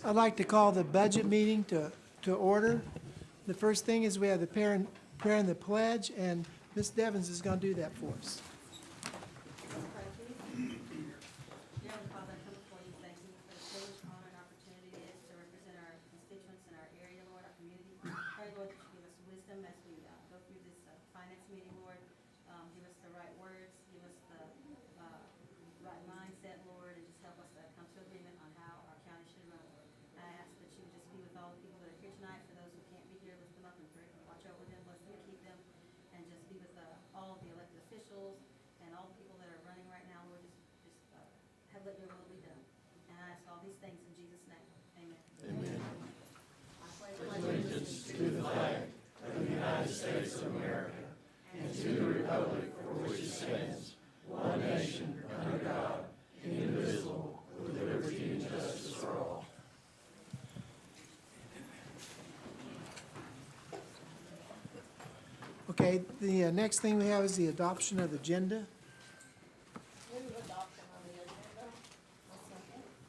I'd like to call the budget meeting to order. The first thing is we have the prayer and the pledge, and Ms. Devens is going to do that for us. Dear Heavenly Father, I come before you, thank you for the privilege, honor, and opportunity it is to represent our constituents in our area, Lord, our community. Pray, Lord, that you give us wisdom as we go through this finance meeting, Lord. Give us the right words, give us the right mindset, Lord, and just help us to come to agreement on how our county should run, Lord. I ask that you would just be with all the people that are here tonight. For those who can't be here, lift them up and pray. Watch over them, bless them, keep them, and just be with all of the elected officials and all the people that are running right now, Lord. Just let your will be done. And I ask all these things in Jesus' name. Amen. Amen. I pledge Allegiance to the flag of the United States of America and to the republic for which it stands, one nation, under God, indivisible, with liberty and justice for all. Okay, the next thing we have is the adoption of the agenda. Move adoption on the agenda.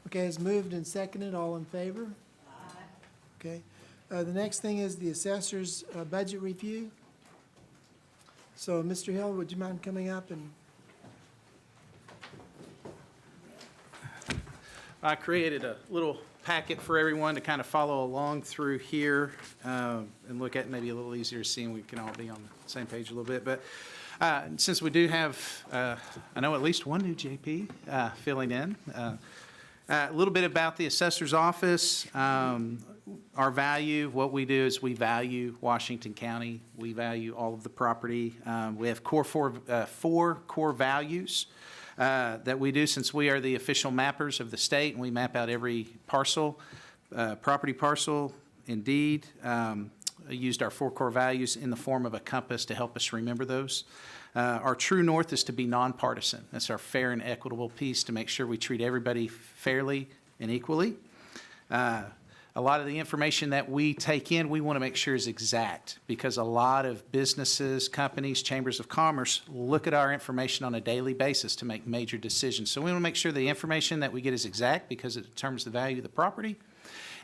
Okay, it's moved and seconded. All in favor? Aye. Okay. The next thing is the assessor's budget review. So, Mr. Hill, would you mind coming up and? I created a little packet for everyone to kind of follow along through here and look at, maybe a little easier seeing we can all be on the same page a little bit. But since we do have, I know at least one new JP filling in, a little bit about the assessor's office. Our value, what we do is we value Washington County. We value all of the property. We have four core values that we do, since we are the official mappers of the state, and we map out every parcel, property parcel, indeed. Used our four core values in the form of a compass to help us remember those. Our true north is to be nonpartisan. That's our fair and equitable piece, to make sure we treat everybody fairly and equally. A lot of the information that we take in, we want to make sure is exact, because a lot of businesses, companies, chambers of commerce look at our information on a daily basis to make major decisions. So we want to make sure the information that we get is exact, because it determines the value of the property,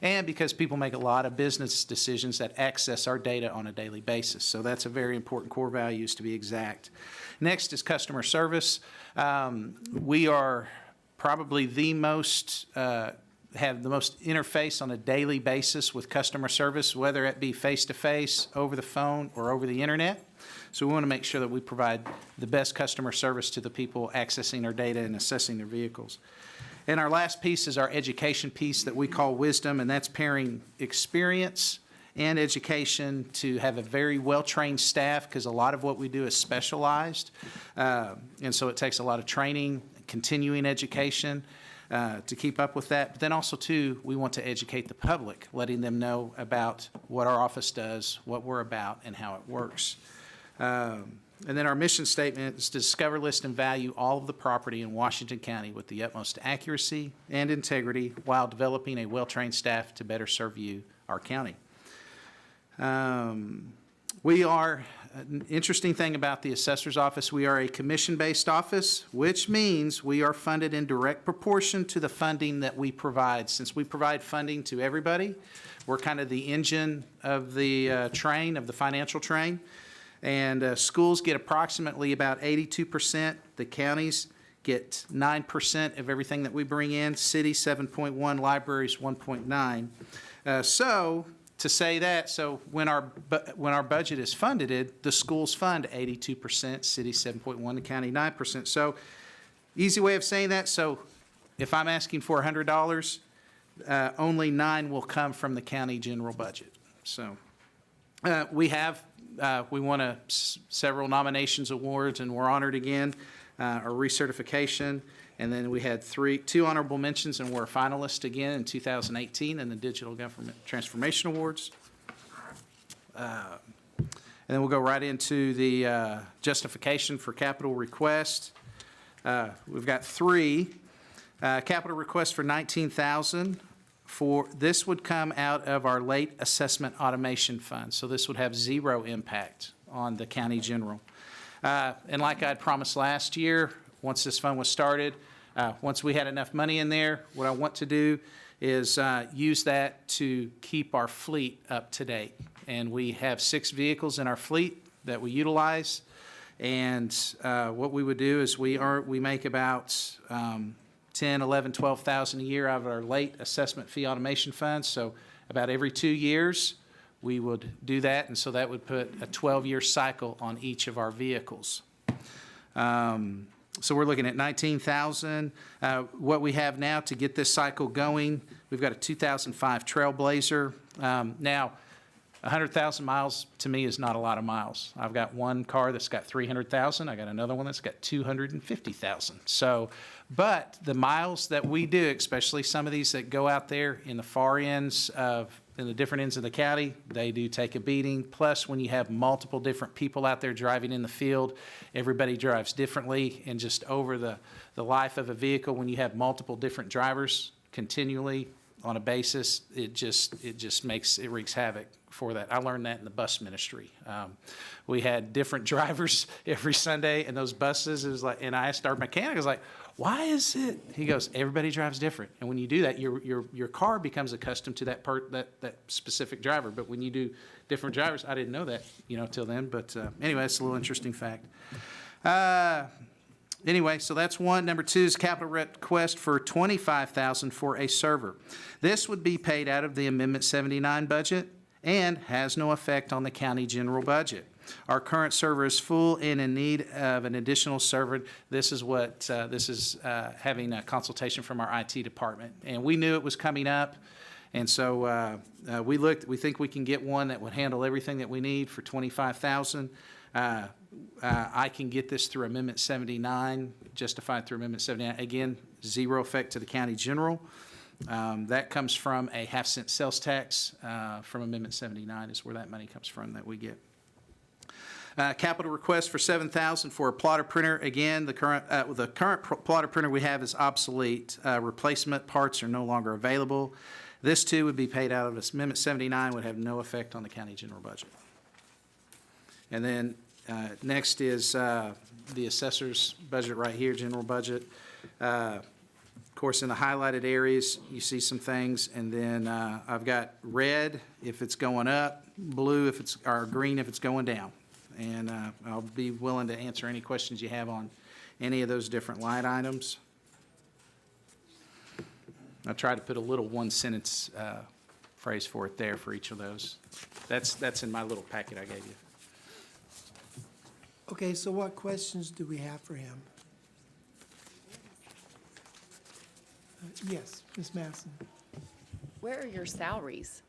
and because people make a lot of business decisions that access our data on a daily basis. So that's a very important core value, is to be exact. Next is customer service. We are probably the most have the most interface on a daily basis with customer service, whether it be face-to-face, over the phone, or over the internet. So we want to make sure that we provide the best customer service to the people accessing our data and assessing their vehicles. And our last piece is our education piece that we call wisdom, and that's pairing experience and education to have a very well-trained staff, because a lot of what we do is specialized. And so it takes a lot of training, continuing education, to keep up with that. But then also, too, we want to educate the public, letting them know about what our office does, what we're about, and how it works. And then our mission statement is to discover, list, and value all of the property in Washington County with the utmost accuracy and integrity, while developing a well-trained staff to better serve you, our county. We are, an interesting thing about the assessor's office, we are a commission-based office, which means we are funded in direct proportion to the funding that we provide. Since we provide funding to everybody, we're kind of the engine of the train, of the financial train. And schools get approximately about 82%. The counties get 9% of everything that we bring in. City, 7.1. Libraries, 1.9. So to say that, so when our budget is funded, the schools fund 82%, city 7.1%, the county 9%. So easy way of saying that, so if I'm asking for $100, only $9 will come from the county general budget. So we won several nominations, awards, and we're honored again, our recertification. And then we had two honorable mentions, and we're a finalist again in 2018 in the Digital Government Transformation Awards. And then we'll go right into the justification for capital request. We've got three. Capital request for $19,000. This would come out of our late assessment automation fund. So this would have zero impact on the county general. And like I'd promised last year, once this fund was started, once we had enough money in there, what I want to do is use that to keep our fleet up to date. And we have 6 vehicles in our fleet that we utilize. And what we would do is we make about 10, 11, 12,000 a year out of our late assessment fee automation funds. So about every 2 years, we would do that. And so that would put a 12-year cycle on each of our vehicles. So we're looking at 19,000. What we have now to get this cycle going, we've got a 2005 Trailblazer. Now, 100,000 miles to me is not a lot of miles. I've got one car that's got 300,000. I got another one that's got 250,000. So, but the miles that we do, especially some of these that go out there in the far ends in the different ends of the county, they do take a beating. Plus, when you have multiple different people out there driving in the field, everybody drives differently. And just over the life of a vehicle, when you have multiple different drivers continually on a basis, it wreaks havoc for that. I learned that in the bus ministry. We had different drivers every Sunday, and those buses, it was like, and I asked our mechanic, I was like, why is it? He goes, everybody drives different. And when you do that, your car becomes accustomed to that specific driver. But when you do different drivers, I didn't know that, till then. But anyway, it's a little interesting fact. Anyway, so that's one. Number 2 is capital request for $25,000 for a server. This would be paid out of the Amendment 79 budget and has no effect on the county general budget. Our current server is full and in need of an additional server. This is having a consultation from our IT department. And we knew it was coming up. And so we think we can get one that would handle everything that we need for $25,000. I can get this through Amendment 79, justified through Amendment 79. Again, zero effect to the county general. That comes from a half-cent sales tax from Amendment 79 is where that money comes from that we get. Capital request for $7,000 for a plotter printer. Again, the current plotter printer we have is obsolete. Replacement parts are no longer available. This too would be paid out of Amendment 79, would have no effect on the county general budget. And then next is the assessor's budget right here, general budget. Of course, in the highlighted areas, you see some things, and then I've got red if it's going up, blue or green if it's going down. And I'll be willing to answer any questions you have on any of those different line items. I tried to put a little one-sentence phrase for it there for each of those. That's in my little packet I gave you. Okay, so what questions do we have for him? Yes, Ms. Masson. Where are your salaries?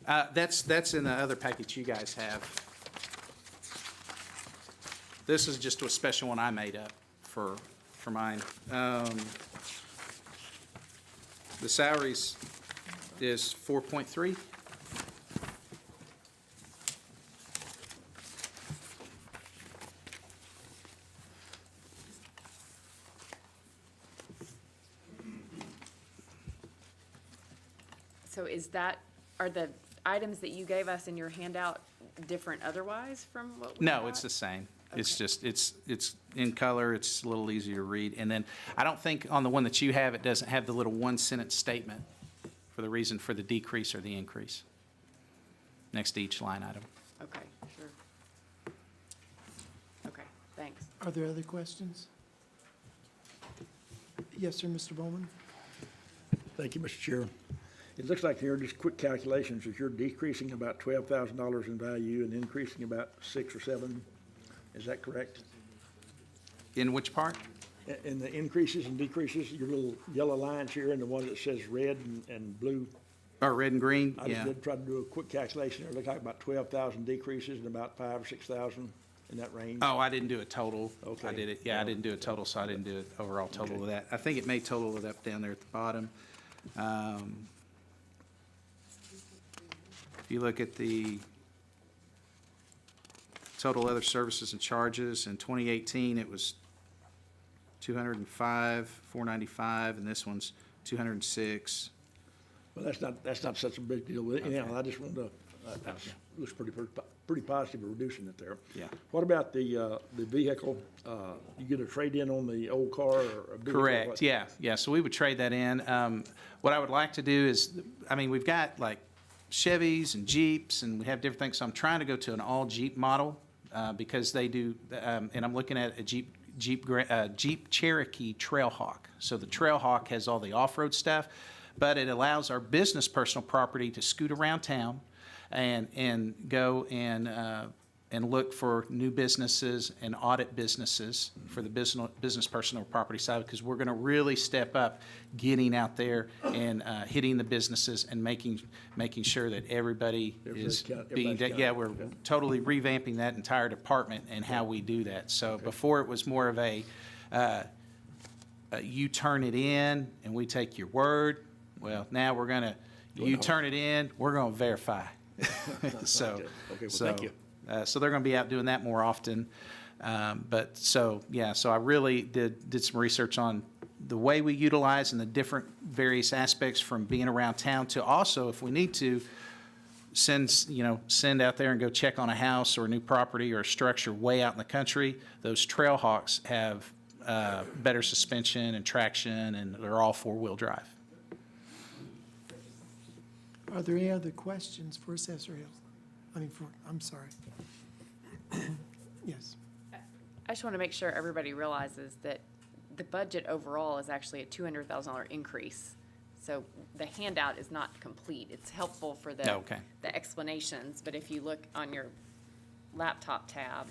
That's in the other package you guys have. This is just a special one I made up for mine. The salaries is 4.3. So are the items that you gave us in your handout different otherwise from what we No, got? it's the same. Okay. It's just, it's in color, it's a little easier to read. And then I don't think on the one that you have, it doesn't have the little one-sentence statement for the reason for the decrease or the increase next to each line item. Okay, sure. Okay, thanks. Are there other questions? Yes, sir, Mr. Bowman? Thank you, Mr. Chair. It looks like here, just quick calculations, is you're decreasing about $12,000 in value and increasing about 6 or 7. Is that correct? In which part? In the increases and decreases, your little yellow lines here and the one that says red and blue. Or red and green? I just did try to do a quick calculation. It looked like about 12,000 decreases and about 5,000 or 6,000 in that range. Oh, I didn't do a total. Okay. I did it, yeah, I didn't do a total, so I didn't do an overall total of that. I think it may total it up down there at the bottom. If you look at the total other services and charges, in 2018, it was 205, 495, and this one's 206. Well, that's not such a big deal. Anyhow, I just wanted to, looks pretty pretty positive of reducing it there. Yeah. What about the vehicle? You get a trade-in on the old car or a vehicle? Correct, What- yeah, so we would trade that in. What I would like to do is, I mean, we've got like Chevys and Jeeps, and we have different things, so I'm trying to go to an all Jeep model, because they do, and I'm looking at a Jeep Cherokee Trailhawk. So the Trailhawk has all the off-road stuff, but it allows our business personal property to scoot around town and go and look for new businesses and audit businesses for the business personal property side, because we're going to really step up getting out there and hitting the businesses and making sure that everybody is being, everybody's yeah, counted. we're totally revamping that entire department and how we do that. So before it was more of you turn it in and we take your word. Well, now we're going to, you turn it in, we're going to verify. So, Okay, well, thank you. So they're going to be out doing that more often. But so, yeah, so I really did some research on the way we utilize and the different various aspects, from being around town to also, if we need to, send out there and go check on a house or a new property or a structure way out in the country. Those Trailhawks have better suspension and traction, and they're all four-wheel drive. Are there any other questions for Assessor Hill? I'm sorry. Yes. I just want to make sure everybody realizes that the budget overall is actually a $200,000 increase. So the handout is not complete. It's helpful for the Okay. the explanations, but if you look on your laptop tab,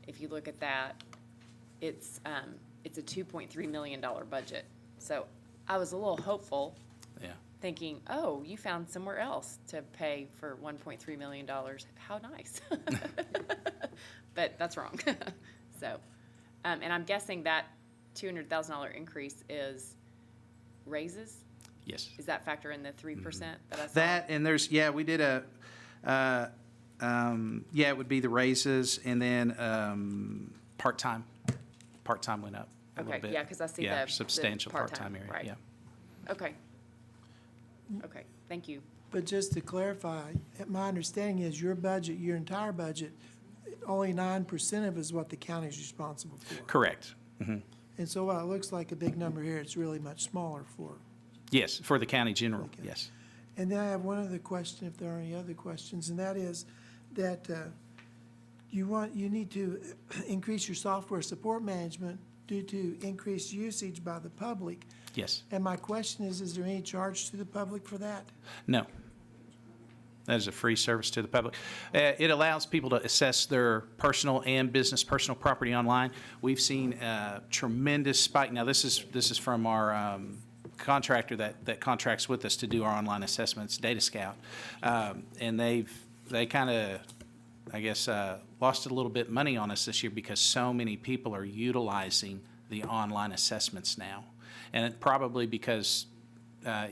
if you look at that, it's a $2.3 million budget. So I was a little hopeful, Yeah. thinking, oh, you found somewhere else to pay for $1.3 million. How nice. But that's wrong. So, and I'm guessing that $200,000 increase is raises? Yes. Is that factor in the 3% that I saw? That, and there's, yeah, we did yeah, it would be the raises, and then part-time went up a little Okay, bit. yeah, 'cause I see Yeah, the substantial part-time, part-time area, right. yeah. Okay. Okay, thank you. But just to clarify, my understanding is your budget, your entire budget, only 9% of it is what the county is responsible for. Correct. And so while it looks like a big number here, it's really much smaller for. Yes, for the county general, Okay. yes. And then I have one other question, if there are any other questions, and that is that you need to increase your software support management due to increased usage by the public. Yes. And my question is there any charge to the public for that? No. That is a free service to the public. It allows people to assess their personal and business personal property online. We've seen a tremendous spike. Now, this is from our contractor that contracts with us to do our online assessments, Data Scout. And they kind of, I guess, lost a little bit money on us this year because so many people are utilizing the online assessments now. And it probably because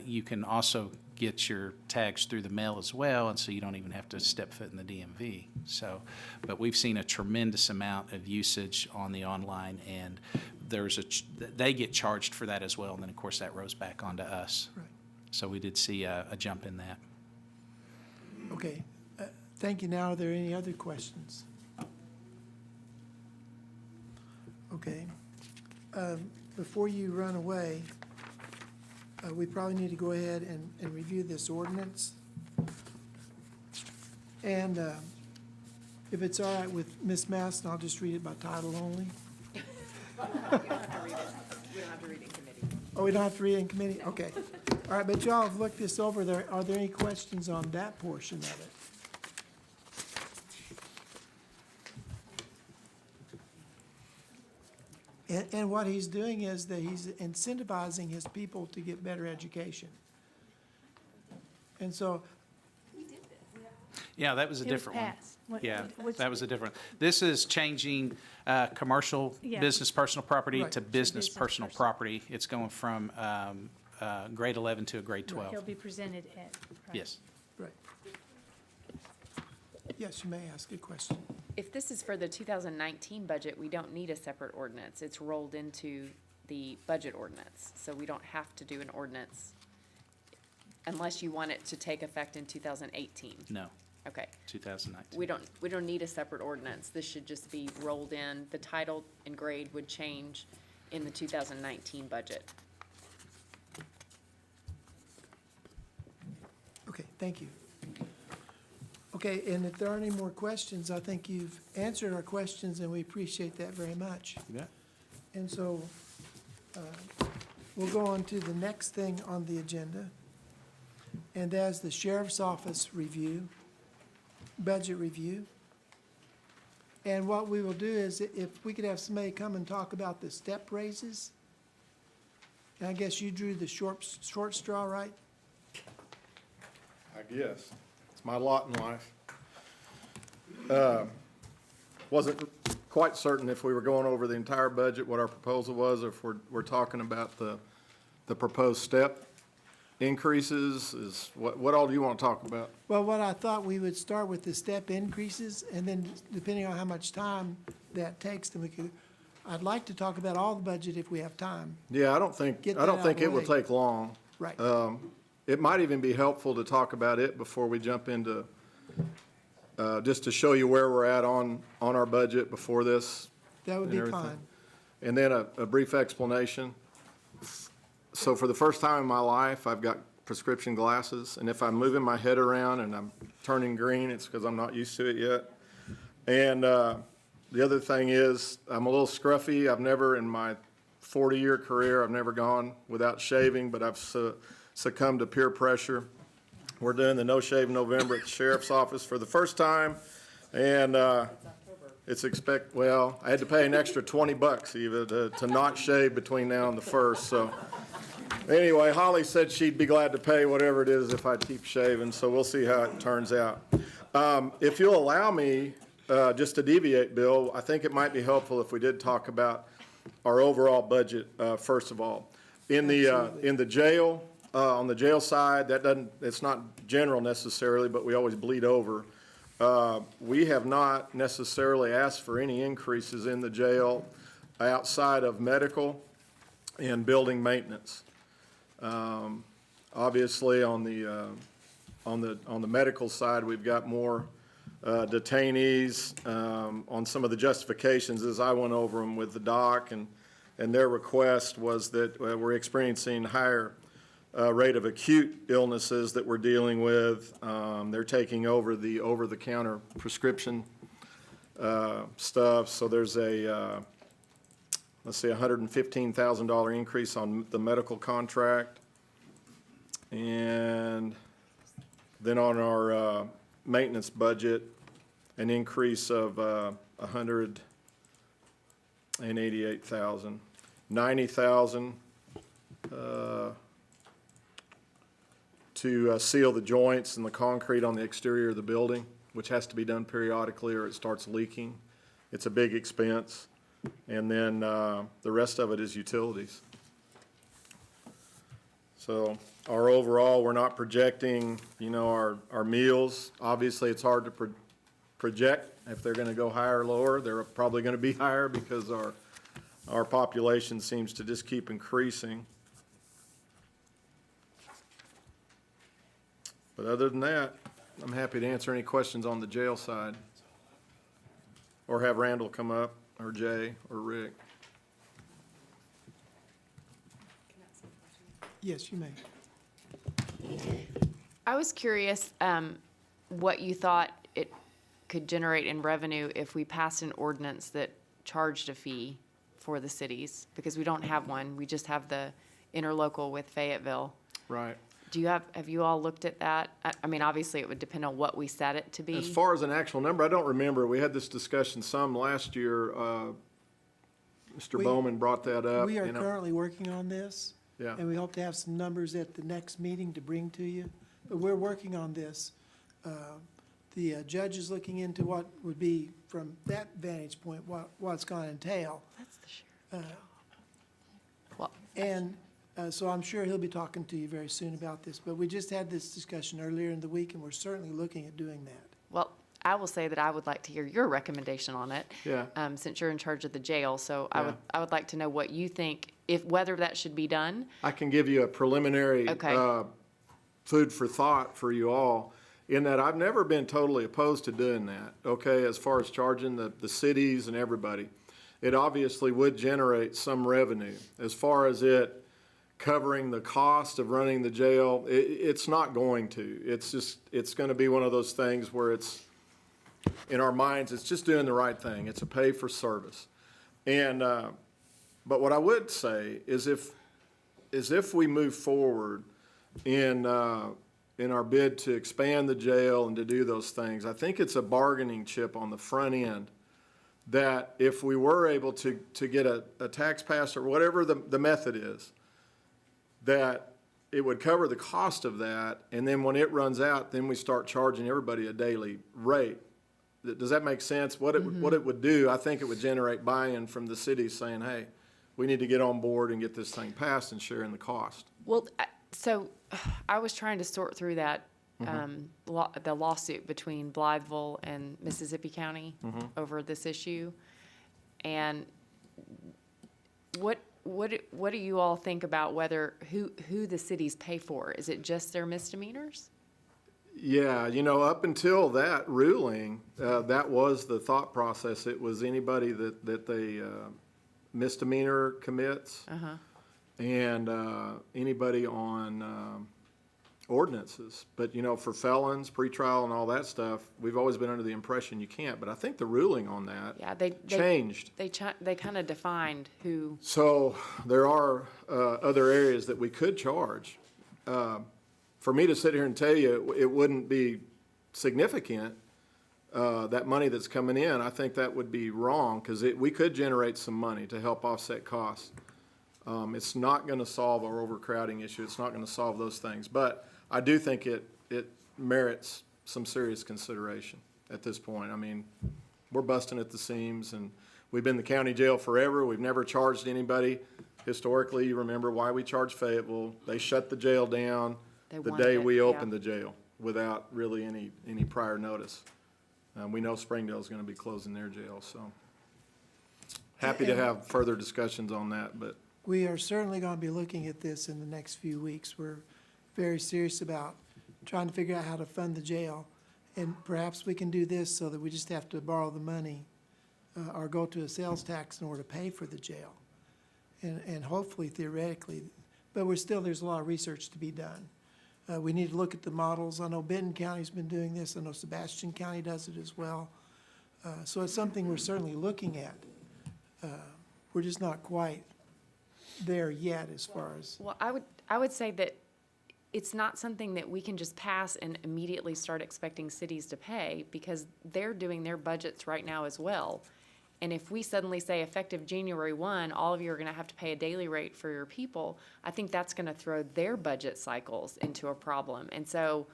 you can also get your tags through the mail as well, and so you don't even have to step foot in the DMV. So, but we've seen a tremendous amount of usage on the online, and they get charged for that as well, and then of course that rolls back onto us. Right. So we did see a jump in that. Okay, thank you. Now, are there any other questions? Okay. Before you run away, we probably need to go ahead and review this ordinance. And if it's all right with Ms. Maston, I'll just read it by title only. You don't have to read it. We don't have to read it in committee. Oh, we don't have to read it in committee? Okay. All right, but y'all have looked this over. Are there any questions on that portion of it? And what he's doing is that he's incentivizing his people to get better education. And so, Yeah, that was a It was different one. passed. What- Yeah, which- that was a different. This is changing commercial Yeah. business personal property Right. to To business business personal personal. property. It's going from grade 11 to a grade 12. He'll be presented at. right. Yes. right. Yes, you may ask a question. If this is for the 2019 budget, we don't need a separate ordinance. It's rolled into the budget ordinance, so we don't have to do an ordinance unless you want it to take effect in 2018. No. Okay. 2019. We don't need a separate ordinance. This should just be rolled in. The title and grade would change in the 2019 budget. Okay, thank you. Okay, and if there aren't any more questions, I think you've answered our questions, and we appreciate that very much. Yeah. And so, we'll go on to the next thing on the agenda, and that's the sheriff's office review, budget review. And what we will do is, if we could have somebody come and talk about the step raises. And I guess you drew the short straw, right? I guess. It's my lot in life. Wasn't quite certain if we were going over the entire budget, what our proposal was, or if we're talking about the proposed step increases. Is what all do you want to talk about? Well, what I thought, we would start with the step increases, and then depending on how much time that takes, then we could, I'd like to talk about all the budget if we have time. Yeah, I don't think Get that out of the it will way. take long. Right. It might even be helpful to talk about it before we jump into, just to show you where we're at on our budget before this. That would and be everything. fine. And then a brief explanation. So for the first time in my life, I've got prescription glasses, and if I'm moving my head around and I'm turning green, it's because I'm not used to it yet. And the other thing is, I'm a little scruffy. I've never, in my 40-year career, I've never gone without shaving, but I've succumbed to peer pressure. We're doing the No Shave November at the sheriff's office for the first time, and well, I had to pay an extra $20 even to not shave between now and the first, so. Anyway, Holly said she'd be glad to pay whatever it is if I keep shaving, so we'll see how it turns out. If you'll allow me, just to deviate, Bill, I think it might be helpful if we did talk about our overall budget, first of all. In the jail, on the jail side, it's not general necessarily, but we always bleed over. We have not necessarily asked for any increases in the jail outside of medical and building maintenance. Obviously, on the medical side, we've got more detainees. On some of the justifications, as I went over them with the doc, and their request was that we're experiencing higher rate of acute illnesses that we're dealing with. They're taking over the over-the-counter prescription stuff. So there's a let's see, $115,000 increase on the medical contract. And then on our maintenance budget, an increase of $188,000. $90,000 to seal the joints and the concrete on the exterior of the building, which has to be done periodically or it starts leaking. It's a big expense. And then the rest of it is utilities. So our overall, we're not projecting, our meals. Obviously, it's hard to project if they're going to go higher or lower. They're probably going to be higher because our population seems to just keep increasing. But other than that, I'm happy to answer any questions on the jail side. Or have Randall come up, or Jay, or Rick. Yes, you may. I was curious what you thought it could generate in revenue if we passed an ordinance that charged a fee for the cities, because we don't have one. We just have the interlocal with Fayetteville. Right. Have you all looked at that? I mean, obviously, it would depend on what we set it to be. As far as an actual number, I don't remember. We had this discussion some last year. Mr. Bowman brought that up. We are currently working on this. Yeah. And we hope to have some numbers at the next meeting to bring to you. But we're working on this. The judge is looking into what would be, from that vantage point, what it's going to entail. That's the sheriff. Well, And so I'm sure he'll be talking to you very soon about this. But we just had this discussion earlier in the week, and we're certainly looking at doing that. well, I will say that I would like to hear your recommendation on it. Yeah. Since you're in charge of the jail, so Yeah. I would like to know what you think, whether that should be done. I can give you a preliminary Okay. food for thought for you all. in that I've never been totally opposed to doing that, okay, as far as charging the cities and everybody. It obviously would generate some revenue. As far as it covering the cost of running the jail, it's not going to. It's going to be one of those things where it's, in our minds, it's just doing the right thing. It's a pay for service. And, but what I would say is if we move forward in our bid to expand the jail and to do those things, I think it's a bargaining chip on the front end that if we were able to get a tax pass or whatever the method is, that it would cover the cost of that, and then when it runs out, then we start charging everybody a daily rate. Does that make sense? What it would do, I think it would generate buy-in from the cities saying, hey, we need to get on board and get this thing passed and share in the cost. Well, so I was trying to sort through that, the lawsuit between Blytheville and Mississippi County over this issue. And what do you all think about who the cities pay for? Is it just their misdemeanors? Yeah, up until that ruling, that was the thought process. It was anybody that they misdemeanor commits and anybody on ordinances. But, for felons, pretrial and all that stuff, we've always been under the impression you can't. But I think the ruling on that changed. They kind of defined who. So there are other areas that we could charge. For me to sit here and tell you it wouldn't be significant, that money that's coming in, I think that would be wrong because we could generate some money to help offset costs. It's not going to solve our overcrowding issue. It's not going to solve those things. But I do think it merits some serious consideration at this point. I mean, we're busting at the seams, and we've been in the county jail forever. We've never charged anybody. Historically, you remember why we charged Fayetteville. They shut the jail down the day we opened the jail without really any prior notice. We know Springdale's going to be closing their jail, so happy to have further discussions on that. But We are certainly going to be looking at this in the next few weeks. We're very serious about trying to figure out how to fund the jail. And perhaps we can do this so that we just have to borrow the money or go to a sales tax in order to pay for the jail. And hopefully, theoretically, but there's a lot of research to be done. We need to look at the models. I know Benton County's been doing this. I know Sebastian County does it as well. So it's something we're certainly looking at. We're just not quite there yet as far as. Well, I would say that it's not something that we can just pass and immediately start expecting cities to pay because they're doing their budgets right now as well. And if we suddenly say effective January 1, all of you are going to have to pay a daily rate for your people, I think that's going to throw their budget cycles into a problem. And so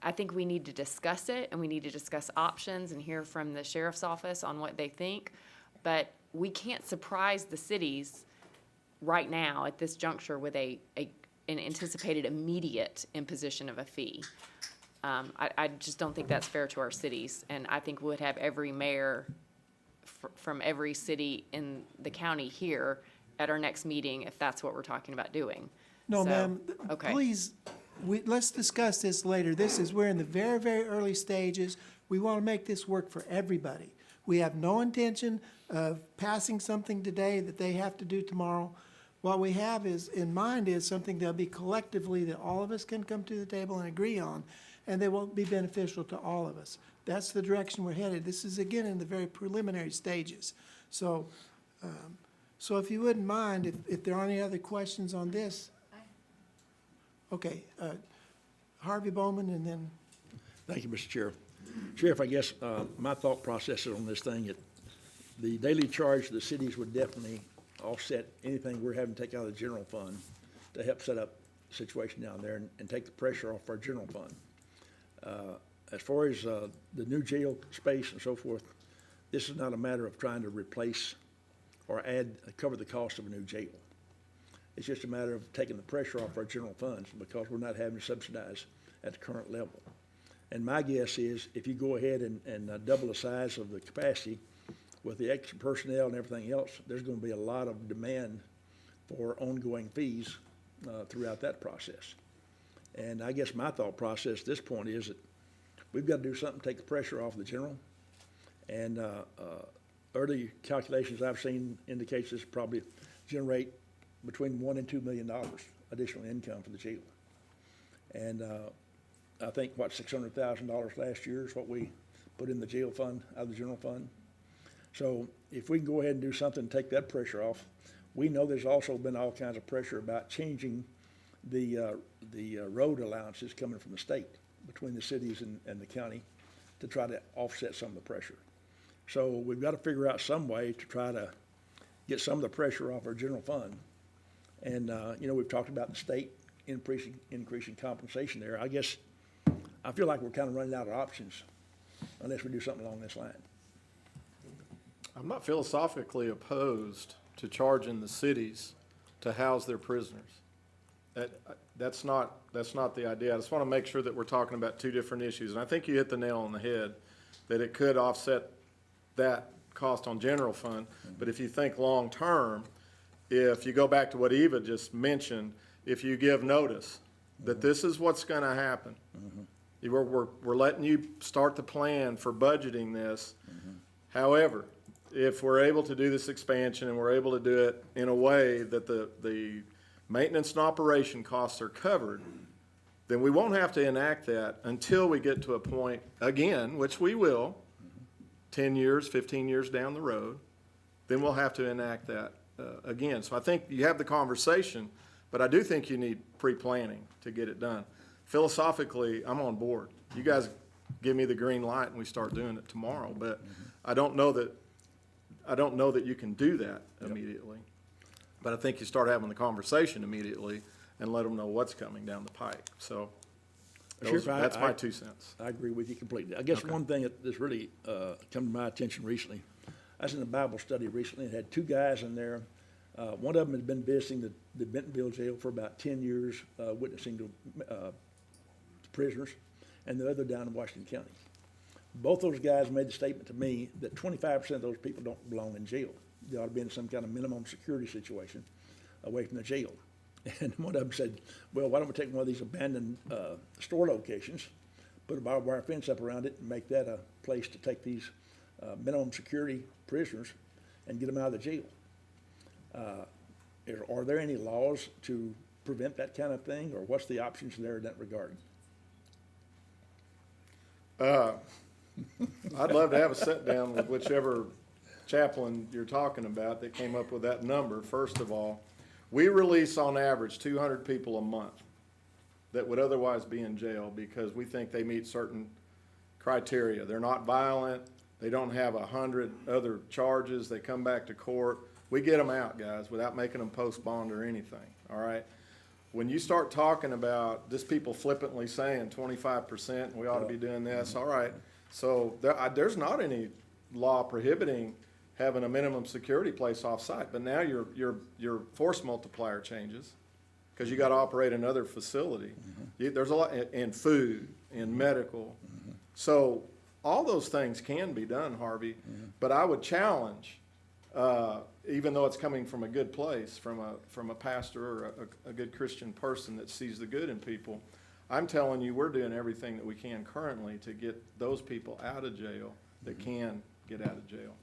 I think we need to discuss it and we need to discuss options and hear from the sheriff's office on what they think. But we can't surprise the cities right now at this juncture with an anticipated immediate imposition of a fee. I just don't think that's fair to our cities. And I think we'd have every mayor from every city in the county here at our next meeting if that's what we're talking about doing. No, So, ma'am, okay. please, let's discuss this later. We're in the very, very early stages. We want to make this work for everybody. We have no intention of passing something today that they have to do tomorrow. What we have in mind is something that'll be collectively that all of us can come to the table and agree on, and they will be beneficial to all of us. That's the direction we're headed. This is, again, in the very preliminary stages. So if you wouldn't mind, if there are any other questions on this. Okay, Harvey Bowman, and then. Thank you, Mr. Chair. Sheriff, I guess my thought process on this thing, the daily charge to the cities would definitely offset anything we're having to take out of the general fund to help set up the situation down there and take the pressure off our general fund. As far as the new jail space and so forth, this is not a matter of trying to replace or cover the cost of a new jail. It's just a matter of taking the pressure off our general funds because we're not having to subsidize at the current level. And my guess is if you go ahead and double the size of the capacity with the extra personnel and everything else, there's going to be a lot of demand for ongoing fees throughout that process. And I guess my thought process at this point is that we've got to do something to take the pressure off the general. And early calculations I've seen indicates this probably generate between $1 and $2 million additional income for the jail. And I think, $600,000 last year is what we put in the jail fund, out of the general fund. So if we can go ahead and do something to take that pressure off, we know there's also been all kinds of pressure about changing the road allowances coming from the state between the cities and the county to try to offset some of the pressure. So we've got to figure out some way to try to get some of the pressure off our general fund. And, we've talked about the state increasing compensation there. I guess, I feel like we're kind of running out of options unless we do something along this line. I'm not philosophically opposed to charging the cities to house their prisoners. That's not the idea. I just want to make sure that we're talking about two different issues. And I think you hit the nail on the head, that it could offset that cost on general fund. But if you think long-term, if you go back to what Eva just mentioned, if you give notice that this is what's going to happen, we're letting you start the plan for budgeting this. However, if we're able to do this expansion and we're able to do it in a way that the maintenance and operation costs are covered, then we won't have to enact that until we get to a point, again, which we will, 10 years, 15 years down the road, then we'll have to enact that again. So I think you have the conversation, but I do think you need pre-planning to get it done. Philosophically, I'm on board. You guys give me the green light and we start doing it tomorrow, but I don't know that you can do that immediately. But I think you start having the conversation immediately and let them know what's coming down the pike. So that's my 2 cents. I agree with you completely. I guess one thing that's really come to my attention recently, I was in a Bible study recently and had two guys in there. One of them had been visiting the Bentonville jail for about 10 years, witnessing to prisoners, and the other down in Washington County. Both those guys made the statement to me that 25% of those people don't belong in jail. They ought to be in some kind of minimum security situation away from the jail. And one of them said, well, why don't we take one of these abandoned store locations, put a barbed wire fence up around it, and make that a place to take these minimum security prisoners and get them out of the jail. Are there any laws to prevent that kind of thing, or what's the options there in that regard? I'd love to have a sit down with whichever chaplain you're talking about that came up with that number. First of all, we release on average 200 people a month that would otherwise be in jail because we think they meet certain criteria. They're not violent. They don't have 100 other charges. They come back to court. We get them out, guys, without making them post bond or anything, all right? When you start talking about just people flippantly saying 25% and we ought to be doing this, all right. So there's not any law prohibiting having a minimum security place off-site, but now your force multiplier changes because you got to operate another facility. There's a lot in food, in medical. So all those things can be done, Harvey, but I would challenge, even though it's coming from a good place, from a pastor or a good Christian person that sees the good in people, I'm telling you, we're doing everything that we can currently to get those people out of jail that can get out of jail.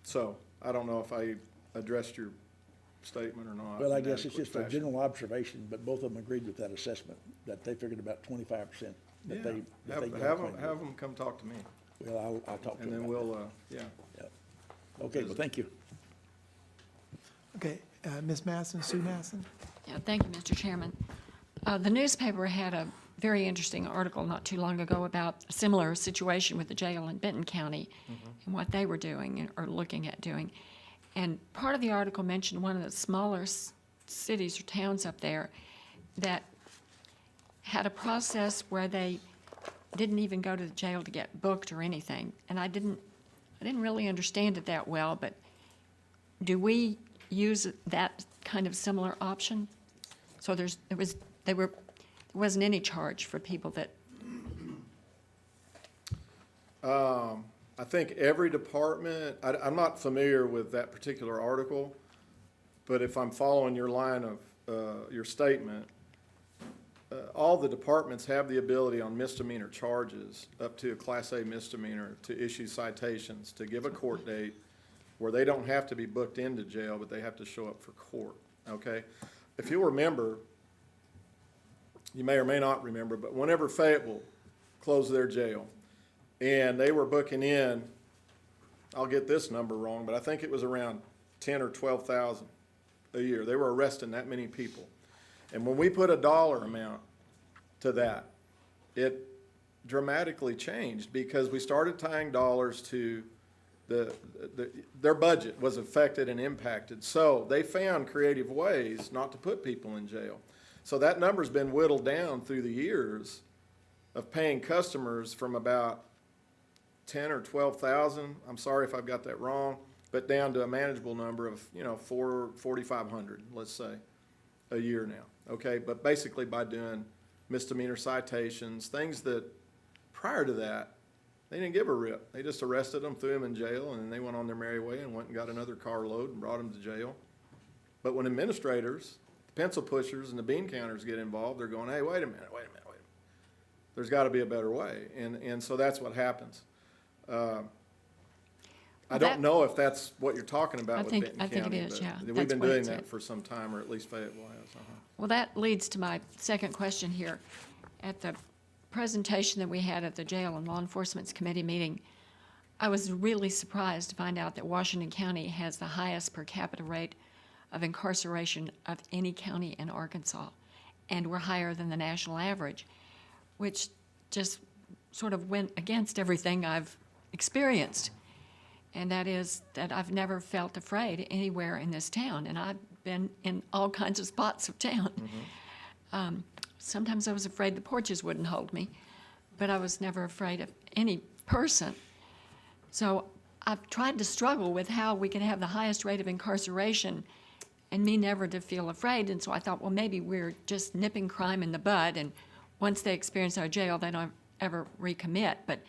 So I don't know if I addressed your statement or not. Well, I in guess it's adequate just a fashion. general observation, but both of them agreed with that assessment, that they figured about 25% that they Have them come talk to me, Well, I'll talk to and them then about we'll, that. Okay, well, thank you. Okay, Ms. Masson, Sue Masson? Yeah, thank you, Mr. Chairman. The newspaper had a very interesting article not too long ago about a similar situation with the jail in Benton County and what they were doing or looking at doing. And part of the article mentioned one of the smaller cities or towns up there that had a process where they didn't even go to the jail to get booked or anything. And I didn't really understand it that well, but do we use that kind of similar option? So there wasn't any charge for people that. I think every department, I'm not familiar with that particular article, but if I'm following your line of, your statement, all the departments have the ability on misdemeanor charges, up to a Class A misdemeanor, to issue citations, to give a court date where they don't have to be booked into jail, but they have to show up for court, okay? If you'll remember, you may or may not remember, but whenever Fayetteville closed their jail, and they were booking in, I'll get this number wrong, but I think it was around 10 or 12,000 a year. They were arresting that many people. And when we put a dollar amount to that, it dramatically changed because we started tying dollars to their budget was affected and impacted. So they found creative ways not to put people in jail. So that number's been whittled down through the years of paying customers from about 10 or 12,000, I'm sorry if I've got that wrong, but down to a manageable number of, 4,500, let's say, a year now, okay? But basically by doing misdemeanor citations, things that prior to that, they didn't give a rip. They just arrested them, threw them in jail, and then they went on their merry way and went and got another carload and brought them to jail. But when administrators, the pencil pushers, and the bean counters get involved, they're going, hey, wait a minute. There's got to be a better way. And so that's what happens. I don't know if that's what you're talking about with Benton County. I think it is, but yeah. We've That's been what doing it's that at. for some time, or at least Fayetteville has. Well, that leads to my second question here. At the presentation that we had at the Jail and Law Enforcement's Committee meeting, I was really surprised to find out that Washington County has the highest per capita rate of incarceration of any county in Arkansas, and we're higher than the national average, which just sort of went against everything I've experienced. And that is that I've never felt afraid anywhere in this town, and I've been in all kinds of spots of town. Sometimes I was afraid the porches wouldn't hold me, but I was never afraid of any person. So I've tried to struggle with how we can have the highest rate of incarceration and me never to feel afraid. And so I thought, well, maybe we're just nipping crime in the bud, and once they experience our jail, they don't ever recommit. But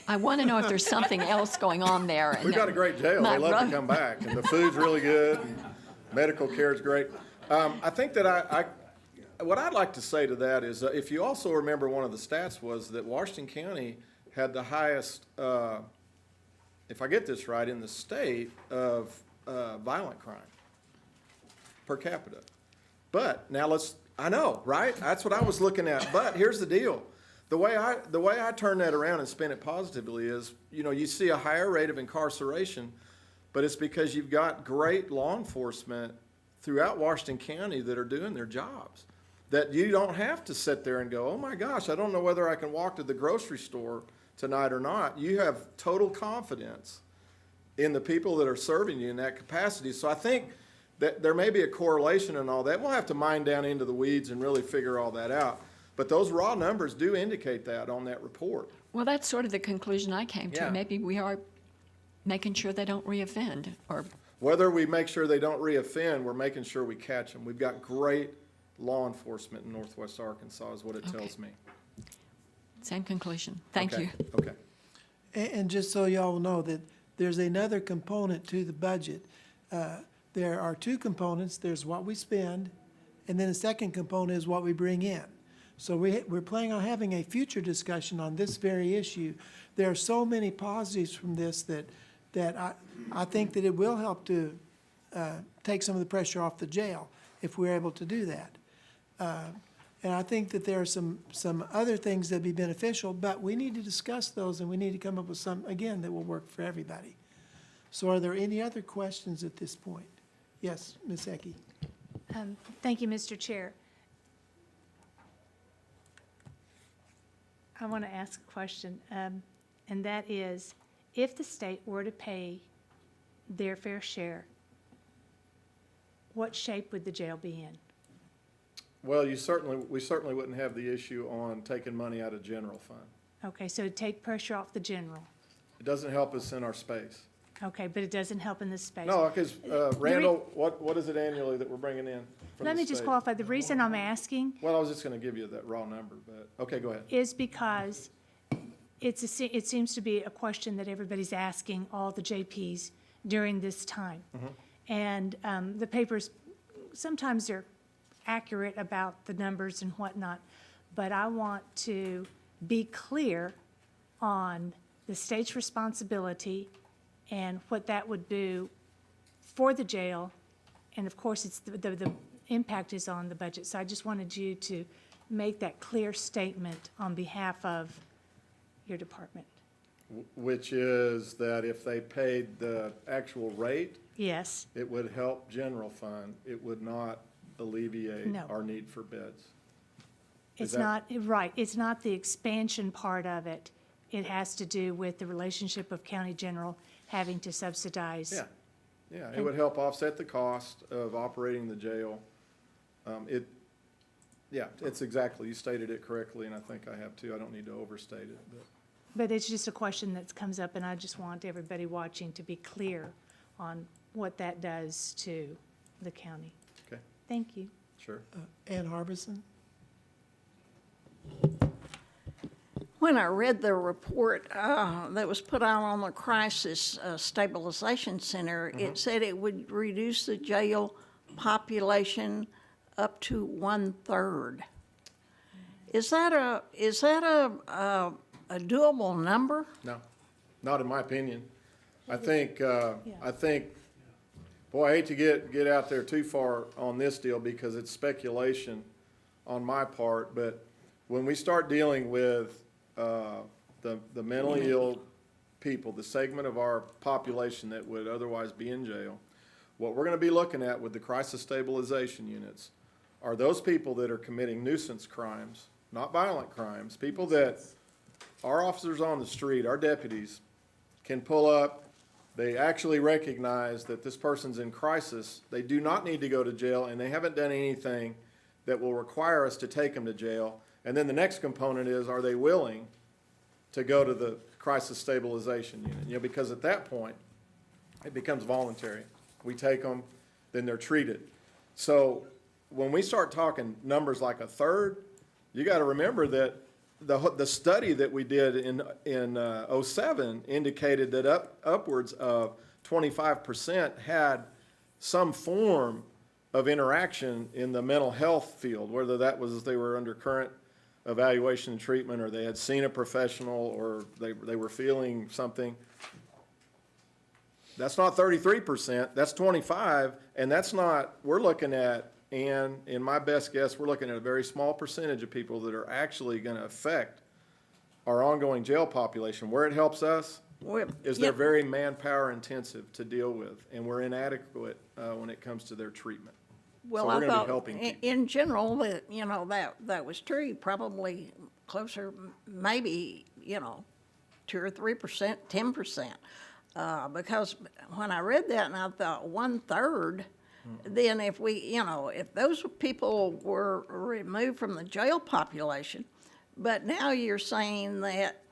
I want to know if there's something else going on there. And We've got a great jail. They love to come back, and the food's really good, and medical care is great. I think that what I'd like to say to that is, if you also remember, one of the stats was that Washington County had the highest, if I get this right, in the state of violent crime per capita. But now I know, right? That's what I was looking at. But here's the deal. The way I turn that around and spin it positively is, you see a higher rate of incarceration, but it's because you've got great law enforcement throughout Washington County that are doing their jobs. That you don't have to sit there and go, oh my gosh, I don't know whether I can walk to the grocery store tonight or not. You have total confidence in the people that are serving you in that capacity. So I think that there may be a correlation in all that. We'll have to mine down into the weeds and really figure all that out. But those raw numbers do indicate that on that report. well, that's sort of the conclusion I came to. Yeah. Maybe we are making sure they don't reoffend, or Whether we make sure they don't reoffend, we're making sure we catch them. We've got great law enforcement in Northwest Arkansas is what it tells me. same conclusion. Thank Okay, you. Okay. And just so y'all know that there's another component to the budget. There are two components. There's what we spend, and then the second component is what we bring in. So we're planning on having a future discussion on this very issue. There are so many positives from this that I think that it will help to take some of the pressure off the jail if we're able to do that. And I think that there are some other things that'd be beneficial, but we need to discuss those, and we need to come up with some, again, that will work for everybody. So are there any other questions at this point? Yes, Ms. Ecke. Thank you, Mr. Chair. I want to ask a question, and that is, if the state were to pay their fair share, what shape would the jail be in? Well, we certainly wouldn't have the issue on taking money out of general fund. Okay, so take pressure off the general. It doesn't help us in our space. Okay, but it doesn't help in this space. No, because Randall, what is it annually that we're bringing in from Let the me just state? qualify. The reason I'm asking Well, I was just going to give you that raw number, but, okay, go ahead. is because it seems to be a question that everybody's asking all the JPs during this time. And the papers, sometimes they're accurate about the numbers and whatnot, but I want to be clear on the state's responsibility and what that would do for the jail. And of course, it's the impact is on the budget. So I just wanted you to make that clear statement on behalf of your department. Which is that if they paid the actual rate, Yes, it would help general fund. It would not alleviate No. our need for bids. it's that- not, right, it's not the expansion part of it. It has to do with the relationship of county general having to subsidize. Yeah, yeah, it would help offset the cost of operating the jail. It's exactly, you stated it correctly, and I think I have too. I don't need to overstate it, but. But it's just a question that comes up, and I just want everybody watching to be clear on what that does to the county. Okay, Thank you. sure. Ann Harbison? When I read the report that was put out on the Crisis Stabilization Center, it said it would reduce the jail population up to 1/3. Is that a doable number? No, not in my opinion. I think, boy, I hate to get out there too far on this deal because it's speculation on my part, but when we start dealing with the mentally ill people, the segment of our population that would otherwise be in jail, what we're gonna be looking at with the crisis stabilization units are those people that are committing nuisance crimes, not violent crimes, people that our officers on the street, our deputies, can pull up. They actually recognize that this person's in crisis. They do not need to go to jail, and they haven't done anything that will require us to take them to jail. And then the next component is, are they willing to go to the crisis stabilization unit? Because at that point, it becomes voluntary. We take them, then they're treated. So when we start talking numbers like 1/3, you got to remember that the study that we did in 07 indicated that upwards of 25% had some form of interaction in the mental health field, whether that was they were under current evaluation and treatment, or they had seen a professional, or they were feeling something. That's not 33%, that's 25, and that's not, we're looking at, and in my best guess, we're looking at a very small percentage of people that are actually gonna affect our ongoing jail population. Where it helps us is they're very manpower intensive to deal with, and we're inadequate when it comes to their treatment. Well, So we're I gonna be thought, helping people. in general, that was true, probably closer, maybe, 2 or 3%, 10%. Because when I read that and I thought 1/3, then if if those people were removed from the jail population, but now you're saying that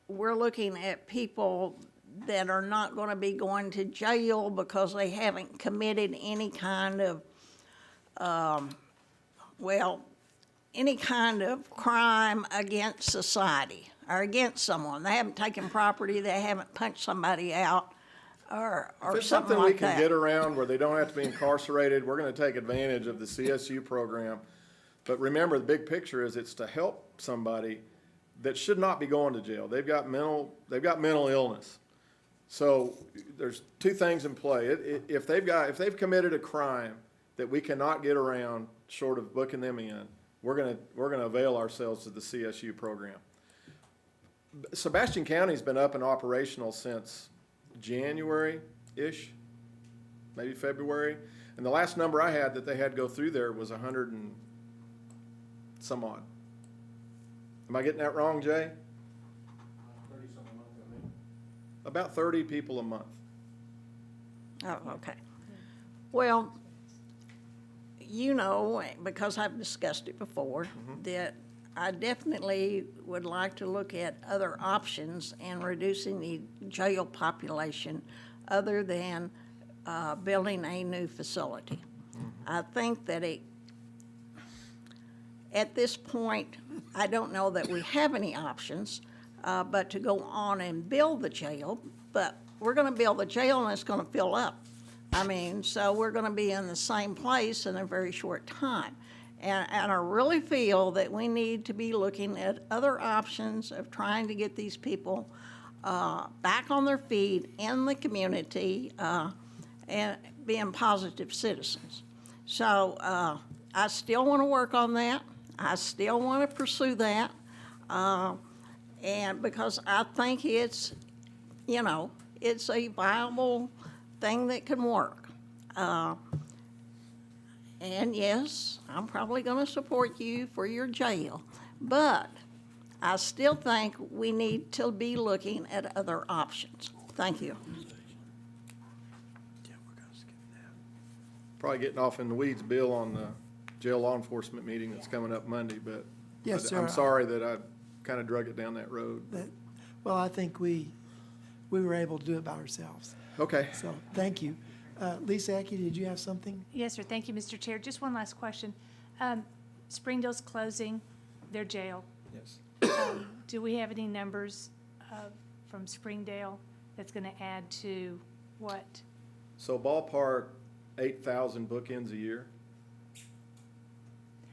we're looking at people that are not gonna be going to jail because they haven't committed any kind of any kind of crime against society or against someone. They haven't taken property, they haven't punched somebody out or If it's something something we like can get that. around where they don't have to be incarcerated, we're gonna take advantage of the CSU program. But remember, the big picture is it's to help somebody that should not be going to jail. They've got mental illness. So there's two things in play. If they've committed a crime that we cannot get around short of booking them in, we're gonna avail ourselves of the CSU program. Sebastian County's been up and operational since January-ish, maybe February. And the last number I had that they had go through there was 100 and some odd. Am I getting that wrong, Jay? 30-some a month, I think. About 30 people a month. Oh, okay. Well, because I've discussed it before, that I definitely would like to look at other options in reducing the jail population other than building a new facility. I think that at this point, I don't know that we have any options but to go on and build the jail, but we're gonna build the jail and it's gonna fill up. So we're gonna be in the same place in a very short time. And I really feel that we need to be looking at other options of trying to get these people back on their feet in the community and being positive citizens. So I still want to work on that. I still want to pursue that. And because I think it's, you know, it's a viable thing that can work. And yes, I'm probably going to support you for your jail, but I still think we need to be looking at other options. Thank you. Probably getting off in the weeds, Bill, on the jail law enforcement meeting that's coming up Monday, but Yes, sir. I'm sorry that I kind of drug it down that road. Well, I think we were able to do it by ourselves. Okay. So, thank you. Lisa Ecke, did you have something? Yes, sir. Thank you, Mr. Chair. Just one last question. Springdale's closing their jail. Yes. Do we have any numbers from Springdale that's going to add to what? So ballpark, 8,000 bookends a year.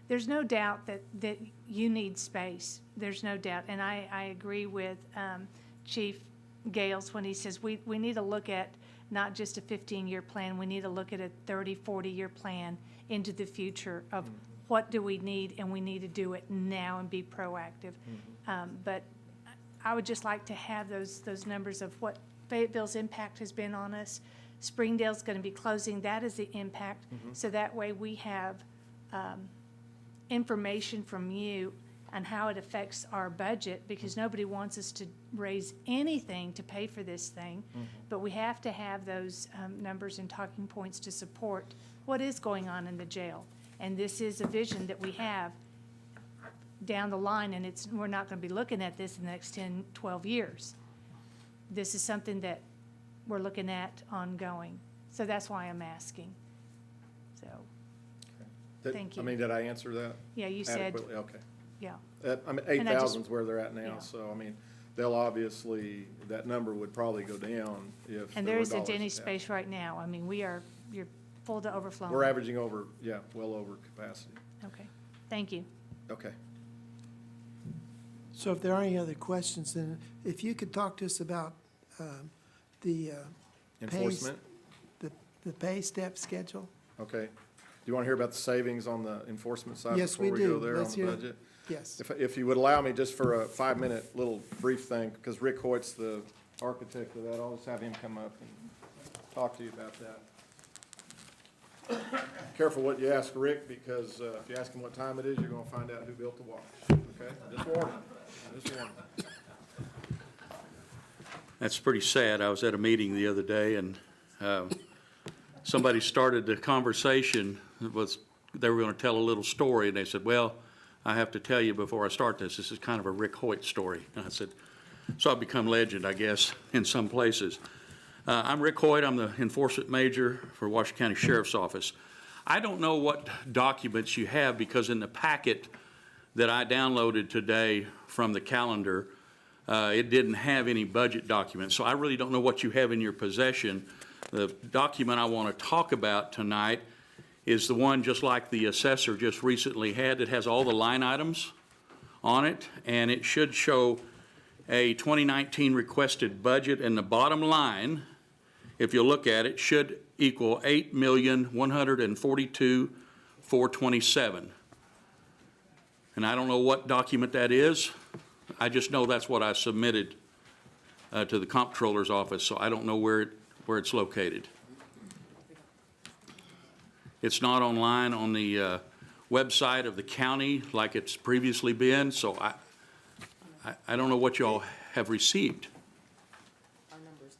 There's no doubt that you need space. There's no doubt. And I agree with Chief Gales when he says we need to look at not just a 15-year plan. We need to look at a 30, 40-year plan into the future of what do we need, and we need to do it now and be proactive. But I would just like to have those numbers of what Fayetteville's impact has been on us. Springdale's going to be closing. That is the impact. So that way we have information from you on how it affects our budget, because nobody wants us to raise anything to pay for this thing. But we have to have those numbers and talking points to support what is going on in the jail. And this is a vision that we have down the line, and we're not going to be looking at this in the next 10, 12 years. This is something that we're looking at ongoing. So that's why I'm asking. So, Thank you. I mean, did I answer that yeah, you said, adequately? Okay. yeah. I mean, And I just- 8,000 is where they're at now, Yeah. so, I mean, they'll obviously, that number would probably go down if And there there were is a dollars Denny attached. space right now. I mean, you're full to overflowing. We're averaging over, yeah, well over capacity. Okay, thank you. Okay. So if there are any other questions, then if you could talk to us about the Enforcement, the pay step schedule? okay. Do you want to hear about the savings on the enforcement side Yes, we before we go do. there on Let's the hear- budget? Yes. If you would allow me just for a 5-minute little brief thing, because Rick Hoyt's the architect of that, I'll just have him come up and talk to you about that. Careful what you ask Rick, because if you ask him what time it is, you're gonna find out who built the watch, okay? Just warning, just warning. That's pretty sad. I was at a meeting the other day, and somebody started the conversation. They were going to tell a little story, and they said, well, I have to tell you before I start this is kind of a Rick Hoyt story. And I said, so I've become legend, I guess, in some places. I'm Rick Hoyt. I'm the enforcement major for Washington County Sheriff's Office. I don't know what documents you have, because in the packet that I downloaded today from the calendar, it didn't have any budget documents. So I really don't know what you have in your possession. The document I want to talk about tonight is the one just like the assessor just recently had, that has all the line items on it, and it should show a 2019 requested budget, and the bottom line, if you look at it, should equal $8,142,427. And I don't know what document that is. I just know that's what I submitted to the comptroller's office, so I don't know where it's located. It's not online on the website of the county like it's previously been, so I don't know what y'all have received. Our number's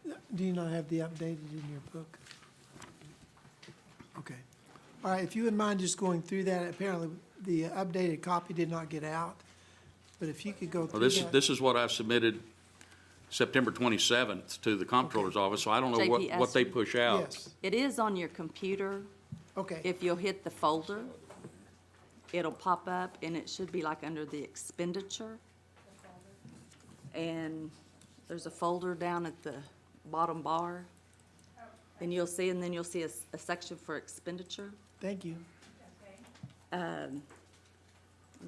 different. Do you not have the updated in your book? Okay. All right, if you wouldn't mind just going through that, apparently the updated copy did not get out, but if you could go Well, through this, that. this is what I submitted September 27th to the comptroller's office, so I don't know what they push out. Yes, It is on your computer. okay. If you'll hit the folder, it'll pop up, and it should be like under the expenditure. And there's a folder down at the bottom bar. And then you'll see a section for expenditure. Thank you. I'm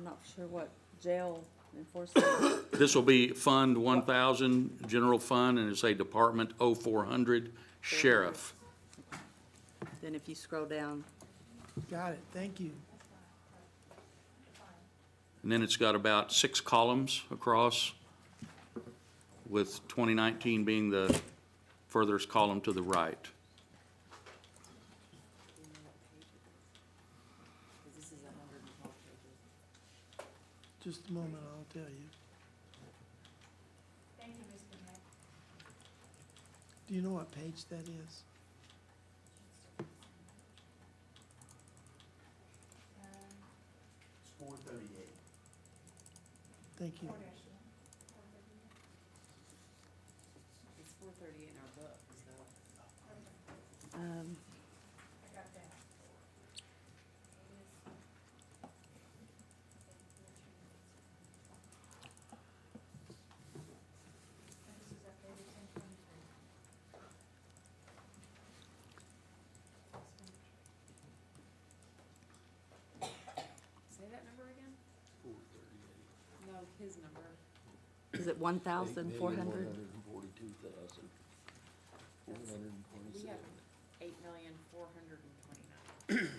not sure what jail enforcement. This will be Fund 1,000, General Fund, and it's a Department 0400 Sheriff. Then if you scroll down, Got it, thank you. And then it's got about 6 columns across, with 2019 being the furthest column to the right. Just a moment, I'll tell you. Thank you, Ms. Burnett. Do you know what page that is? It's 438. Thank you. It's 4:30 in our book, so. I got that. This is updated 10/23. Say that number again? 438. No, his number. is it 1,400? We have 8,429,000.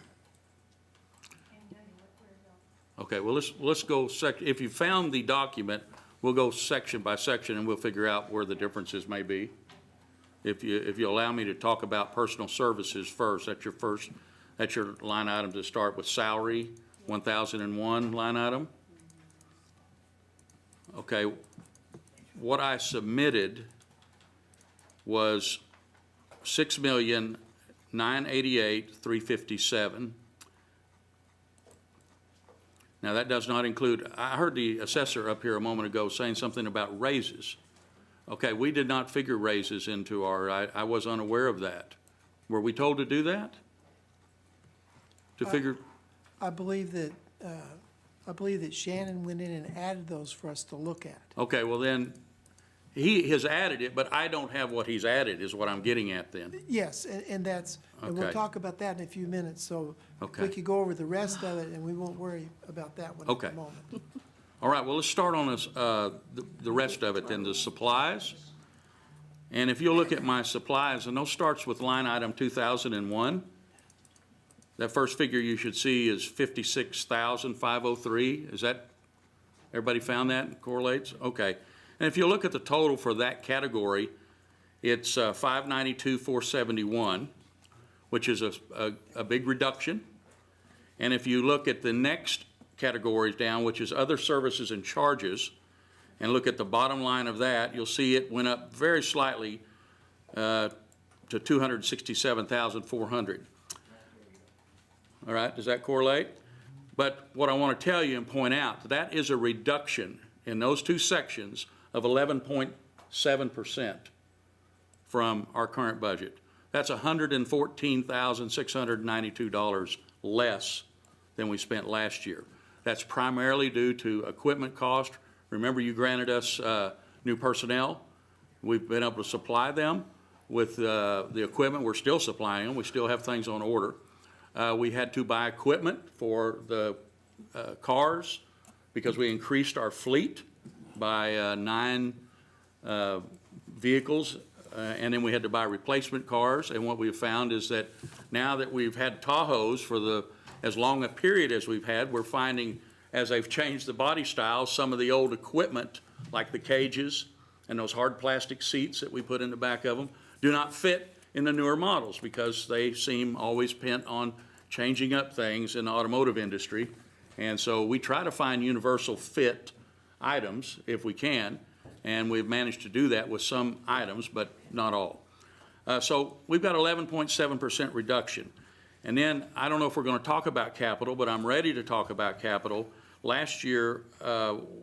Okay, well, let's go if you found the document, we'll go section by section and we'll figure out where the differences may be. If you allow me to talk about personal services first, that's your line item to start with. Salary, 1,001 line item. Okay, what I submitted was $6,988,357. Now, that does not include, I heard the assessor up here a moment ago saying something about raises. Okay, we did not figure raises into I was unaware of that. Were we told to do that? To figure, I believe that Shannon went in and added those for us to look at. okay, well then, he has added it, but I don't have what he's added, is what I'm getting at then. Yes, and that's, and we'll Okay. talk about that in a few minutes, so Okay. we could go over the rest of it, and we won't worry about that one at Okay. the moment. All right, well, let's start on this, the rest of it then, the supplies. And if you'll look at my supplies, and those starts with line item 2001. That first figure you should see is 56,503. Is that, everybody found that, correlates? Okay. And if you look at the total for that category, it's 592,471, which is a big reduction. And if you look at the next categories down, which is other services and charges, and look at the bottom line of that, you'll see it went up very slightly to 267,400. All right, does that correlate? But what I want to tell you and point out, that is a reduction in those two sections of 11.7% from our current budget. That's $114,692 less than we spent last year. That's primarily due to equipment cost. Remember, you granted us new personnel. We've been able to supply them with the equipment. We're still supplying them. We still have things on order. We had to buy equipment for the cars because we increased our fleet by 9 vehicles, and then we had to buy replacement cars. And what we've found is that now that we've had Tahoes for as long a period as we've had, we're finding, as they've changed the body styles, some of the old equipment, like the cages and those hard plastic seats that we put in the back of them, do not fit in the newer models because they seem always bent on changing up things in the automotive industry. And so we try to find universal fit items if we can, and we've managed to do that with some items, but not all. So we've got 11.7% reduction. And then, I don't know if we're going to talk about capital, but I'm ready to talk about capital. Last year,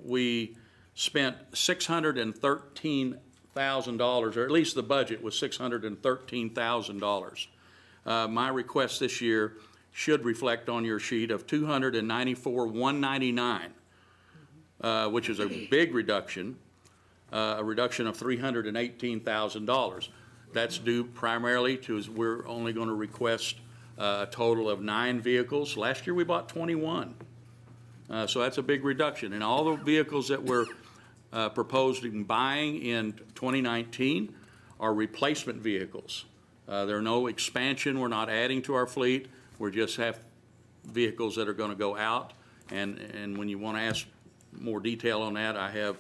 we spent $613,000, or at least the budget was $613,000. My request this year should reflect on your sheet of $294,199, which is a big reduction, a reduction of $318,000. That's due primarily to, we're only going to request a total of 9 vehicles. Last year, we bought 21. So that's a big reduction. And all the vehicles that we're proposing buying in 2019 are replacement vehicles. There are no expansion. We're not adding to our fleet. We just have vehicles that are going to go out. And when you want to ask more detail on that, I have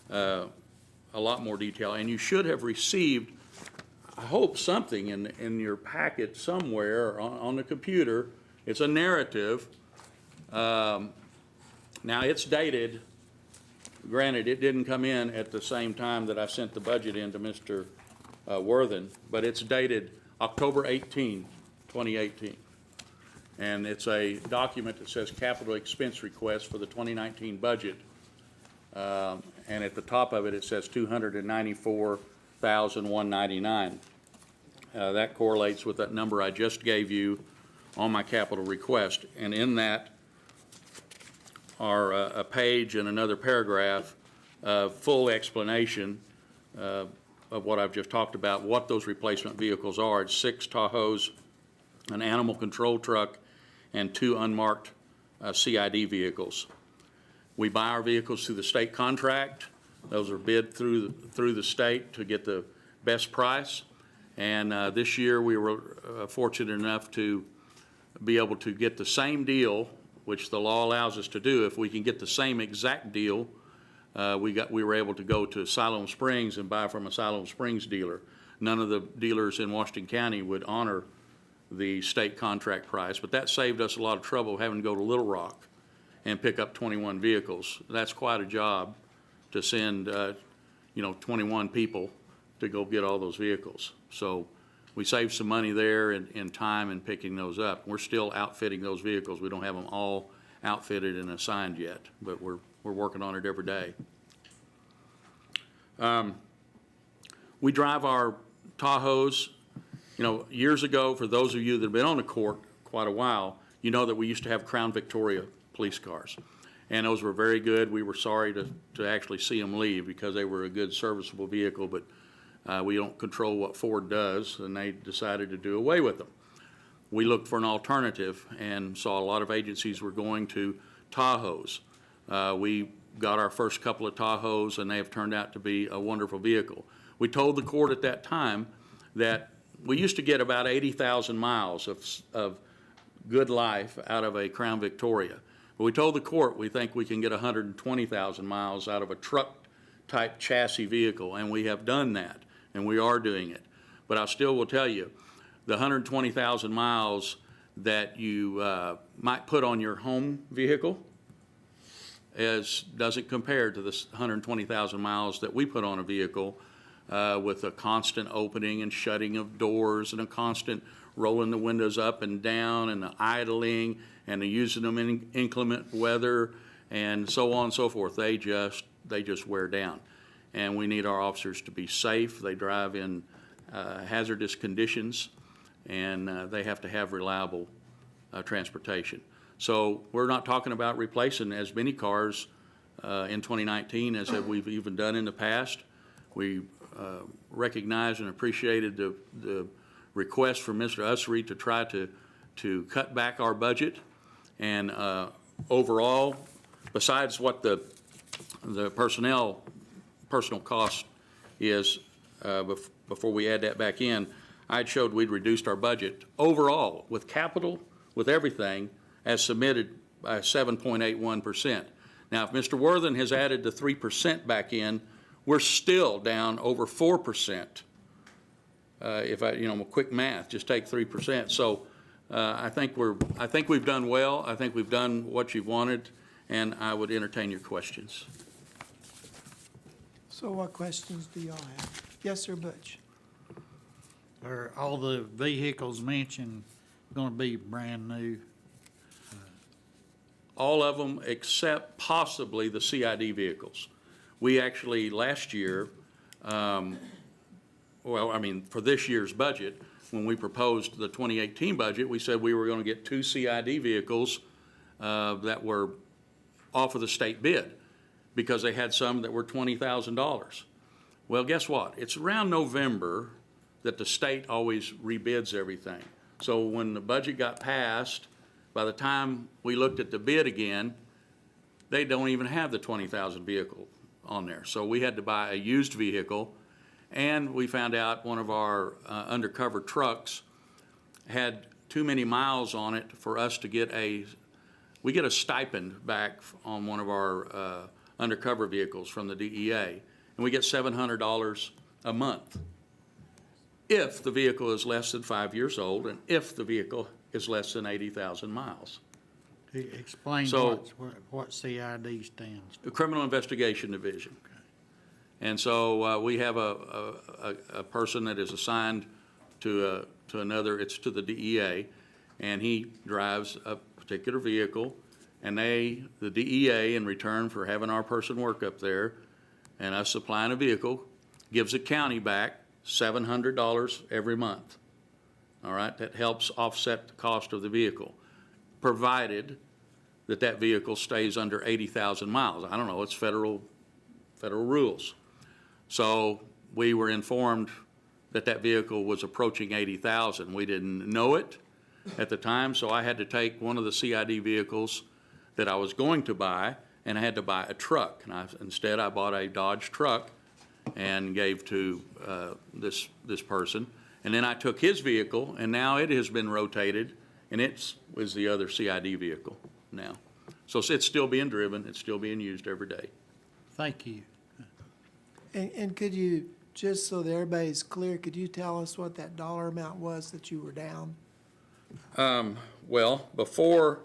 a lot more detail. And you should have received, I hope, something in your packet somewhere on the computer. It's a narrative. Now, it's dated. Granted, it didn't come in at the same time that I sent the budget in to Mr. Worthen, but it's dated October 18, 2018. And it's a document that says capital expense request for the 2019 budget. And at the top of it, it says $294,199. That correlates with that number I just gave you on my capital request. And in that are a page and another paragraph of full explanation of what I've just talked about, what those replacement vehicles are. It's 6 Tahoes, an animal control truck, and 2 unmarked CID vehicles. We buy our vehicles through the state contract. Those are bid through the state to get the best price. And this year we were fortunate enough to be able to get the same deal, which the law allows us to do. If we can get the same exact deal, we were able to go to Siloam Springs and buy from a Siloam Springs dealer. None of the dealers in Washington County would honor the state contract price, but that saved us a lot of trouble having to go to Little Rock and pick up 21 vehicles. That's quite a job to send, 21 people to go get all those vehicles. So we saved some money there in time in picking those up. We're still outfitting those vehicles. We don't have them all outfitted and assigned yet, but we're working on it every day. We drive our Tahoes. Years ago, for those of you that have been on the court quite a while, you know that we used to have Crown Victoria police cars. And those were very good. We were sorry to actually see them leave because they were a good serviceable vehicle, but we don't control what Ford does, and they decided to do away with them. We looked for an alternative and saw a lot of agencies were going to Tahoes. We got our first couple of Tahoes, and they have turned out to be a wonderful vehicle. We told the court at that time that we used to get about 80,000 miles of good life out of a Crown Victoria. But we told the court we think we can get 120,000 miles out of a truck-type chassis vehicle, and we have done that, and we are doing it. But I still will tell you, the 120,000 miles that you might put on your home vehicle doesn't compare to the 120,000 miles that we put on a vehicle with a constant opening and shutting of doors and a constant rolling the windows up and down and the idling and the using them in inclement weather and so on and so forth. They just wear down. And we need our officers to be safe. They drive in hazardous conditions, and they have to have reliable transportation. So we're not talking about replacing as many cars in 2019 as we've even done in the past. We recognized and appreciated the request from Mr. Ussery to try to cut back our budget. And overall, besides what the personal cost is before we add that back in, I showed we'd reduced our budget overall with capital, with everything, as submitted by 7.81%. Now, if Mr. Worthen has added the 3% back in, we're still down over 4%. If quick math, just take 3%. So I think we've done well. I think we've done what you've wanted, and I would entertain your questions. So what questions do y'all have? Yes, sir, Butch. Are all the vehicles mentioned gonna be brand new? All of them except possibly the CID vehicles. We actually, last year, for this year's budget, when we proposed the 2018 budget, we said we were going to get 2 CID vehicles that were off of the state bid because they had some that were $20,000. Well, guess what? It's around November that the state always rebids everything. So when the budget got passed, by the time we looked at the bid again, they don't even have the 20,000 vehicle on there. So we had to buy a used vehicle, and we found out one of our undercover trucks had too many miles on it for us to get we get a stipend back on one of our undercover vehicles from the DEA, and we get $700 a month if the vehicle is less than 5 years old and if the vehicle is less than 80,000 miles. Explain So- what CID stands The Criminal Investigation Division. And so we have a person that is assigned to another, it's to the DEA, and he drives a particular vehicle, and the DEA, in return for having our person work up there and us supplying a vehicle, gives the county back $700 every month. All right, that helps offset the cost of the vehicle, provided that vehicle stays under 80,000 miles. I don't know, it's federal rules. So we were informed that vehicle was approaching 80,000. We didn't know it at the time, so I had to take one of the CID vehicles that I was going to buy, and I had to buy a truck. And instead, I bought a Dodge truck and gave to this person. And then I took his vehicle, and now it has been rotated, and it was the other CID vehicle now. So it's still being driven, it's still being used every day. Thank you. And could you, just so that everybody's clear, could you tell us what that dollar amount was that you were down Well, before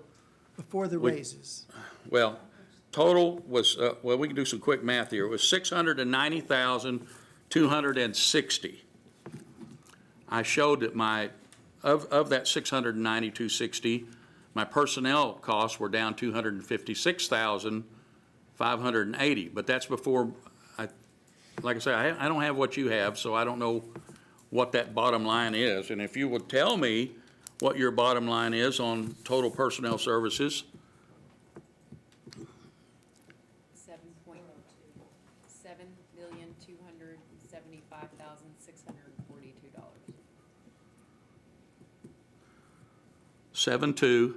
the raises? Well, total was, well, we can do some quick math here. It was 690,260. I showed that of that 690,260, my personnel costs were down 256,580. But that's before, like I say, I don't have what you have, so I don't know what that bottom line is. And if you would tell me what your bottom line is on total personnel services, $7,275,642. 72.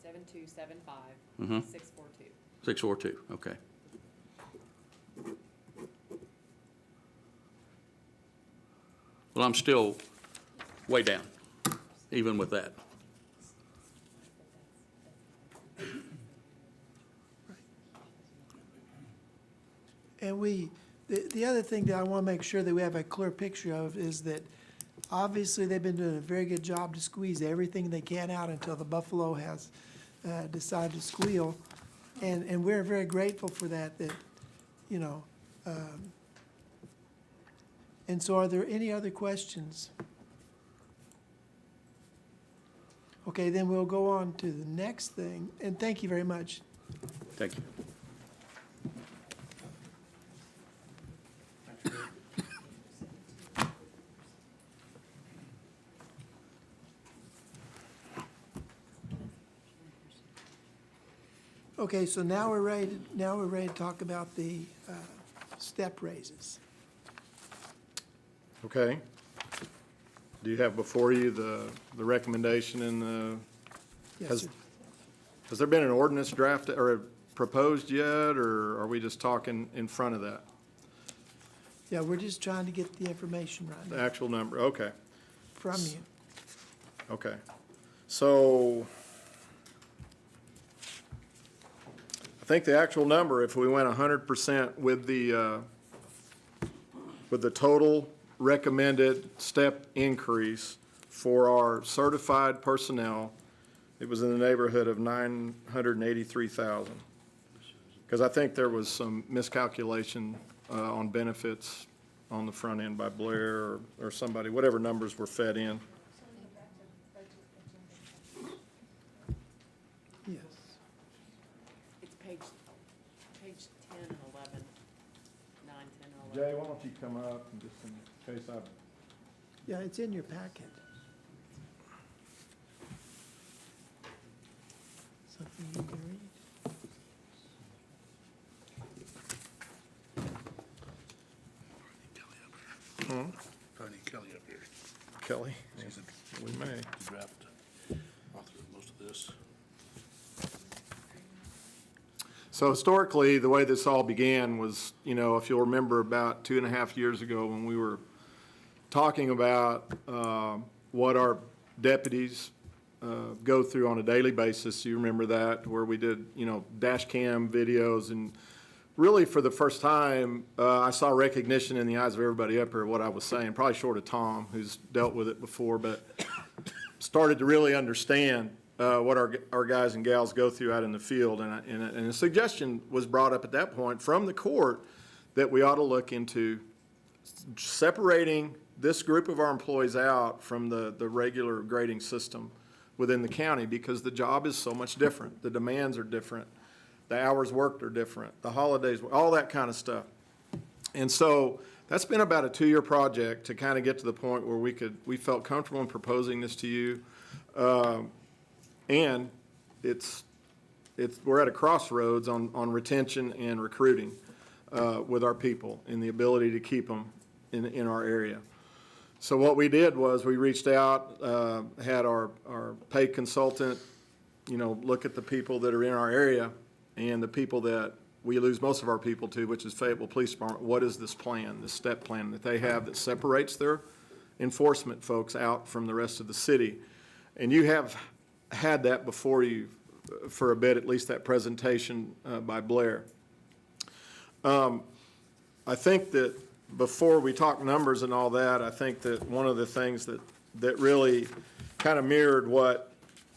7275 Mhm. 642. 642, okay. Well, I'm still way down, even with that. And the other thing that I want to make sure that we have a clear picture of is that obviously they've been doing a very good job to squeeze everything they can out until the buffalo has decided to squeal. And we're very grateful for that, you know. And so are there any other questions? Okay, then we'll go on to the next thing. And thank you very much. Thank you. Okay, so now we're ready to talk about the step raises. Okay. Do you have before you the recommendation and the, Yes, Has- sir. has there been an ordinance drafted or proposed yet, or are we just talking in front of that? Yeah, we're just trying to get the information right The now actual number, okay, from you. okay. So I think the actual number, if we went 100% with the total recommended step increase for our certified personnel, it was in the neighborhood of 983,000. Because I think there was some miscalculation on benefits on the front end by Blair or somebody, whatever numbers were fed in. Yes. It's page 10 and 11, 9, 10, and 11. Jay, why don't you come up and just in case I've Yeah, it's in your packet. Something you can read. Kelly up here. Kelly, we may. To draft author most of this. So historically, the way this all began was, you know, if you'll remember about 2.5 years ago when we were talking about what our deputies go through on a daily basis. You remember that, where we did, you know, dash cam videos, and really for the first time, I saw recognition in the eyes of everybody up here of what I was saying, probably short of Tom, who's dealt with it before, but started to really understand what our guys and gals go through out in the field. And a suggestion was brought up at that point from the court that we ought to look into separating this group of our employees out from the regular grading system within the county, because the job is so much different. The demands are different. The hours worked are different. The holidays, all that kind of stuff. And so that's been about a 2-year project to kind of get to the point where we felt comfortable in proposing this to you. And we're at a crossroads on retention and recruiting with our people and the ability to keep them in our area. So what we did was we reached out, had our pay consultant, you know, look at the people that are in our area and the people that we lose most of our people to, which is Fayetteville Police Department. What is this plan, this step plan that they have that separates their enforcement folks out from the rest of the city? And you have had that before you for a bit, at least that presentation by Blair. I think that before we talk numbers and all that, I think that one of the things that really kind of mirrored what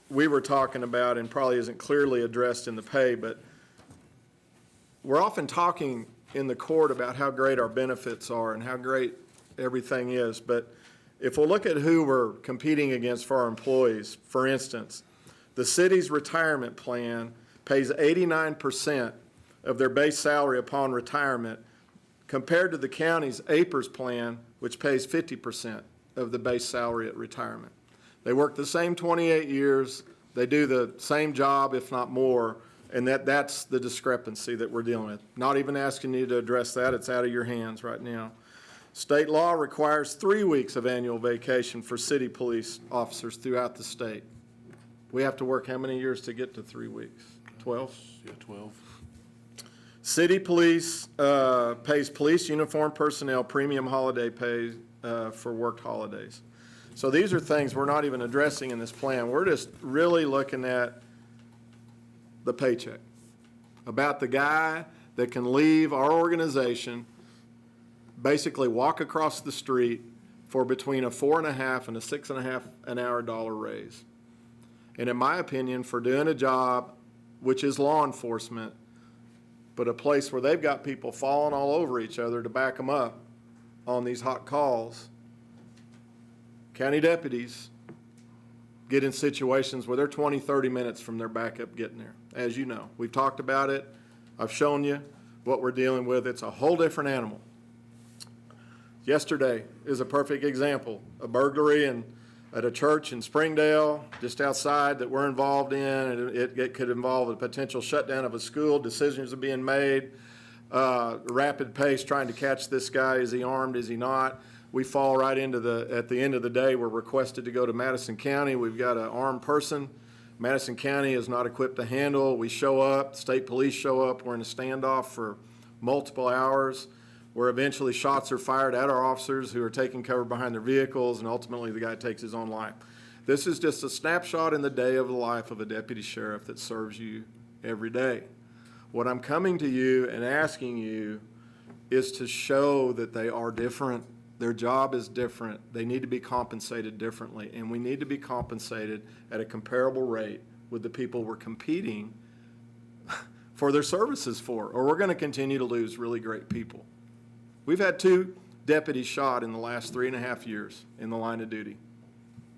we were talking about and probably isn't clearly addressed in the pay, but we're often talking in the court about how great our benefits are and how great everything is. But if we'll look at who we're competing against for our employees, for instance, the city's retirement plan pays 89% of their base salary upon retirement, compared to the county's APERS plan, which pays 50% of the base salary at retirement. They work the same 28 years, they do the same job, if not more, and that's the discrepancy that we're dealing with. Not even asking you to address that, it's out of your hands right now. State law requires 3 weeks of annual vacation for city police officers throughout the state. We have to work how many years to get to 3 weeks? 12? Yeah, 12. City police pays police uniform personnel premium holiday pay for worked holidays. So these are things we're not even addressing in this plan. We're just really looking at the paycheck, about the guy that can leave our organization, basically walk across the street for between a $4.50 and a $6.50 an hour dollar raise. And in my opinion, for doing a job which is law enforcement, but a place where they've got people falling all over each other to back them up on these hot calls, county deputies get in situations where they're 20, 30 minutes from their backup getting there. As you know, we've talked about it. I've shown you what we're dealing with. It's a whole different animal. Yesterday is a perfect example. A burglary at a church in Springdale, just outside, that we're involved in. It could involve a potential shutdown of a school. Decisions are being made, rapid pace, trying to catch this guy. Is he armed? Is he not? We fall right into at the end of the day, we're requested to go to Madison County. We've got an armed person. Madison County is not equipped to handle. We show up, state police show up. We're in a standoff for multiple hours, where eventually shots are fired at our officers who are taking cover behind their vehicles, and ultimately the guy takes his own life. This is just a snapshot in the day of the life of a deputy sheriff that serves you every day. What I'm coming to you and asking you is to show that they are different. Their job is different. They need to be compensated differently, and we need to be compensated at a comparable rate with the people we're competing for their services for, or we're going to continue to lose really great people. We've had 2 deputies shot in the last 3.5 years in the line of duty.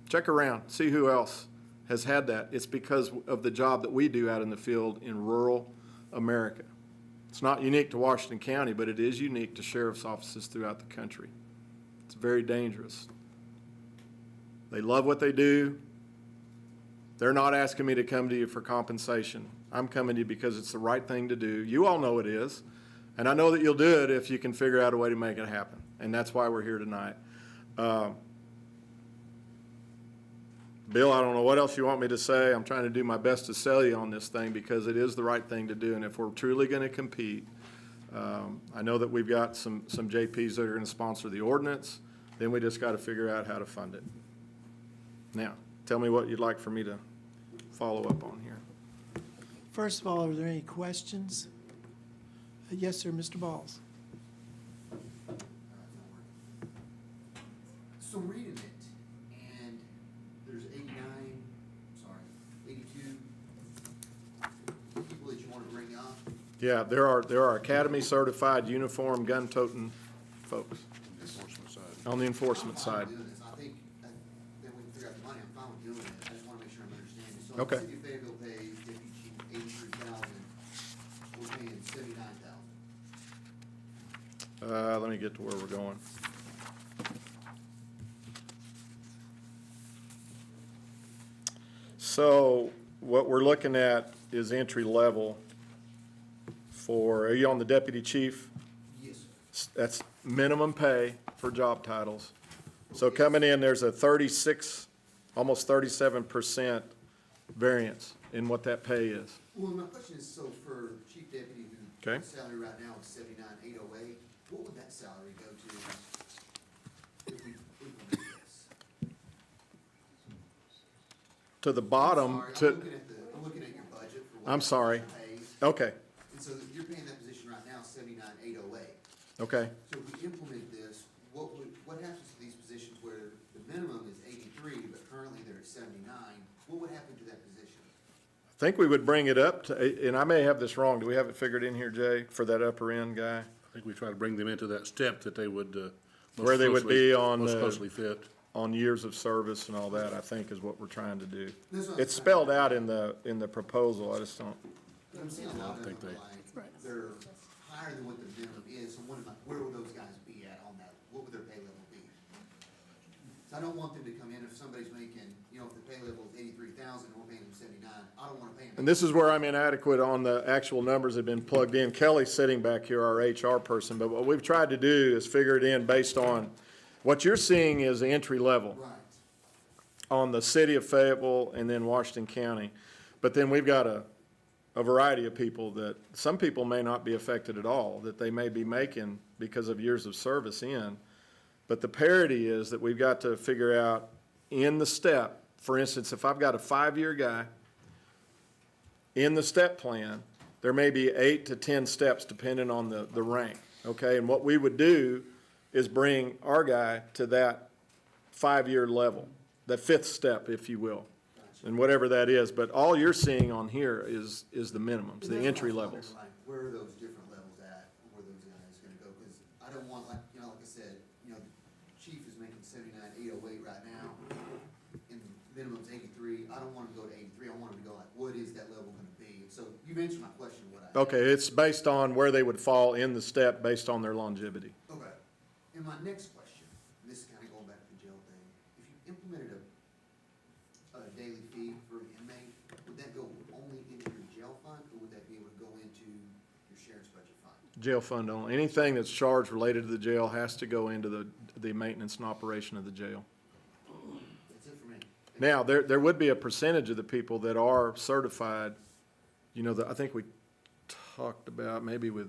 Check around, see who else has had that. It's because of the job that we do out in the field in rural America. It's not unique to Washington County, but it is unique to sheriff's offices throughout the country. It's very dangerous. They love what they do. They're not asking me to come to you for compensation. I'm coming to you because it's the right thing to do. You all know it is. And I know that you'll do it if you can figure out a way to make it happen. And that's why we're here tonight. Bill, I don't know what else you want me to say. I'm trying to do my best to sell you on this thing because it is the right thing to do. And if we're truly going to compete, I know that we've got some JPs that are going to sponsor the ordinance. Then we just got to figure out how to fund it. Now, tell me what you'd like for me to follow up on here. First of all, are there any questions? Yes, sir, Mr. Balls. So I'm reading it, and there's 82 people that you want to bring up. Yeah, there are Academy certified uniform gun toting folks on the enforcement side. I'm fine with doing this. I think that we can figure out the money. I'm fine with doing it. I just want to make sure I'm understanding. So Okay. the city of Fayetteville pays deputy chief $83,000. We're paying $79,000. Let me get to where we're going. So what we're looking at is entry level for, are you on the deputy chief? Yes, sir. That's minimum pay for job titles. So coming in, there's a 36, almost 37% variance in what that pay is. Well, my question is, so for chief deputy, who Okay. salary right now is $79,808, what would that salary go to if we implement this? To the bottom, Sorry, I'm looking at your budget for what. I'm that sorry. position pays. Okay, And so you're paying that position right now $79,808. okay. So if we implement this, what happens to these positions where the minimum is 83, but currently they're at 79? What would happen to that position? I think we would bring it up to, and I may have this wrong, do we have it figured in here, Jay, for that upper end guy? I think we try to bring them into that step that they would, most Where they would closely- be on most the- closely fit. On years of service and all that, I think is what we're trying to do. That's what I'm It's trying spelled to- out in the proposal, I just don't, But I'm seeing a lot of think them they- are like, they're higher than what the minimum is, so I'm wondering, like, where would those guys be at on that? What would their pay level be? So I don't want them to come in if somebody's making, you know, if the pay level is 83,000 and we're paying them 79, I don't want to pay them. and this is where I'm inadequate on the actual numbers that have been plugged in. Kelly's sitting back here, our HR person, but what we've tried to do is figure it in based on, what you're seeing is the entry level. Right. On the city of Fayetteville and then Washington County. But then we've got a variety of people that, some people may not be affected at all, that they may be making because of years of service in. But the parity is that we've got to figure out in the step, for instance, if I've got a 5-year guy, in the step plan, there may be 8 to 10 steps depending on the rank, okay? And what we would do is bring our guy to that 5-year level. The 5th step, if you will, and whatever that is. But all you're seeing on here is the minimums, the entry levels. Like, where are those different levels at, where those guys gonna go? Because I don't want, like, you know, like I said, you know, the chief is making 79,808 right now, and the minimum's 83. I don't want him to go to 83. I want him to go like, what is that level gonna be? So you've answered my question, what I. Okay, it's based on where they would fall in the step based on their longevity. Okay. And my next question, and this is kind of going back to the jail thing, if you implemented a daily fee for an inmate, would that go only into your jail fund, or would that be able to go into your sheriff's budget fund? Jail fund only. Anything that's charged related to the jail has to go into the maintenance and operation of the jail. That's it for me. Now, there would be a percentage of the people that are certified, you know, that I think we talked about, maybe it was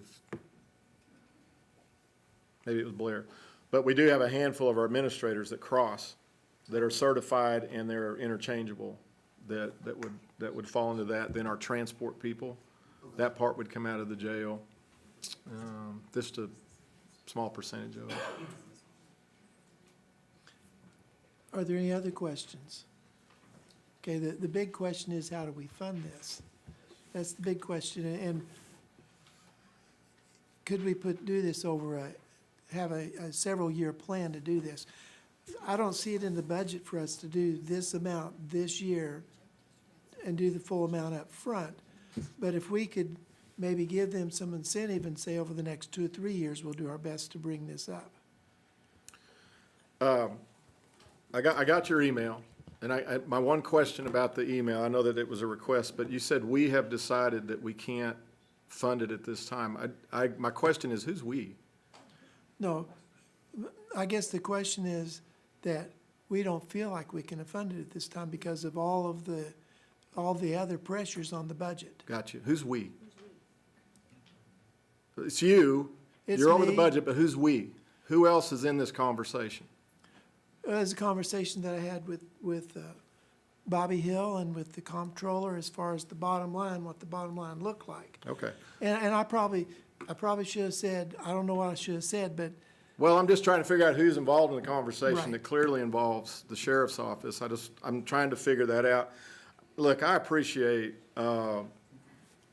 Blair. But we do have a handful of our administrators that cross, that are certified and they're interchangeable, that would fall into that. Then our transport people, that part would come out of the jail. Just a small percentage of it. Are there any other questions? Okay, the big question is, how do we fund this? That's the big question, and could we do this over have a several-year plan to do this? I don't see it in the budget for us to do this amount this year and do the full amount up front. But if we could maybe give them some incentive and say over the next 2 or 3 years, we'll do our best to bring this up. I got your email, and my one question about the email, I know that it was a request, but you said we have decided that we can't fund it at this time. My question is, who's we? No, I guess the question is, that we don't feel like we can fund it at this time because of all the other pressures on the budget. Got you. Who's we? It's you. It's You're over the me. budget, but who's we? Who else is in this conversation? It was a conversation that I had with Bobby Hill and with the comptroller as far as the bottom line, what the bottom line looked like. Okay. And I probably should have said, I don't know what I should have said, but Well, I'm just trying to figure out who's involved in the conversation Right. that clearly involves the sheriff's office. I'm trying to figure that out. Look, I appreciate,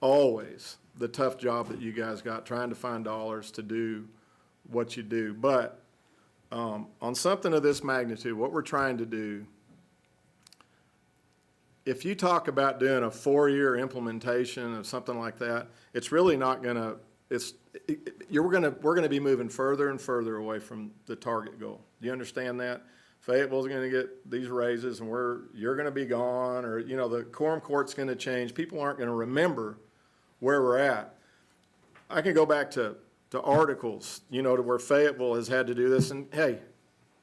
always the tough job that you guys got trying to find dollars to do what you do. But, on something of this magnitude, what we're trying to do, if you talk about doing a 4-year implementation of something like that, it's really not gonna, we're gonna be moving further and further away from the target goal. Do you understand that? Fayetteville's gonna get these raises and you're gonna be gone, or, the quorum court's gonna change. People aren't gonna remember where we're at. I can go back to articles, to where Fayetteville has had to do this, and hey,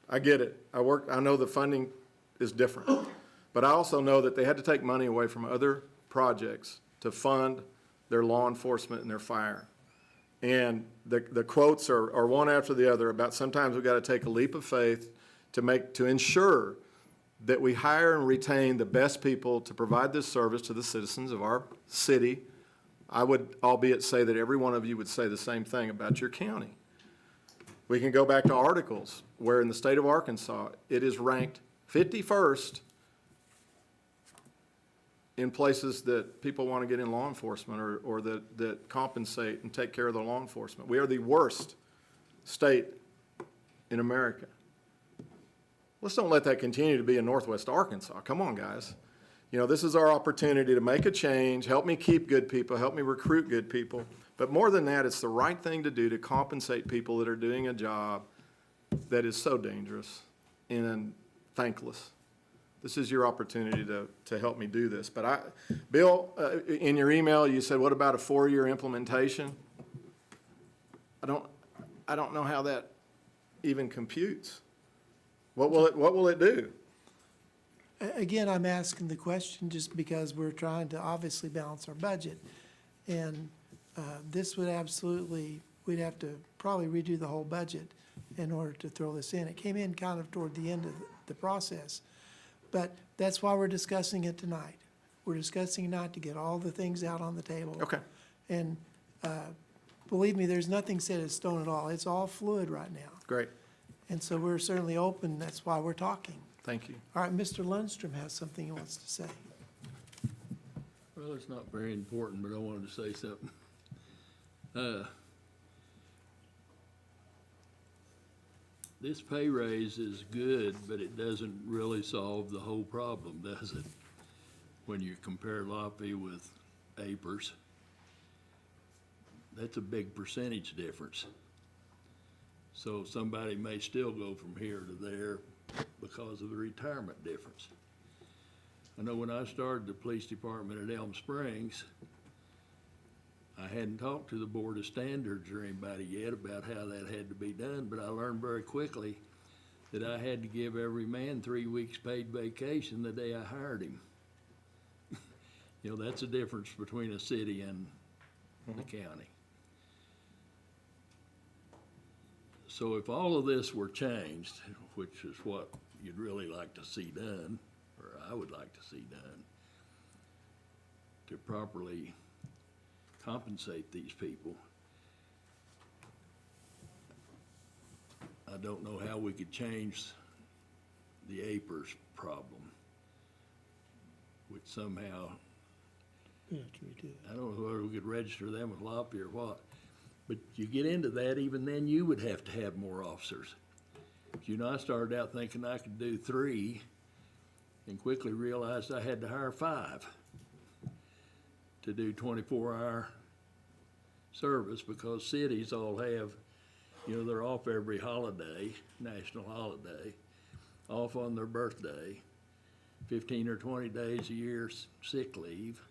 I get it. I know the funding is different. But I also know that they had to take money away from other projects to fund their law enforcement and their fire. And the quotes are one after the other about sometimes we've got to take a leap of faith to ensure that we hire and retain the best people to provide this service to the citizens of our city. I would albeit say that every one of you would say the same thing about your county. We can go back to articles where in the state of Arkansas, it is ranked 51st in places that people want to get in law enforcement or that compensate and take care of the law enforcement. We are the worst state in America. Let's don't let that continue to be in Northwest Arkansas. Come on, guys. This is our opportunity to make a change, help me keep good people, help me recruit good people. But more than that, it's the right thing to do to compensate people that are doing a job that is so dangerous and thankless. This is your opportunity to help me do this. But Bill, in your email, you said, what about a 4-year implementation? I don't know how that even computes. What will it do? again, I'm asking the question just because we're trying to obviously balance our budget. And this would absolutely, we'd have to probably redo the whole budget in order to throw this in. It came in kind of toward the end of the process. But that's why we're discussing it tonight. We're discussing tonight to get all the things out on the table. Okay. And believe me, there's nothing set in stone at all. It's all fluid right now. Great. And so we're certainly open. That's why we're talking. Thank you. All right, Mr. Lundstrom has something he wants to say. Well, it's not very important, but I wanted to say something. This pay raise is good, but it doesn't really solve the whole problem, does it? When you compare Lofty with Apers, that's a big percentage difference. So somebody may still go from here to there because of the retirement difference. I know when I started the police department at Elm Springs, I hadn't talked to the Board of Standards or anybody yet about how that had to be done, but I learned very quickly that I had to give every man 3 weeks paid vacation the day I hired him. You know, that's the difference between a city and the county. So if all of this were changed, which is what you'd really like to see done, or I would like to see done, to properly compensate these people, I don't know how we could change the Apers problem, which somehow, I don't know whether we could register them with Lofty or what. But you get into that, even then you would have to have more officers. You know, I started out thinking I could do 3 and quickly realized I had to hire 5 to do 24-hour service, because cities all have, you know, they're off every holiday, national holiday, off on their birthday, 15 or 20 days a year sick leave.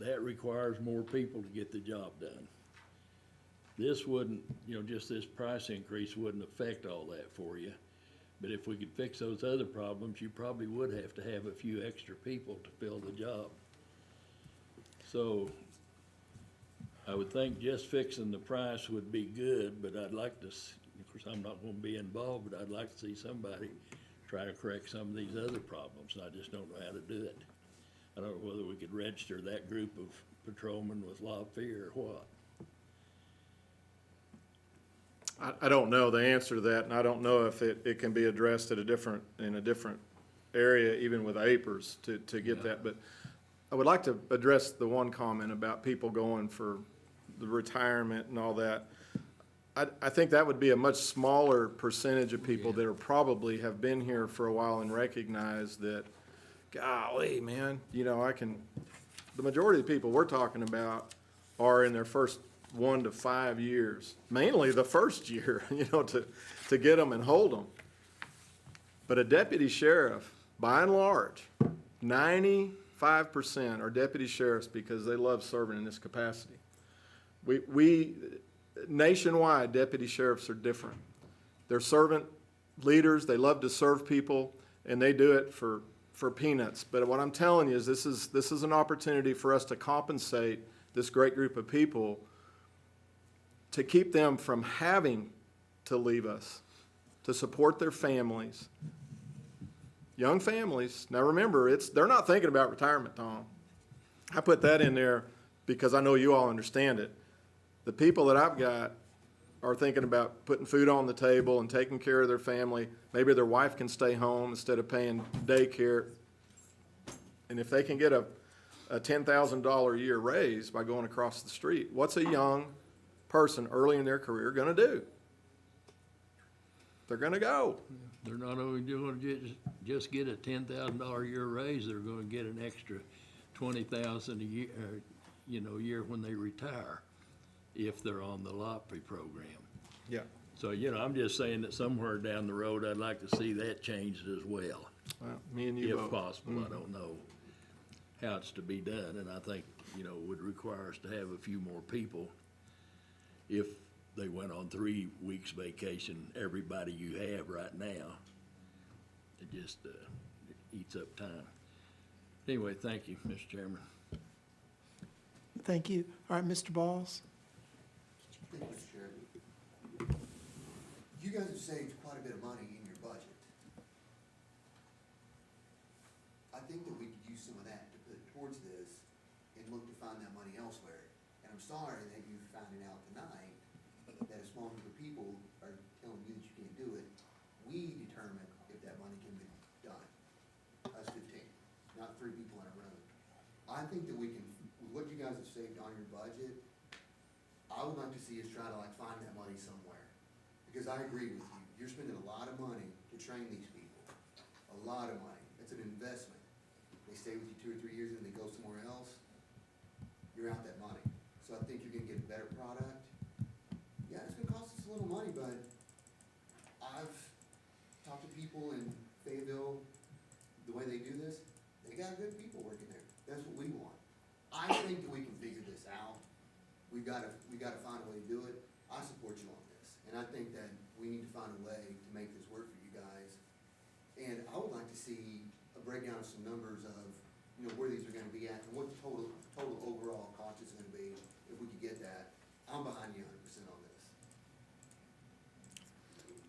That requires more people to get the job done. This wouldn't, you know, just this price increase wouldn't affect all that for you. But if we could fix those other problems, you probably would have to have a few extra people to fill the job. So I would think just fixing the price would be good, but I'd like to, of course, I'm not gonna be involved, but I'd like to see somebody try to correct some of these other problems, and I just don't know how to do it. I don't know whether we could register that group of patrolmen with law fear or what. I don't know the answer to that, and I don't know if it can be addressed in a different area, even with APRS, to get that. But I would like to address the one comment about people going for the retirement and all that. I think that would be a much smaller percentage of people that are probably have been here for a while and recognize that, golly, man, you know, the majority of the people we're talking about are in their first 1 to 5 years, mainly the first year, you know, to get them and hold them. But a deputy sheriff, by and large, 95% are deputy sheriffs because they love serving in this capacity. We nationwide, deputy sheriffs are different. They're servant leaders, they love to serve people, and they do it for peanuts. But what I'm telling you is this is an opportunity for us to compensate this great group of people to keep them from having to leave us, to support their families. Young families, now remember, they're not thinking about retirement, Tom. I put that in there because I know you all understand it. The people that I've got are thinking about putting food on the table and taking care of their family. Maybe their wife can stay home instead of paying daycare. And if they can get a $10,000 a year raise by going across the street, what's a young person early in their career gonna do? They're gonna go. They're not only going to just get a $10,000 a year raise, they're going to get an extra $20,000 a year, year when they retire, if they're on the LOPRI program. Yeah. So, I'm just saying that somewhere down the road, I'd like to see that changed as well, Well, me and you if both. possible. I don't know how it's to be done, and I think, it would require us to have a few more people. If they went on 3 weeks vacation, everybody you have right now, it just it eats up time. Anyway, thank you, Mr. Chairman. Thank you. All right, Mr. Balls? Thank you, Mr. Chairman. You guys have saved quite a bit of money in your budget. I think that we could use some of that to put towards this and look to find that money elsewhere. And I'm sorry that you found it out tonight, that a small group of people are telling you that you can't do it. We determine if that money can be done. Us 15, not 3 people in a room. I think that we can, with what you guys have saved on your budget, I would like to see us try to find that money somewhere. Because I agree with you, you're spending a lot of money to train these people. A lot of money. It's an investment. They stay with you 2 or 3 years and they go somewhere else, you're out that money. So I think you're gonna get a better product. Yeah, it's gonna cost us a little money, but I've talked to people in Fayetteville, the way they do this, they got good people working there. That's what we want. I think that we can figure this out. We gotta find a way to do it. I support you on this, and I think that we need to find a way to make this work for you guys. And I would like to see a breakdown of some numbers of, where these are gonna be at and what the total overall cost is gonna be, if we could get that. I'm behind you 100% on this.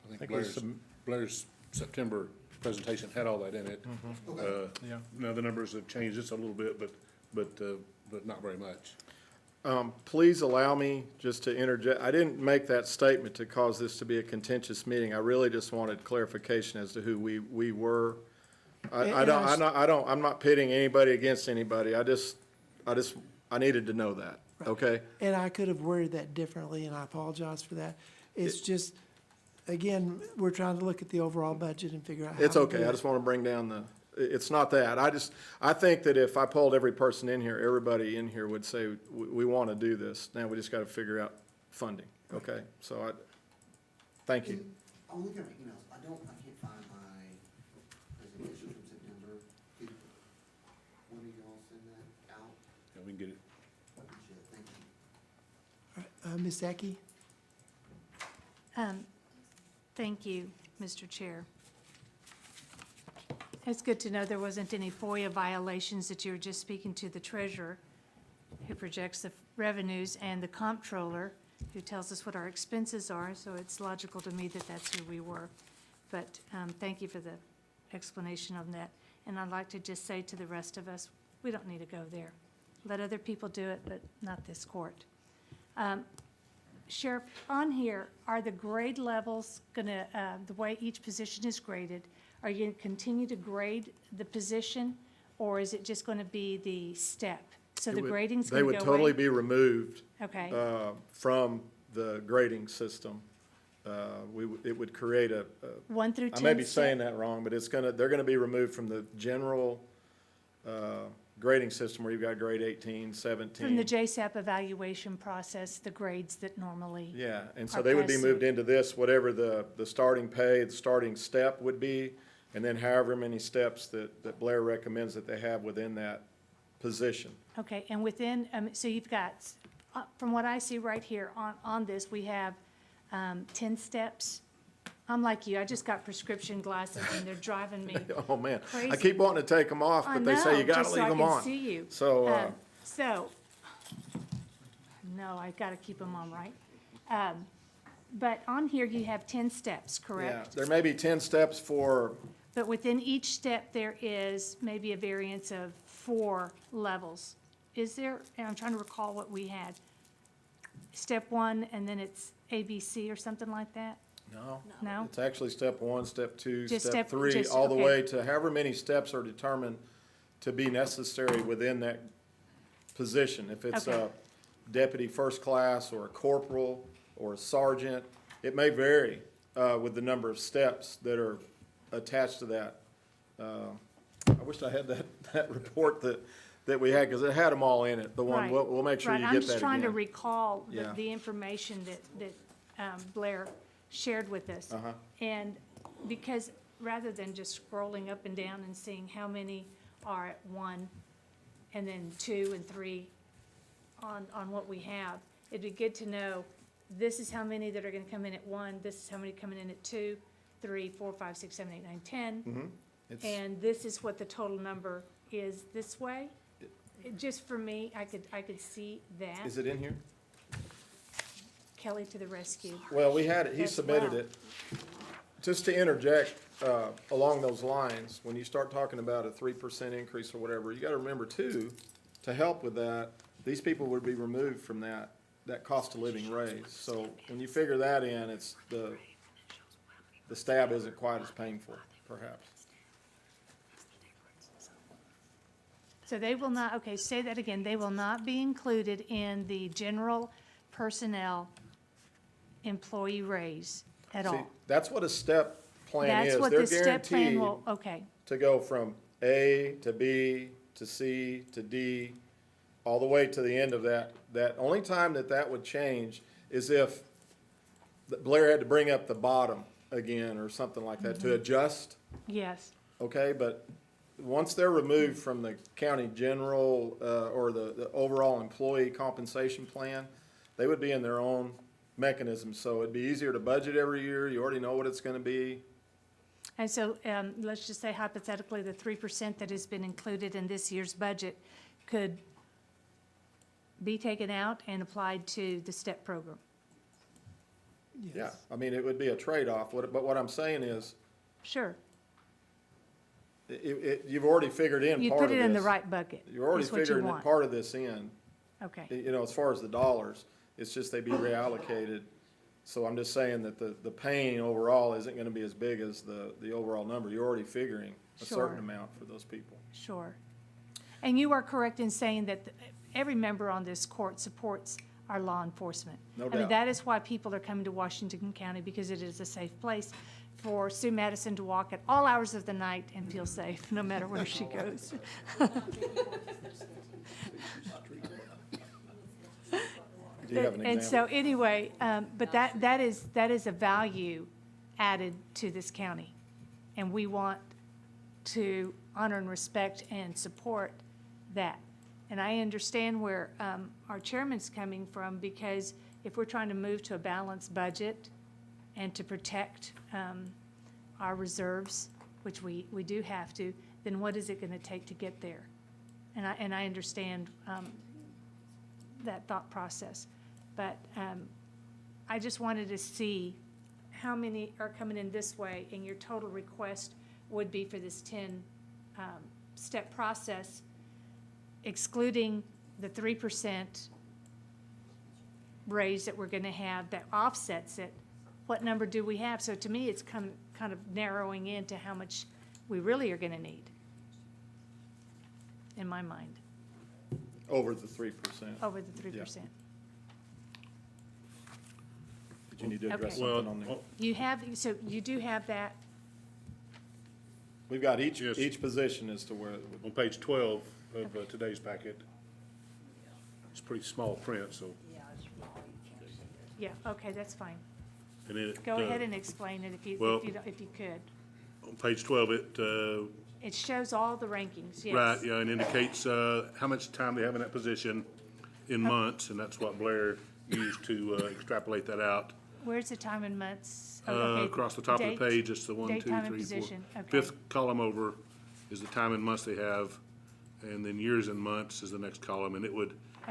I think Blair's September presentation had all that in it. Yeah. Now, the numbers have changed just a little bit, but not very much. Please allow me just to interject. I didn't make that statement to cause this to be a contentious meeting. I really just wanted clarification as to who we were. I'm not pitting anybody against anybody. I needed to know that, okay? And I could have worded that differently, and I apologize for that. It's just, again, we're trying to look at the overall budget and figure out how It's to okay. do I it. just want to bring down it's not that. I think that if I polled every person in here, everybody in here would say, we want to do this. Now we just got to figure out funding, okay? So thank you. I'm looking at my emails. I can't find my presentation from September. Could one of y'all send that out? Yeah, we can get it. I appreciate it. Thank you. All right, Ms. Ecke? Thank you, Mr. Chair. It's good to know there wasn't any FOIA violations, that you were just speaking to the treasurer, who projects the revenues, and the comptroller, who tells us what our expenses are, so it's logical to me that that's who we were. But thank you for the explanation on that. And I'd like to just say to the rest of us, we don't need to go there. Let other people do it, but not this court. Sheriff, on here, are the grade levels gonna, the way each position is graded, are you gonna continue to grade the position, or is it just gonna be the step? So the grading's They gonna would go totally away? be removed Okay, from the grading system. It would create a 1 through 10 I may be step? saying that wrong, but they're gonna be removed from the general grading system where you've got grade 18, 17. From the JSAP evaluation process, the grades that normally, Yeah, and so are they would be posted. moved into this, whatever the starting pay, the starting step would be, and then however many steps that Blair recommends that they have within that position. okay, and within, so you've got, from what I see right here on this, we have 10 steps. I'm like you, I just got prescription glasses and they're driving me Oh, man. I crazy. keep wanting to take them off, I but they say you know, gotta just so leave I them can on. see you. So, No, I gotta keep them on, right? But on here, you have 10 steps, yeah, correct? there may be 10 steps for, But within each step, there is maybe a variance of 4 levels. Is there, and I'm trying to recall what we had. Step 1, and then it's ABC or something like that? no, No? it's actually step 1, step 2, Just step step- 3, just- all the okay. way to however many steps are determined to be necessary within that position. If it's Okay. a deputy first class or a corporal or a sergeant, it may vary with the number of steps that are attached to that. I wish I had that report that we had, because it had them all in it, the one, Right. we'll make sure Right, you I'm get just that trying to again. recall Yeah. the information that Blair shared with us. Uh-huh. And because rather than just scrolling up and down and seeing how many are at 1, and then 2 and 3 on what we have, it'd be good to know, this is how many that are gonna come in at 1, this is how many coming in at 2, 3, 4, 5, 6, 7, 8, 9, 10. It's- And this is what the total number is this way. Just for me, I could see that. Is it in here? Kelly to the rescue. Well, we had it, he As submitted well. it. Just to interject, along those lines, when you start talking about a 3% increase or whatever, you gotta remember too, to help with that, these people would be removed from that cost of living raise. So when you figure that in, it's the stab isn't quite as painful, perhaps. So they will not, okay, say that again, they will not be included in the general personnel employee raise at See, all. that's what a step plan is. That's what They're the step plan guaranteed will, okay, to go from A to B to C to D, all the way to the end of that. That only time that would change is if Blair had to bring up the bottom again or something like that to adjust, yes, okay? But once they're removed from the county general, or the overall employee compensation plan, they would be in their own mechanism. So it'd be easier to budget every year. You already know what it's gonna be. and so, let's just say hypothetically, the 3% that has been included in this year's budget could be taken out and applied to the STEP program. Yeah, I mean, it would be a trade-off. But what I'm saying is, Sure, you've already figured in you part put of it in the this. right bucket, You're already is what you figuring want. part of this in, Okay, you know, as far as the dollars. It's just they be reallocated. So I'm just saying that the pain overall isn't gonna be as big as the overall number. You're already figuring a Sure. certain amount for those people. sure. And you are correct in saying that every member on this court supports our law enforcement. No I mean, doubt. that is why people are coming to Washington County, because it is a safe place for Sue Madison to walk at all hours of the night and feel safe, no matter where she goes. Do you have an And example? so, anyway, but that is a value added to this county. And we want to honor and respect and support that. And I understand where our chairman's coming from, because if we're trying to move to a balanced budget and to protect our reserves, which we do have to, then what is it gonna take to get there? And I understand, that thought process. But, I just wanted to see how many are coming in this way, and your total request would be for this 10-step process, excluding the 3% raise that we're gonna have that offsets it. What number do we have? So to me, it's kind of narrowing into how much we really are gonna need, in my mind, Over the 3%. over the 3%. But you need to address Okay. something on there. You have, so you do have that, We've got Yes. each position as to where, it would- On page 12 of today's packet, it's pretty small print, so. yeah, okay, that's fine. And it, Go ahead and explain it if you, well- if you could. on page 12, it, It shows all the rankings, yes. right, yeah, and indicates how much time they have in that position in months, and that's what Blair used to extrapolate that out. Where's the time and months? Oh, okay, Across the top of the date- page, it's the 1, 2, date, time, and 3, 4. position, okay. Fifth column over is the time and months they have, and then years and months is the next column, and it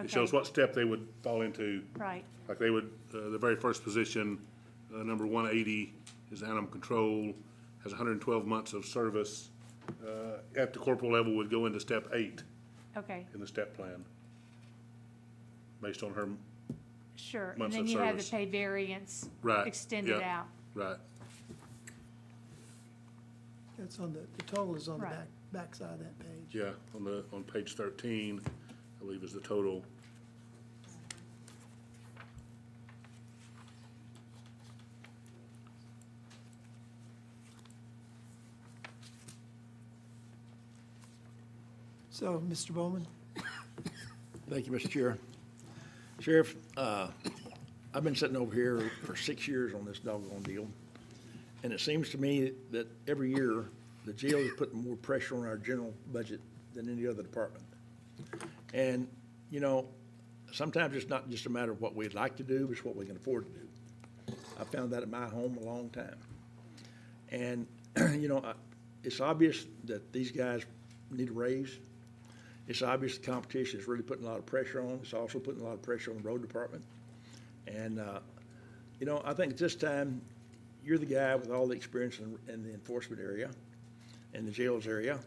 shows Okay. what step they would fall into. Right, Like they would, the very first position, number 180 is animal control, has 112 months of service. At the corporal level would go into step 8 okay, in the step plan, based on her, sure. And Months then of you have the service. pay variance Right, extended yeah. out. right. That's on the total is on the Right. back side of that page. Yeah, on page 13, I believe is the total. So, Mr. Bowman? Thank you, Mr. Chair. Sheriff, I've been sitting over here for 6 years on this doggone deal, and it seems to me that every year, the jail is putting more pressure on our general budget than any other department. And, you know, sometimes it's not just a matter of what we'd like to do, it's what we can afford to do. I found that at my home a long time. And, you know, it's obvious that these guys need a raise. It's obvious the competition is really putting a lot of pressure on. It's also putting a lot of pressure on the road department. And, you know, I think at this time, you're the guy with all the experience in the enforcement area, in the jails area.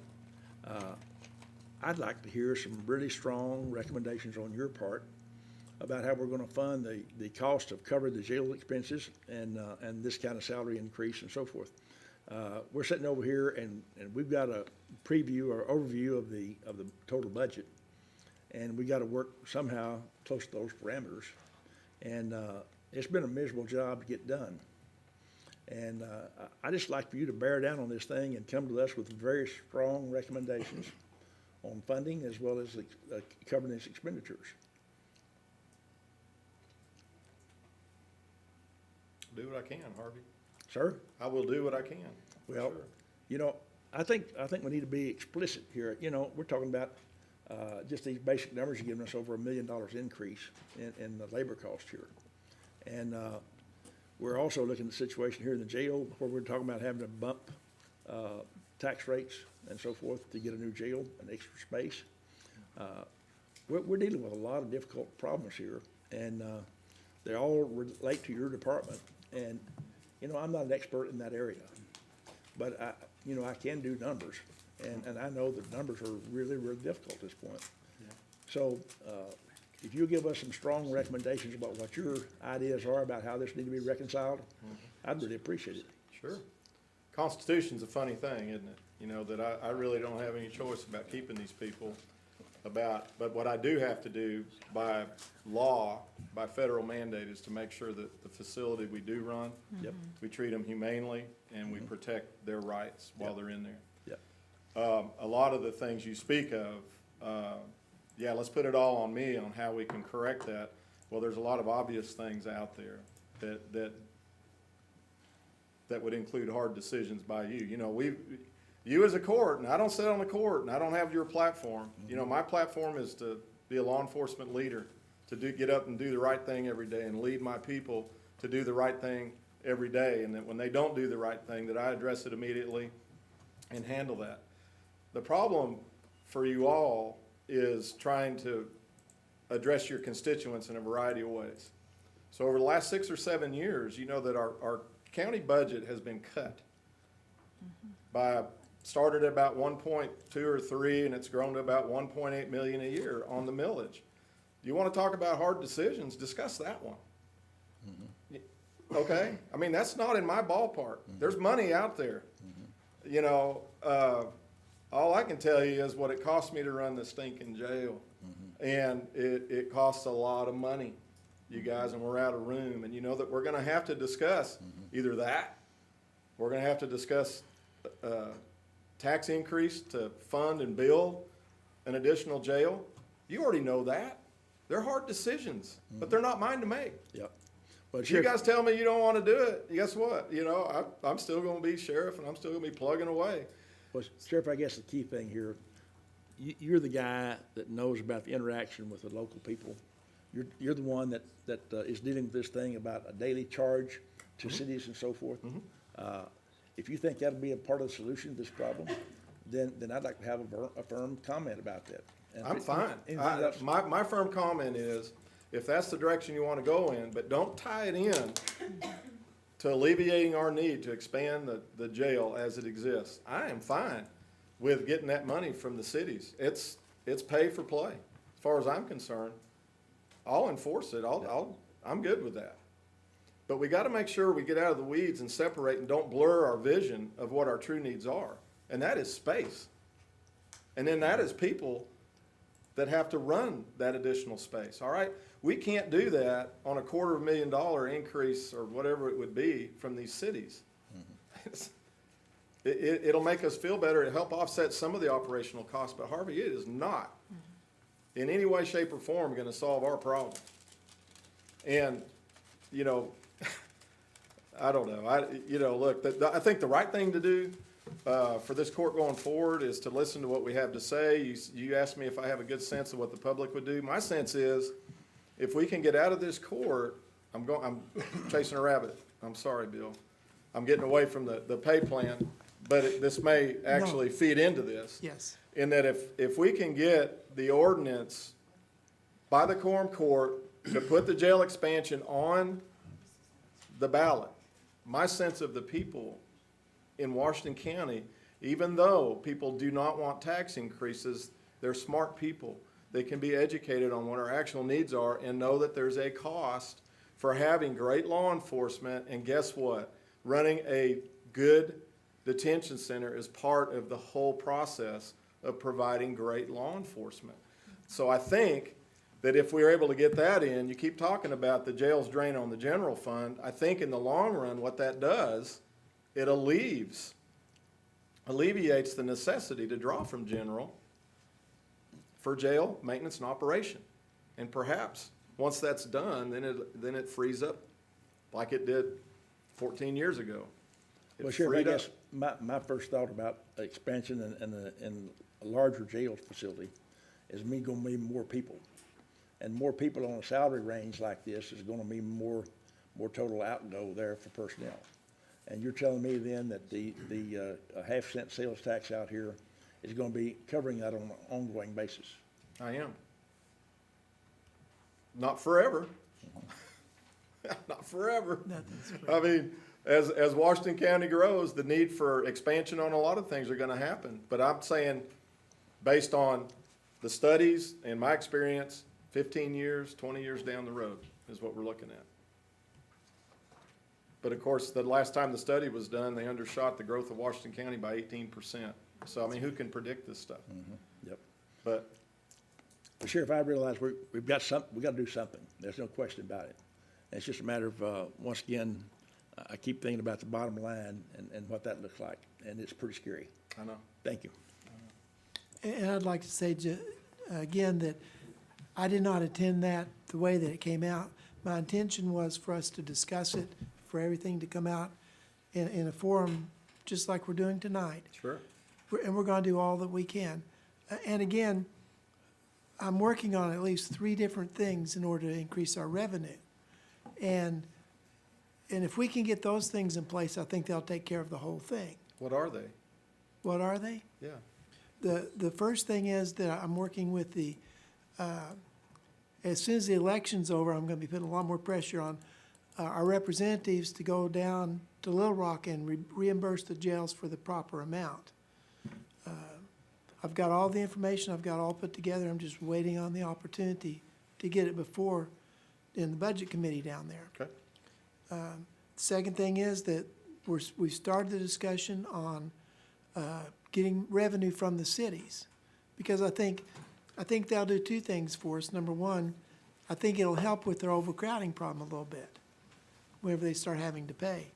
I'd like to hear some really strong recommendations on your part about how we're gonna fund the cost of covering the jail expenses and this kind of salary increase and so forth. We're sitting over here and we've got a preview or overview of the total budget. And we gotta work somehow close to those parameters. And, it's been a miserable job to get done. And, I just like for you to bear down on this thing and come to us with very strong recommendations on funding as well as, covering these expenditures. do what I can, Harvey. Sir? I will do what I can. Well, Sure. you know, I think we need to be explicit here. You know, we're talking about, just these basic numbers are giving us over $1 million increase in the labor cost here. And, we're also looking at the situation here in the jail where we're talking about having to bump, tax rates and so forth to get a new jail, an extra space. We're dealing with a lot of difficult problems here, and, they all relate to your department. And, you know, I'm not an expert in that area, but I can do numbers, and I know the numbers are really, really difficult at this point. So, if you'll give us some strong recommendations about what your ideas are about how this need to be reconciled, I'd really appreciate it. Sure. Constitution's a funny thing, isn't it? You know, that I really don't have any choice about keeping these people but what I do have to do by law, by federal mandate, is to make sure that the facility we do run, Yep. we treat them humanely and we protect their rights while they're in there. Yep. A lot of the things you speak of, yeah, let's put it all on me on how we can correct that. Well, there's a lot of obvious things out there that would include hard decisions by you. You know, you as a court, and I don't sit on the court, and I don't have your platform. You know, my platform is to be a law enforcement leader, to get up and do the right thing every day and lead my people to do the right thing every day. And that when they don't do the right thing, that I address it immediately and handle that. The problem for you all is trying to address your constituents in a variety of ways. So over the last 6 or 7 years, you know that our county budget has been cut started at about 1.2 or 3, and it's grown to about 1.8 million a year on the millage. You want to talk about hard decisions, discuss that one. Okay? I mean, that's not in my ballpark. There's money out there. You know, all I can tell you is what it cost me to run the stinking jail. And it costs a lot of money, you guys, and we're out of room. And you know that we're gonna have to discuss either that, we're gonna have to discuss tax increase to fund and build an additional jail. You already know that. They're hard decisions, but they're not mine to make. Yep. But If you guys tell me you don't want to do it, guess what? You know, I'm still going to be sheriff, and I'm still going to be plugging away. Well, Sheriff, I guess the key thing here, you're the guy that knows about the interaction with the local people. You're the one that is dealing with this thing about a daily charge to cities and so forth. If you think that'll be a part of the solution to this problem, then I'd like to have a firm comment about that. And I'm fine. anything else? My firm comment is, if that's the direction you want to go in, but don't tie it in to alleviating our need to expand the jail as it exists. I am fine with getting that money from the cities. It's pay for play, as far as I'm concerned. I'll enforce it. I'm good with that. But we got to make sure we get out of the weeds and separate and don't blur our vision of what our true needs are. And that is space. And then that is people that have to run that additional space, all right? We can't do that on a $250,000 increase or whatever it would be from these cities. It'll make us feel better, it'll help offset some of the operational costs, but Harvey, it is not in any way, shape, or form gonna solve our problem. And, you know, I don't know, look, I think the right thing to do for this court going forward is to listen to what we have to say. You asked me if I have a good sense of what the public would do. My sense is, if we can get out of this court, I'm chasing a rabbit. I'm sorry, Bill. I'm getting away from the pay plan, but this may actually feed into this. Yes. In that if we can get the ordinance by the quorum court to put the jail expansion on the ballot, my sense of the people in Washington County, even though people do not want tax increases, they're smart people. They can be educated on what our actual needs are and know that there's a cost for having great law enforcement. And guess what? Running a good detention center is part of the whole process of providing great law enforcement. So I think that if we're able to get that in, you keep talking about the jail's drain on the general fund. I think in the long run, what that does, it alleviates the necessity to draw from general for jail maintenance and operation. And perhaps, once that's done, then it frees up like it did 14 years ago. Well, Sheriff, I guess my first thought about expansion and a larger jail facility is gonna mean more people. And more people on a salary range like this is gonna mean more total outgo there for personnel. And you're telling me then that the half-cent sales tax out here is gonna be covering that on an ongoing basis? I am. Not forever. Not forever. Nothing's free. I mean, as Washington County grows, the need for expansion on a lot of things are gonna happen. But I'm saying, based on the studies and my experience, 15 years, 20 years down the road is what we're looking at. But of course, the last time the study was done, they undershot the growth of Washington County by 18%. So, I mean, who can predict this stuff? Yep. But Well, Sheriff, I realize we gotta do something. There's no question about it. And it's just a matter of, once again, I keep thinking about the bottom line and what that looks like, and it's pretty scary. I know. Thank you. And I'd like to say, again, that I did not attend that the way that it came out. My intention was for us to discuss it, for everything to come out in a forum just like we're doing tonight. Sure. And we're going to do all that we can. And again, I'm working on at least 3 different things in order to increase our revenue. And if we can get those things in place, I think they'll take care of the whole thing. What are they? What are they? Yeah. The first thing is that I'm working with as soon as the election's over, I'm gonna be putting a lot more pressure on our representatives to go down to Little Rock and reimburse the jails for the proper amount. I've got all the information, I've got all put together, I'm just waiting on the opportunity to get it before, in the budget committee down there. Okay. Second thing is that we've started the discussion on getting revenue from the cities. Because I think they'll do two things for us. Number one, I think it'll help with their overcrowding problem a little bit, whenever they start having to pay.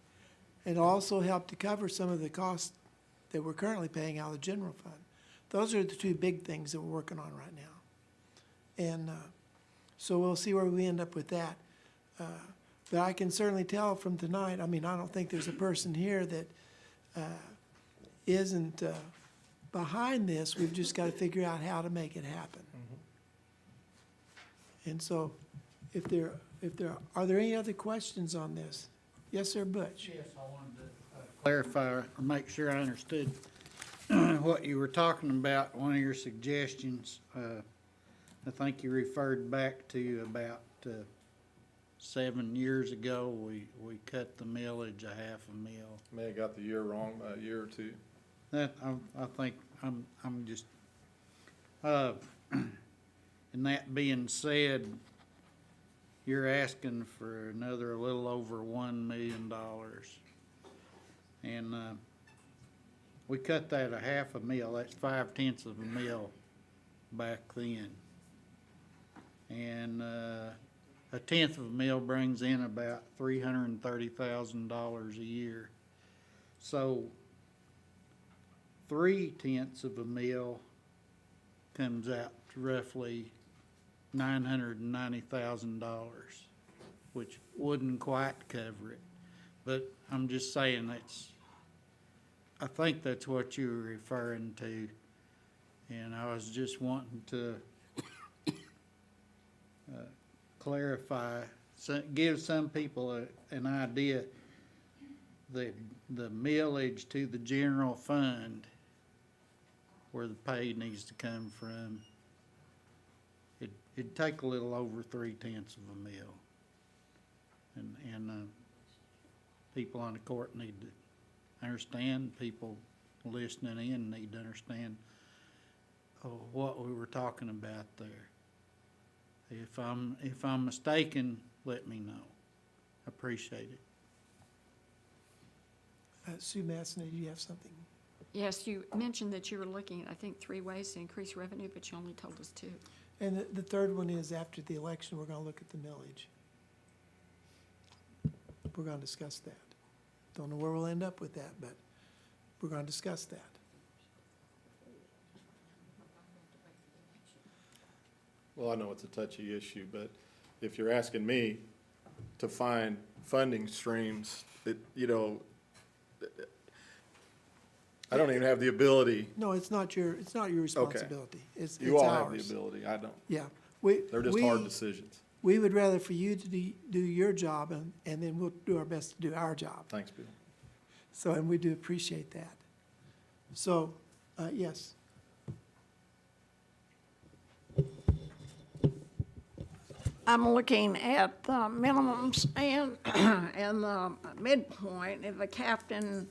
And it'll also help to cover some of the costs that we're currently paying out of the general fund. Those are the two big things that we're working on right now. And so we'll see where we end up with that. But I can certainly tell from tonight, I mean, I don't think there's a person here that isn't behind this. We've just got to figure out how to make it happen. And so are there any other questions on this? Yes, sir, Butch? Yes, I wanted to clarify or make sure I understood what you were talking about. One of your suggestions, I think you referred back to about 7 years ago, we cut the millage a half a mil. May have got the year wrong by a year or two. That, I think, I'm just, and that being said, you're asking for another little over $1 million. And, we cut that a half a mil, that's 5/10 of a mil back then. And, a tenth of a mil brings in about $330,000 a year. So 3/10 of a mil comes out to roughly $990,000, which wouldn't quite cover it. But I'm just saying I think that's what you were referring to. And I was just wanting to clarify, give some people an idea that the millage to the general fund, where the pay needs to come from, it'd take a little over 3/10 of a mil. And people on the court need to understand, people listening in need to understand what we were talking about there. If I'm mistaken, let me know. Appreciate it. Sue Masson, do you have something? Yes, you mentioned that you were looking at, I think, 3 ways to increase revenue, but you only told us 2. And the third one is after the election, we're gonna look at the millage. We're gonna discuss that. Don't know where we'll end up with that, but we're gonna discuss that. Well, I know it's a touchy issue, but if you're asking me to find funding streams, I don't even have the ability. No, it's not your responsibility. It's You all have ours. the ability, I don't. Yeah. They're just hard decisions. We would rather for you to do your job, and then we'll do our best to do our job. Thanks, Bill. So, and we do appreciate that. So, yes. I'm looking at the minimums and, and the midpoint. If a captain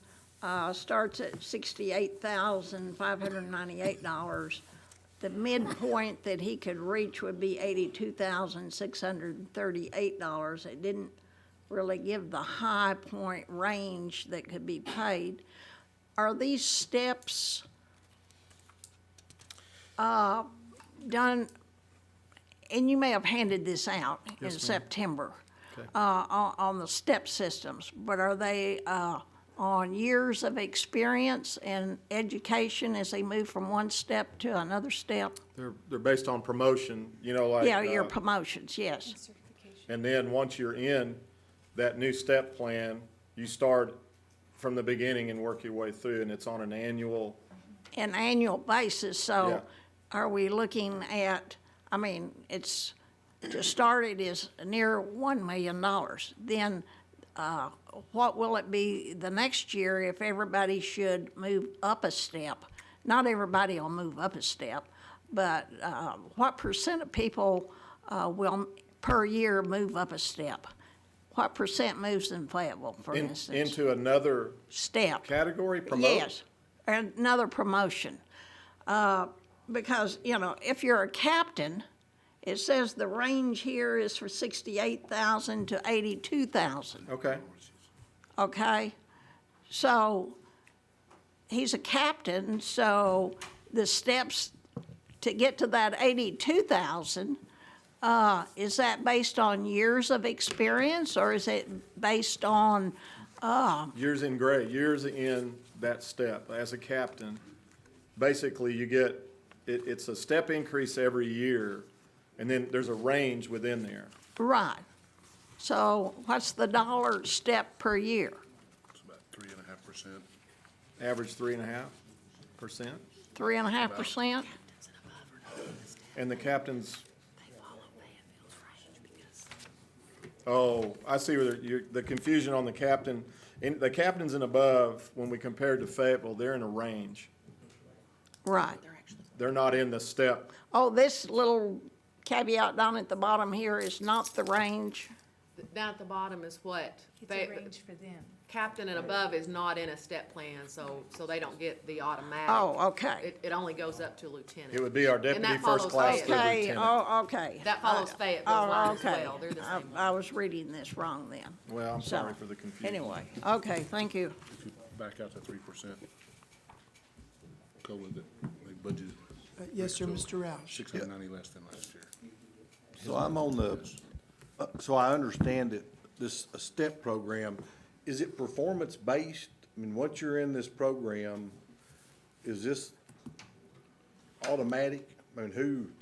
starts at $68,598, the midpoint that he could reach would be $82,638. It didn't really give the high point range that could be paid. Are these steps done, and you may have handed this out in September, on the step systems, but are they on years of experience and education as they move from one step to another step? They're based on promotion, like. Yeah, your promotions, yes. And then once you're in that new step plan, you start from the beginning and work your way through, and it's on an annual. An annual basis, so Yeah. are we looking at, to start it is near $1 million. Then what will it be the next year if everybody should move up a step? Not everybody will move up a step, but what percent of people will, per year, move up a step? What percent moves in Fayetteville, for instance? Into another Step. category, promote? Yes, another promotion. Because, you know, if you're a captain, it says the range here is for 68,000 to 82,000, Okay, okay? So, he's a captain, so the steps to get to that 82,000, is that based on years of experience, or is it based on, years in that step as a captain. Basically, you get, it's a step increase every year, and then there's a range within there. right? So what's the dollar step per year? It's about 3.5%. Average 3.5%. 3.5%? And the captains. Oh, I see where the confusion on the captain. The captains and above, when we compare to Fayetteville, they're in a range. Right. They're not in the step. Oh, this little caveat down at the bottom here is not the range. Down at the bottom is what? It's a range for them. Captain and above is not in a step plan, so they don't get the automatic. Oh, okay. It only goes up to lieutenant. It would be our And deputy that first follows class to Fayetteville. Okay, lieutenant. oh, okay. That follows Fayetteville's Oh, line as okay. well. They're the same. I was reading this wrong then. Well, I'm So, sorry for the confusion. Anyway, okay, thank you. If you back out to 3%, go with it. They budgeted Yes, sir, Mr. Roush. 690 less than last year. So I'm on the, so I understand that this, a STEP program, is it performance-based? I mean, once you're in this program, is this automatic? I mean,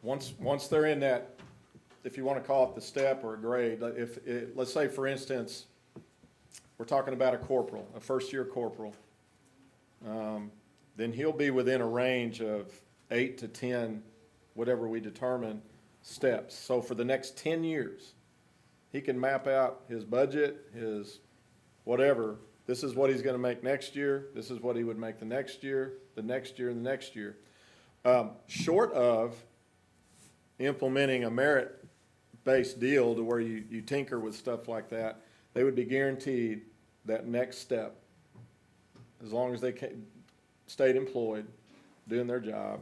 Once they're in that, if you want to call it the step or a grade, let's say, for instance, we're talking about a corporal, a first-year corporal, then he'll be within a range of 8 to 10, whatever we determine, steps. So for the next 10 years, he can map out his budget, his whatever. This is what he's going to make next year. This is what he would make the next year, the next year, and the next year. Short of implementing a merit-based deal to where you tinker with stuff like that, they would be guaranteed that next step. As long as they stayed employed, doing their job,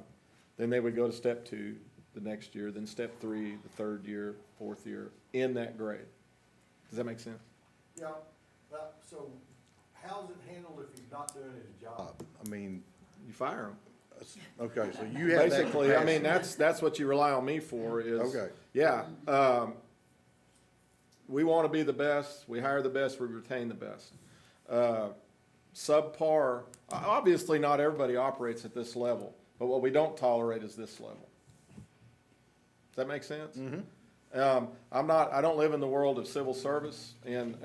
then they would go to step 2 the next year, then step 3 the third year, fourth year, in that grade. Does that make sense? Yeah, so how's it handled if he's not doing his job? I mean, You fire them. okay, so you have that Basically, I mean, capacity. that's what you rely on me for is. Okay. Yeah, we want to be the best, we hire the best, we retain the best. Subpar, obviously not everybody operates at this level, but what we don't tolerate is this level. Does that make sense? Mm-hmm. I don't live in the world of civil service and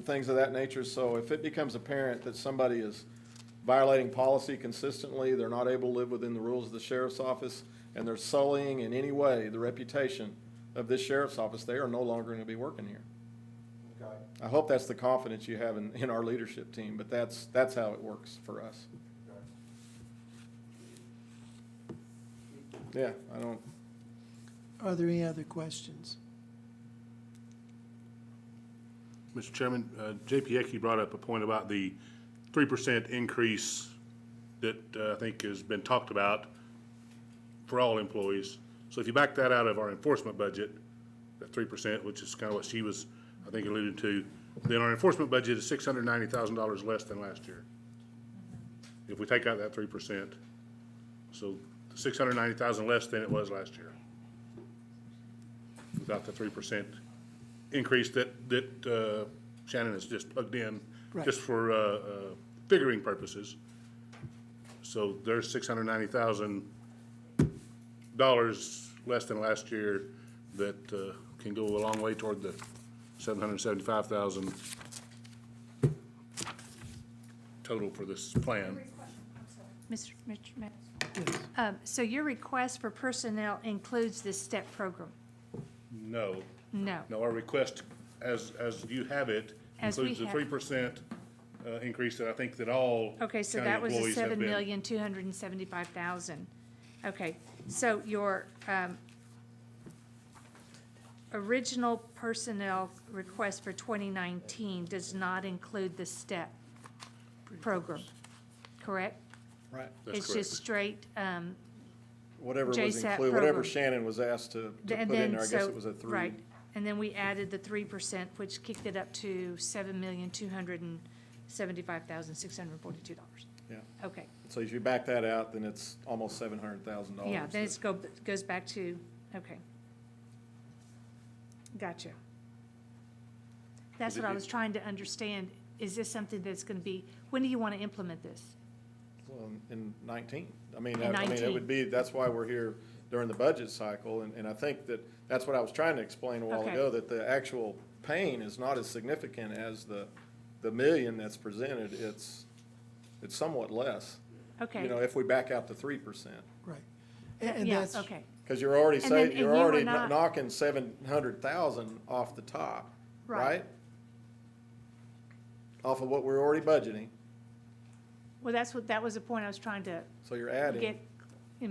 things of that nature, so if it becomes apparent that somebody is violating policy consistently, they're not able to live within the rules of the sheriff's office, and they're sullying in any way the reputation of this sheriff's office, they are no longer going to be working here. Okay. I hope that's the confidence you have in our leadership team, but that's how it works for us. Yeah, I don't, Are there any other questions? Mr. Chairman, J.P. Eckey brought up a point about the 3% increase that I think has been talked about for all employees. So if you back that out of our enforcement budget, that 3%, which is kind of what she was, I think, alluded to, then our enforcement budget is $690,000 less than last year. If we take out that 3%, so $690,000 less than it was last year. Without the 3% increase that Shannon has just plugged in, Right. just for figuring purposes. So there's $690,000 less than last year that can go a long way toward the $775,000 total for this plan. Mr. Mayor. So your request for personnel includes this STEP program? No, No. no, our request as you have it, As we includes the have- 3% increase that I think that all Okay, so county that was the employees have been. 7,275,000. Okay, so your original personnel request for 2019 does not include the STEP program, correct? Right. That's It's correct. just straight, Whatever was JSAP included, whatever program. Shannon was asked to put and in then, there, I guess so, it was a 3. right. And then we added the 3%, which kicked it up to $7,275,642. Yeah. Okay, So if you back that out, then it's almost $700,000. yeah, then goes back to, okay. Gotcha. That's what I was trying to understand. Is this something that's gonna be, when do you wanna implement this? Well, in 19. I mean, In it 19. would be, that's why we're here during the budget cycle, and I think that's what I was trying to explain a while Okay. ago, that the actual pain is not as significant as the million that's presented. It's somewhat less. Okay. You know, if we back out the 3%. Right. And Yeah, that's, okay, Because you're already And then- and you're you were already not- knocking 700,000 off the top, Right. right? Off of what we're already budgeting, well, that was the point I was trying to so you're adding. get,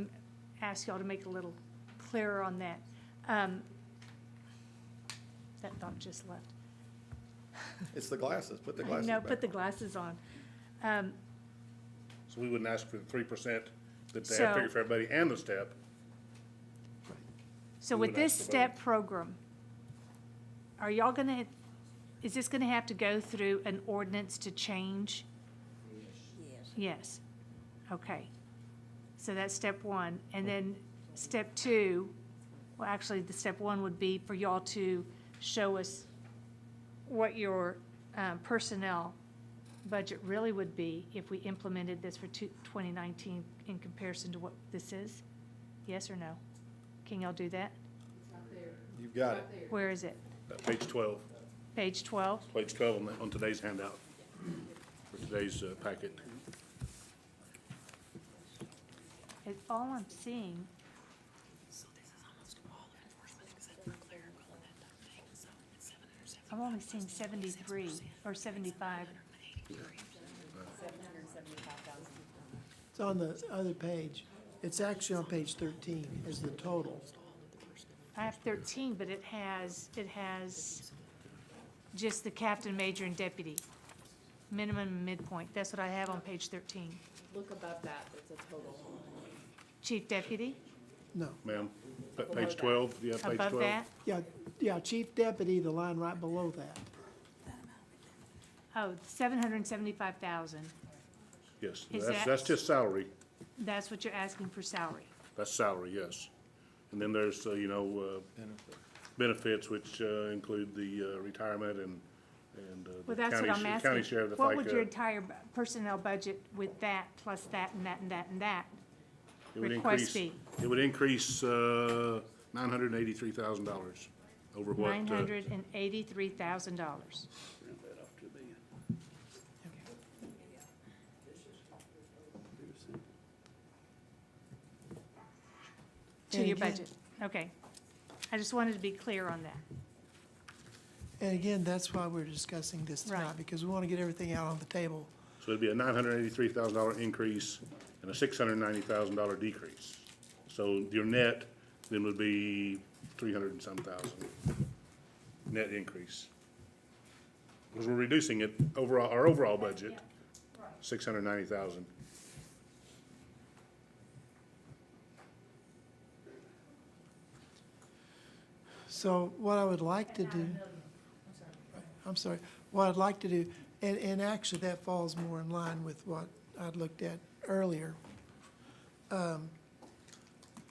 ask y'all to make it a little clearer on that. That thought just left. It's the glasses, put the glasses No, back put the on. glasses on. So we wouldn't ask for the 3% that they So- have figured for everybody and the step. So We with would this ask for STEP program, are y'all gonna, is this gonna have to go through an ordinance to change? Yes. Yes, okay. So that's step one, and then step two, well, actually, the step one would be for y'all to show us what your personnel budget really would be if we implemented this for 2019 in comparison to what this is? Yes or no? Can y'all do that? You've got it. Where is it? Page 12, Page 12? page 12 on today's handout, for today's packet. All I'm seeing, So this is almost all enforcement except for clerical and that type of thing, so it's 770. I'm only seeing 73 or 75. it's on the other page. It's actually on page 13 is the total. I have 13, but it has just the captain, major, and deputy. Minimum and midpoint. That's what I have on page 13. Look above that, it's a total. Chief deputy, No. Ma'am, page 12, yeah, page 12. above that? Yeah, chief deputy, the line right below that. Oh, 775,000. Yes, Is that's that- just salary. That's what you're asking for salary. That's salary, yes. And then there's, benefits, which include the retirement and Well, the that's what I'm asking. county share of the What would your FICA. entire personnel budget with that, plus that, and that, and that, and that It would request increase- be? It would increase $983,000 over what? $983,000. To And your again- budget, okay. I just wanted to be clear on that. And again, that's why we're discussing this tonight, Right. because we want to get everything out on the table. So it'd be a $983,000 increase and a $690,000 decrease. So your net then would be 300 and some thousand net increase. Because we're reducing it overall, our overall budget, 690,000. So what I would like to do, what I'd like to do, and actually that falls more in line with what I'd looked at earlier.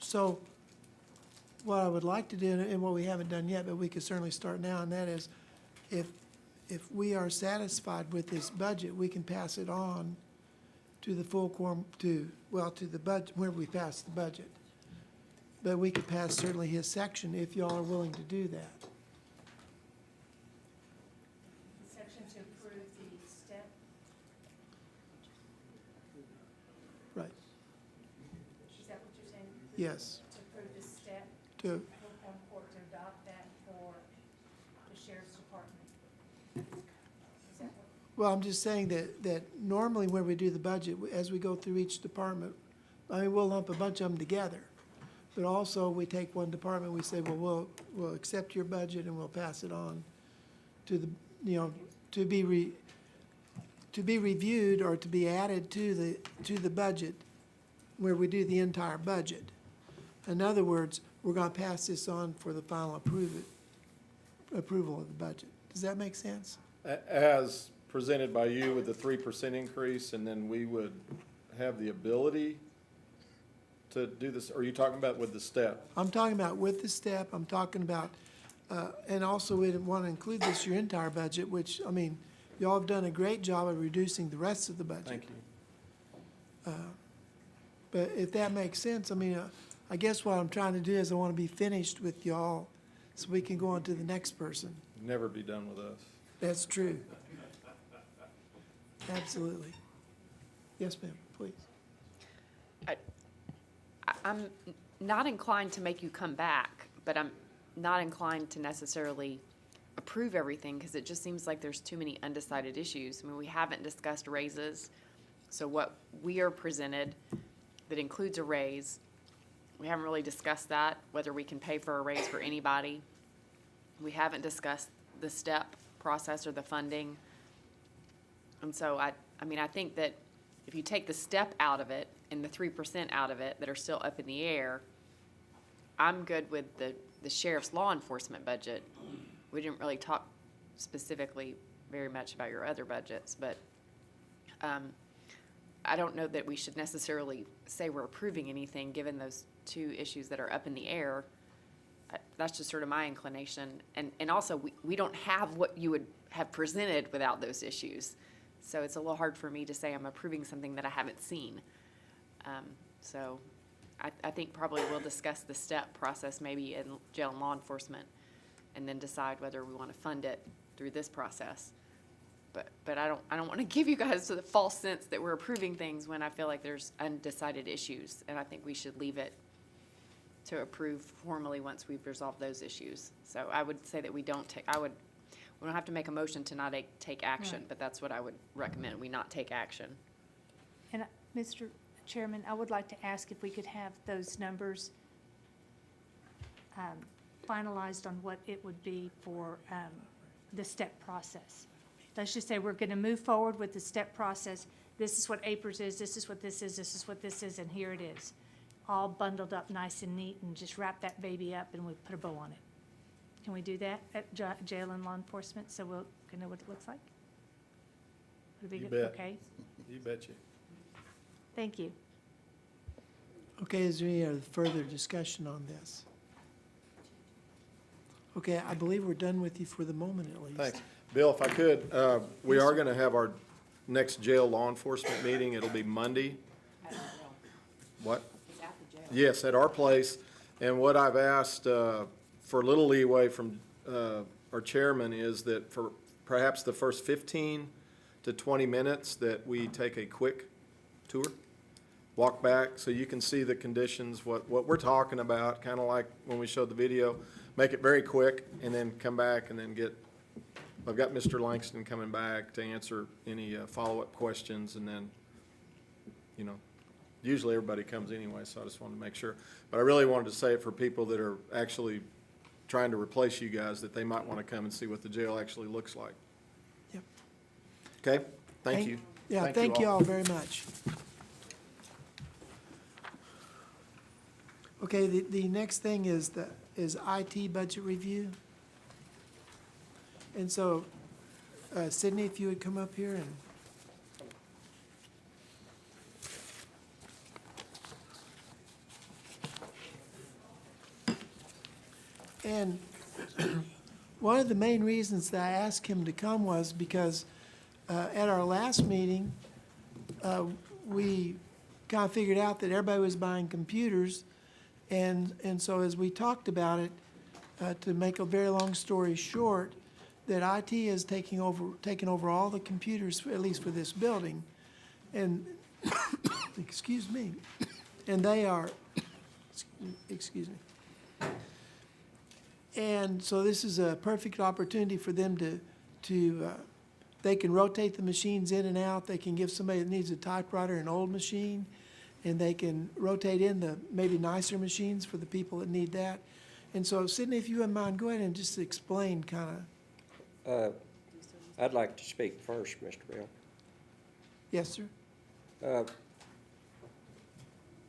So what I would like to do, and what we haven't done yet, but we could certainly start now, and that is, if we are satisfied with this budget, we can pass it on to the full quorum, to the budget, whenever we pass the budget. But we could pass certainly his section if y'all are willing to do that. Section to approve the step. Right, Is that what you're saying? yes. To approve the step, To, Court to adopt that for the sheriff's department. Well, I'm just saying that normally when we do the budget, as we go through each department, I mean, we'll lump a bunch of them together. But also, we take one department, we say, well, we'll accept your budget and we'll pass it on to the, you know, to be reviewed or to be added to the budget where we do the entire budget. In other words, we're gonna pass this on for the final approval of the budget. Does that make sense? As presented by you with the 3% increase, and then we would have the ability to do this, or are you talking about with the step? I'm talking about with the step, I'm talking about, and also we didn't want to include this, your entire budget, which, I mean, y'all have done a great job of reducing the rest of the budget. Thank you. But if that makes sense, I mean, I guess what I'm trying to do is I want to be finished with y'all so we can go on to the next person. Never be done with us. That's true. Absolutely. Yes, ma'am, please. I'm not inclined to make you come back, but I'm not inclined to necessarily approve everything because it just seems like there's too many undecided issues. I mean, we haven't discussed raises, so what we are presented that includes a raise, we haven't really discussed that, whether we can pay for a raise for anybody. We haven't discussed the step process or the funding. And so I mean, I think that if you take the step out of it and the 3% out of it that are still up in the air, I'm good with the sheriff's law enforcement budget. We didn't really talk specifically very much about your other budgets, but I don't know that we should necessarily say we're approving anything, given those two issues that are up in the air. That's just sort of my inclination. And also, we don't have what you would have presented without those issues. So it's a little hard for me to say I'm approving something that I haven't seen. So I think probably we'll discuss the step process maybe in jail and law enforcement and then decide whether we want to fund it through this process. But I don't want to give you guys the false sense that we're approving things when I feel like there's undecided issues. And I think we should leave it to approve formally once we've resolved those issues. So I would say that we don't have to make a motion to not take action, Right. but that's what I would recommend, we not take action. And, Mr. Chairman, I would like to ask if we could have those numbers finalized on what it would be for the step process. Let's just say we're going to move forward with the step process. This is what APRS is, this is what this is, this is what this is, and here it is. All bundled up nice and neat, and just wrap that baby up and we put a bow on it. Can we do that at jail and law enforcement, so we'll know what it looks like? Would it be You good? bet. Okay, You betcha. thank you. Okay, is there any other further discussion on this? Okay, I believe we're done with you for the moment at least. Thanks. Bill, if I could, we are gonna have our next jail law enforcement meeting. It'll be Monday. What? It's at the jail. Yes, at our place. And what I've asked for a little leeway from our chairman is that for perhaps the first 15 to 20 minutes, that we take a quick tour, walk back, so you can see the conditions, what we're talking about, kind of like when we showed the video. Make it very quick, and then come back and then I've got Mr. Langston coming back to answer any follow-up questions, and then, you know, usually everybody comes anyway, so I just wanted to make sure. But I really wanted to say it for people that are actually trying to replace you guys, that they might want to come and see what the jail actually looks like. Yep. Okay? Thank you. Yeah, thank you all very much. Okay, the next thing is IT budget review. And so, Sydney, if you would come up here and one of the main reasons that I asked him to come was because at our last meeting, we kind of figured out that everybody was buying computers. And so as we talked about it, to make a very long story short, that IT is taking over all the computers, at least for this building. And, excuse me, and they are, excuse me. And so this is a perfect opportunity for them to they can rotate the machines in and out. They can give somebody that needs a typewriter an old machine, and they can rotate in the maybe nicer machines for the people that need that. And so, Sydney, if you wouldn't mind, go ahead and just explain kind of. I'd like to speak first, Mr. Bill. Yes, sir?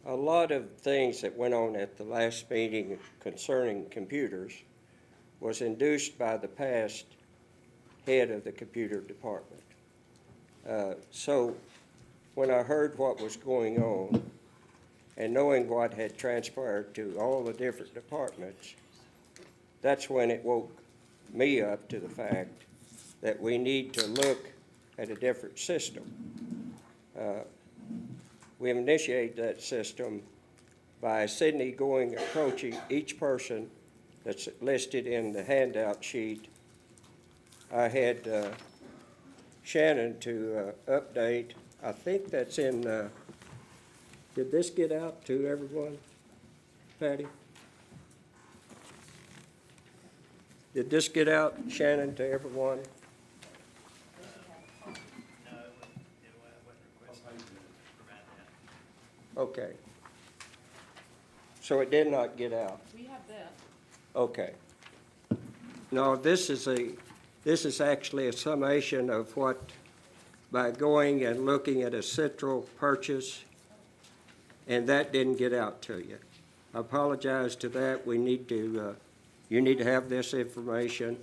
A lot of things that went on at the last meeting concerning computers was induced by the past head of the computer department. So when I heard what was going on and knowing what had transpired to all the different departments, that's when it woke me up to the fact that we need to look at a different system. We have initiated that system by Sydney approaching each person that's listed in the handout sheet. I had Shannon to update. I think that's in, did this get out to everyone, Patty? Did this get out, Shannon, to everyone? Okay. So it did not get out? We have this. Okay. No, this is actually a summation of what, by going and looking at a central purchase, and that didn't get out to you. I apologize to that. We need to, you need to have this information.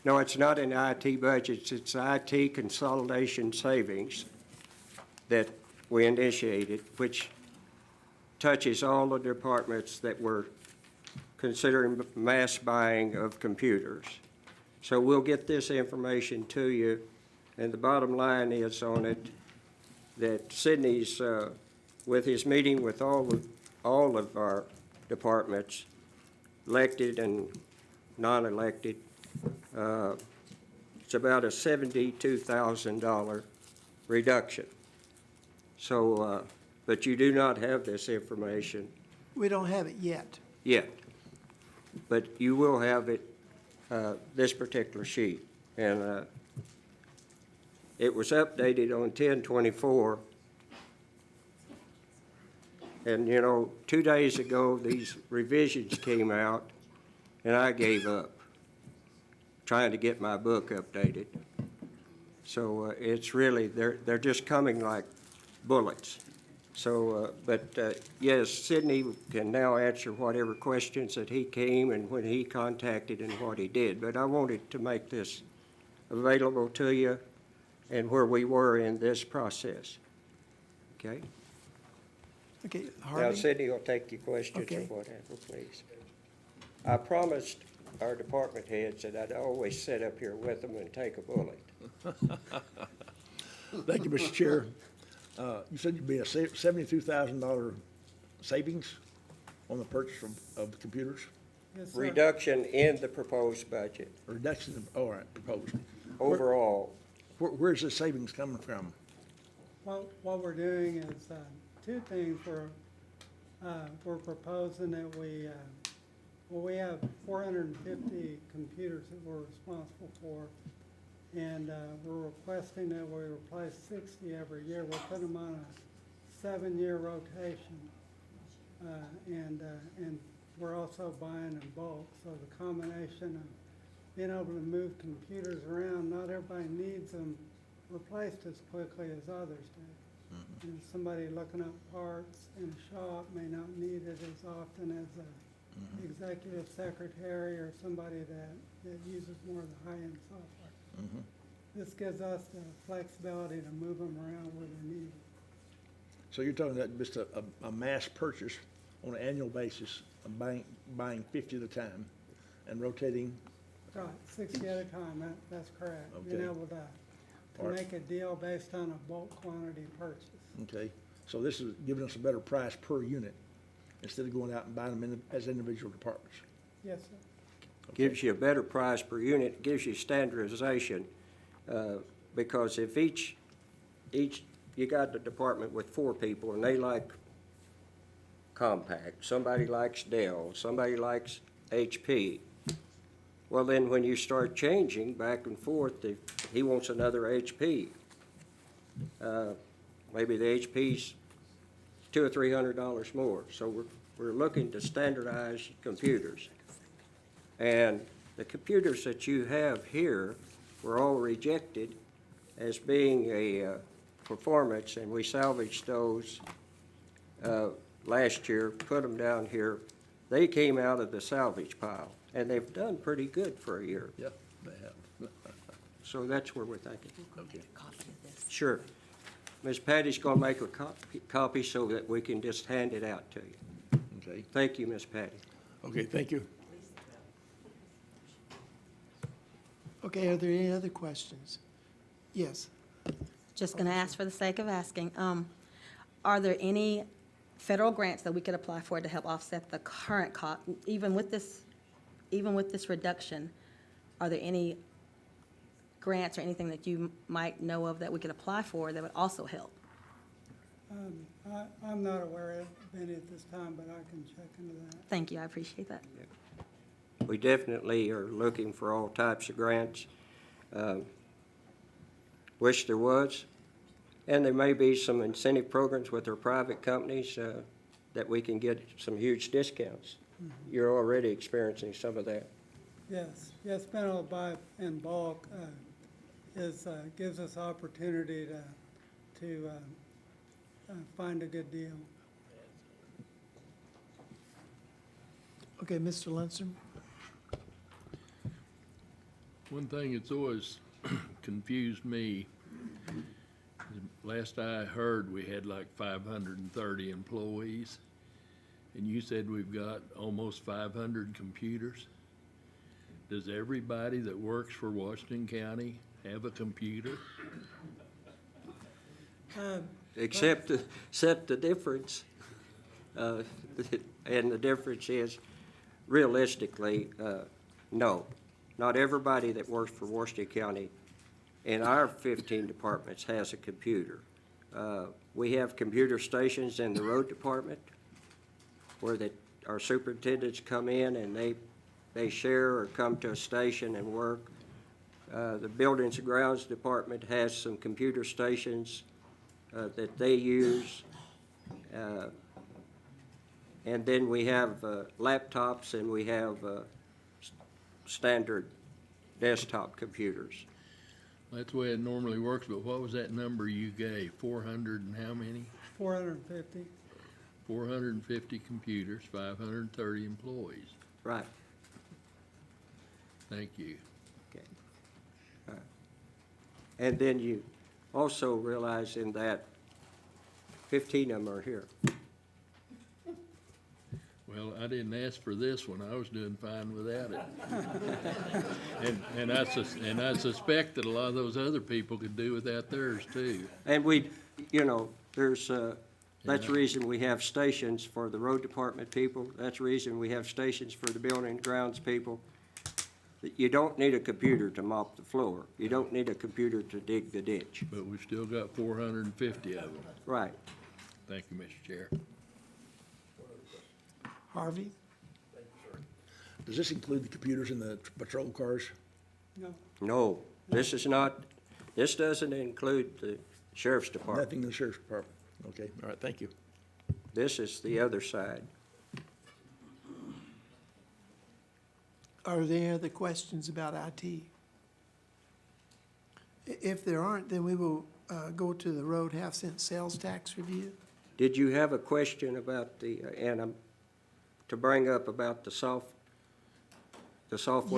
No, it's not in IT budgets, it's IT consolidation savings that we initiated, which touches all the departments that were considering mass buying of computers. So we'll get this information to you, and the bottom line is on it that Sydney's, with his meeting with all of our departments, elected and non-elected, it's about a $72,000 reduction. So, but you do not have this information We don't have it yet. yet. But you will have it, this particular sheet. And it was updated on 10/24. And, you know, 2 days ago, these revisions came out, and I gave up trying to get my book updated. So it's really, they're just coming like bullets. So, yes, Sydney can now answer whatever questions that he came and when he contacted and what he did. But I wanted to make this available to you and where we were in this process. Okay? Okay, Now, Harvey? Sydney will take your questions or Okay. whatever, please. I promised our department heads that I'd always sit up here with them and take a bullet. Thank you, Mr. Chair. You said you'd be a $72,000 savings on the purchase of computers? Yes, sir. Reduction in the proposed budget A reduction of, all right, proposed. overall. Where's the savings coming from? What we're doing is two things. We're proposing that we have 450 computers that we're responsible for, and we're requesting that we replace 60 every year. We're putting them on a 7-year rotation, and we're also buying in bulk. So the combination of being able to move computers around, not everybody needs them replaced as quickly as others do. And somebody looking up parts in a shop may not need it as often as a executive secretary or somebody that uses more of the high-end software. This gives us the flexibility to move them around where they're needed. So you're talking about just a mass purchase on an annual basis, of buying 50 at a time and rotating? Right, 60 at a time, that's correct. Being Okay. able to All right. make a deal based on a bulk quantity purchase. Okay, so this is giving us a better price per unit instead of going out and buying them as individual departments. Yes, sir. Gives you a better price per unit, gives you standardization, because if each, you got the department with 4 people and they like compact, somebody likes Dell, somebody likes HP. Well, then when you start changing back and forth, he wants another HP. Maybe the HP's $200 or $300 more. So we're looking to standardize computers. And the computers that you have here were all rejected as being a performance, and we salvaged those last year, put them down here. They came out of the salvage pile, and they've done pretty good for a year. Yep, they have. So that's where we're thinking. Okay. Sure. Ms. Patty's gonna make a copy so that we can just hand it out to you. Okay, Thank you, Ms. Patty. okay, thank you. Okay, are there any other questions? Yes. Just gonna ask for the sake of asking, are there any federal grants that we could apply for to help offset the current cost, even with this reduction? Are there any grants or anything that you might know of that we could apply for that would also help? I'm not aware of any at this time, but I can check into that. Thank you, I appreciate that. We definitely are looking for all types of grants. Wish there was. And there may be some incentive programs with our private companies that we can get some huge discounts. You're already experiencing some of that. Yes, being able to buy in bulk gives us opportunity to find a good deal. Okay, Mr. Lundstrom? One thing that's always confused me, last I heard, we had like 530 employees, and you said we've got almost 500 computers. Does everybody that works for Washington County have a computer? Except the difference, and the difference is, realistically, no. Not everybody that works for Washington County in our 15 departments has a computer. We have computer stations in the road department where our superintendents come in and they share or come to a station and work. The Buildings and Grounds Department has some computer stations that they use. And then we have laptops and we have standard desktop computers. That's the way it normally works, but what was that number you gave? 400 and how many? 450. 450 computers, 530 employees. Right. Thank you. Okay. And then you also realize in that 15 of them are here. Well, I didn't ask for this one. I was doing fine without it. And I suspect that a lot of those other people could do without theirs too. And there's, that's the reason we have stations for the road department people. That's the reason we have stations for the building and grounds people. You don't need a computer to mop the floor. You don't need a computer to dig the ditch. But we've still got 450 of them. Right. Thank you, Mr. Chair. Harvey? Does this include the computers in the patrol cars? No, No, this doesn't include the sheriff's department. Nothing in the sheriff's department. Okay, all right, thank you. This is the other side. Are there any other questions about IT? If there aren't, then we will go to the road half-cent sales tax review. Did you have a question about to bring up about the software?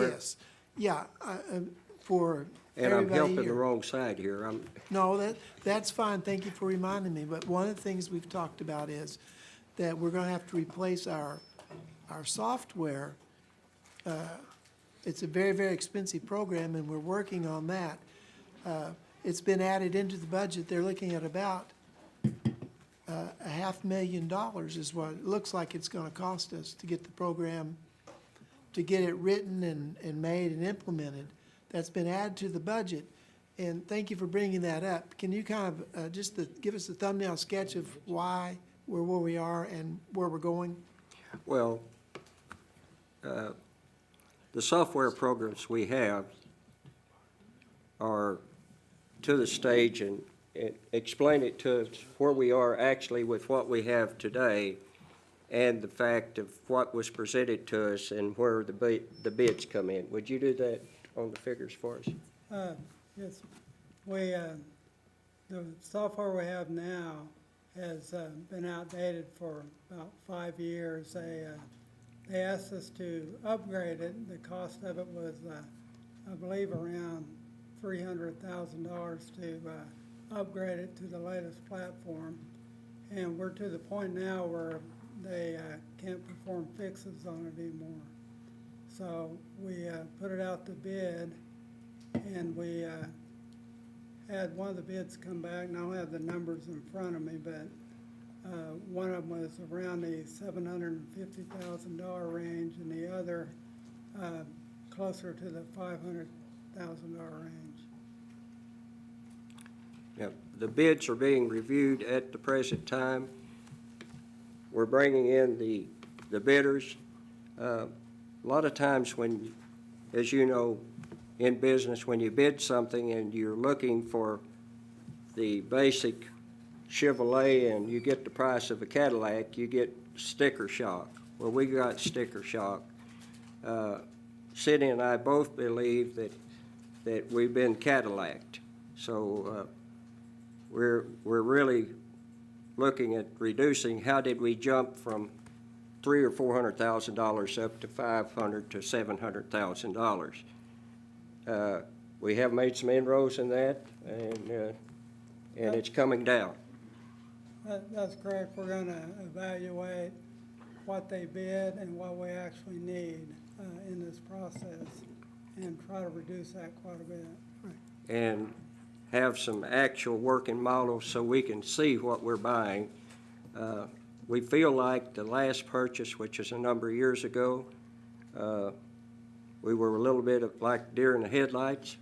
Yes. Yeah, for And I'm everybody helping the here. wrong side here. No, that's fine. Thank you for reminding me. But one of the things we've talked about is that we're gonna have to replace our software. It's a very, very expensive program, and we're working on that. It's been added into the budget. They're looking at about $500,000 is what it looks like it's gonna cost us to get the program, to get it written and made and implemented. That's been added to the budget. And thank you for bringing that up. Can you kind of just give us a thumbnail sketch of why we're where we are and where we're going? Well, the software programs we have are to the stage, and explain it to us where we are actually with what we have today and the fact of what was presented to us and where the bids come in. Would you do that on the figures for us? Yes, the software we have now has been outdated for about 5 years. They asked us to upgrade it. The cost of it was, I believe, around $300,000 to upgrade it to the latest platform. And we're to the point now where they can't perform fixes on it anymore. So we put it out to bid, and we had one of the bids come back, and I don't have the numbers in front of me, but one of them was around the $750,000 range, and the other closer to the $500,000 range. Yep. The bids are being reviewed at the present time. We're bringing in the bidders. A lot of times when, as you know, in business, when you bid something and you're looking for the basic Chevrolet and you get the price of a Cadillac, you get sticker shock. Well, we got sticker shock. Cindy and I both believe that we've been Cadillac'd. So we're really looking at reducing. How did we jump from $300,000 or $400,000 up to $500,000 to $700,000? We have made some inroads in that, and it's coming down. That's correct. We're going to evaluate what they bid and what we actually need in this process and try to reduce that quite a bit. And have some actual working models so we can see what we're buying. We feel like the last purchase, which is a number of years ago, we were a little bit like deer in the headlights,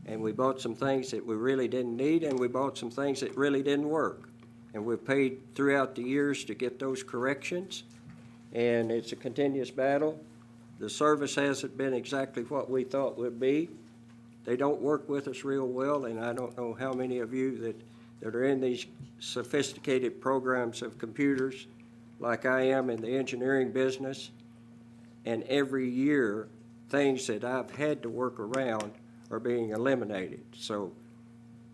and we bought some things that we really didn't need, and we bought some things that really didn't work. And we've paid throughout the years to get those corrections, and it's a continuous battle. The service hasn't been exactly what we thought would be. They don't work with us real well, and I don't know how many of you that are in these sophisticated programs of computers like I am in the engineering business, and every year things that I've had to work around are being eliminated. So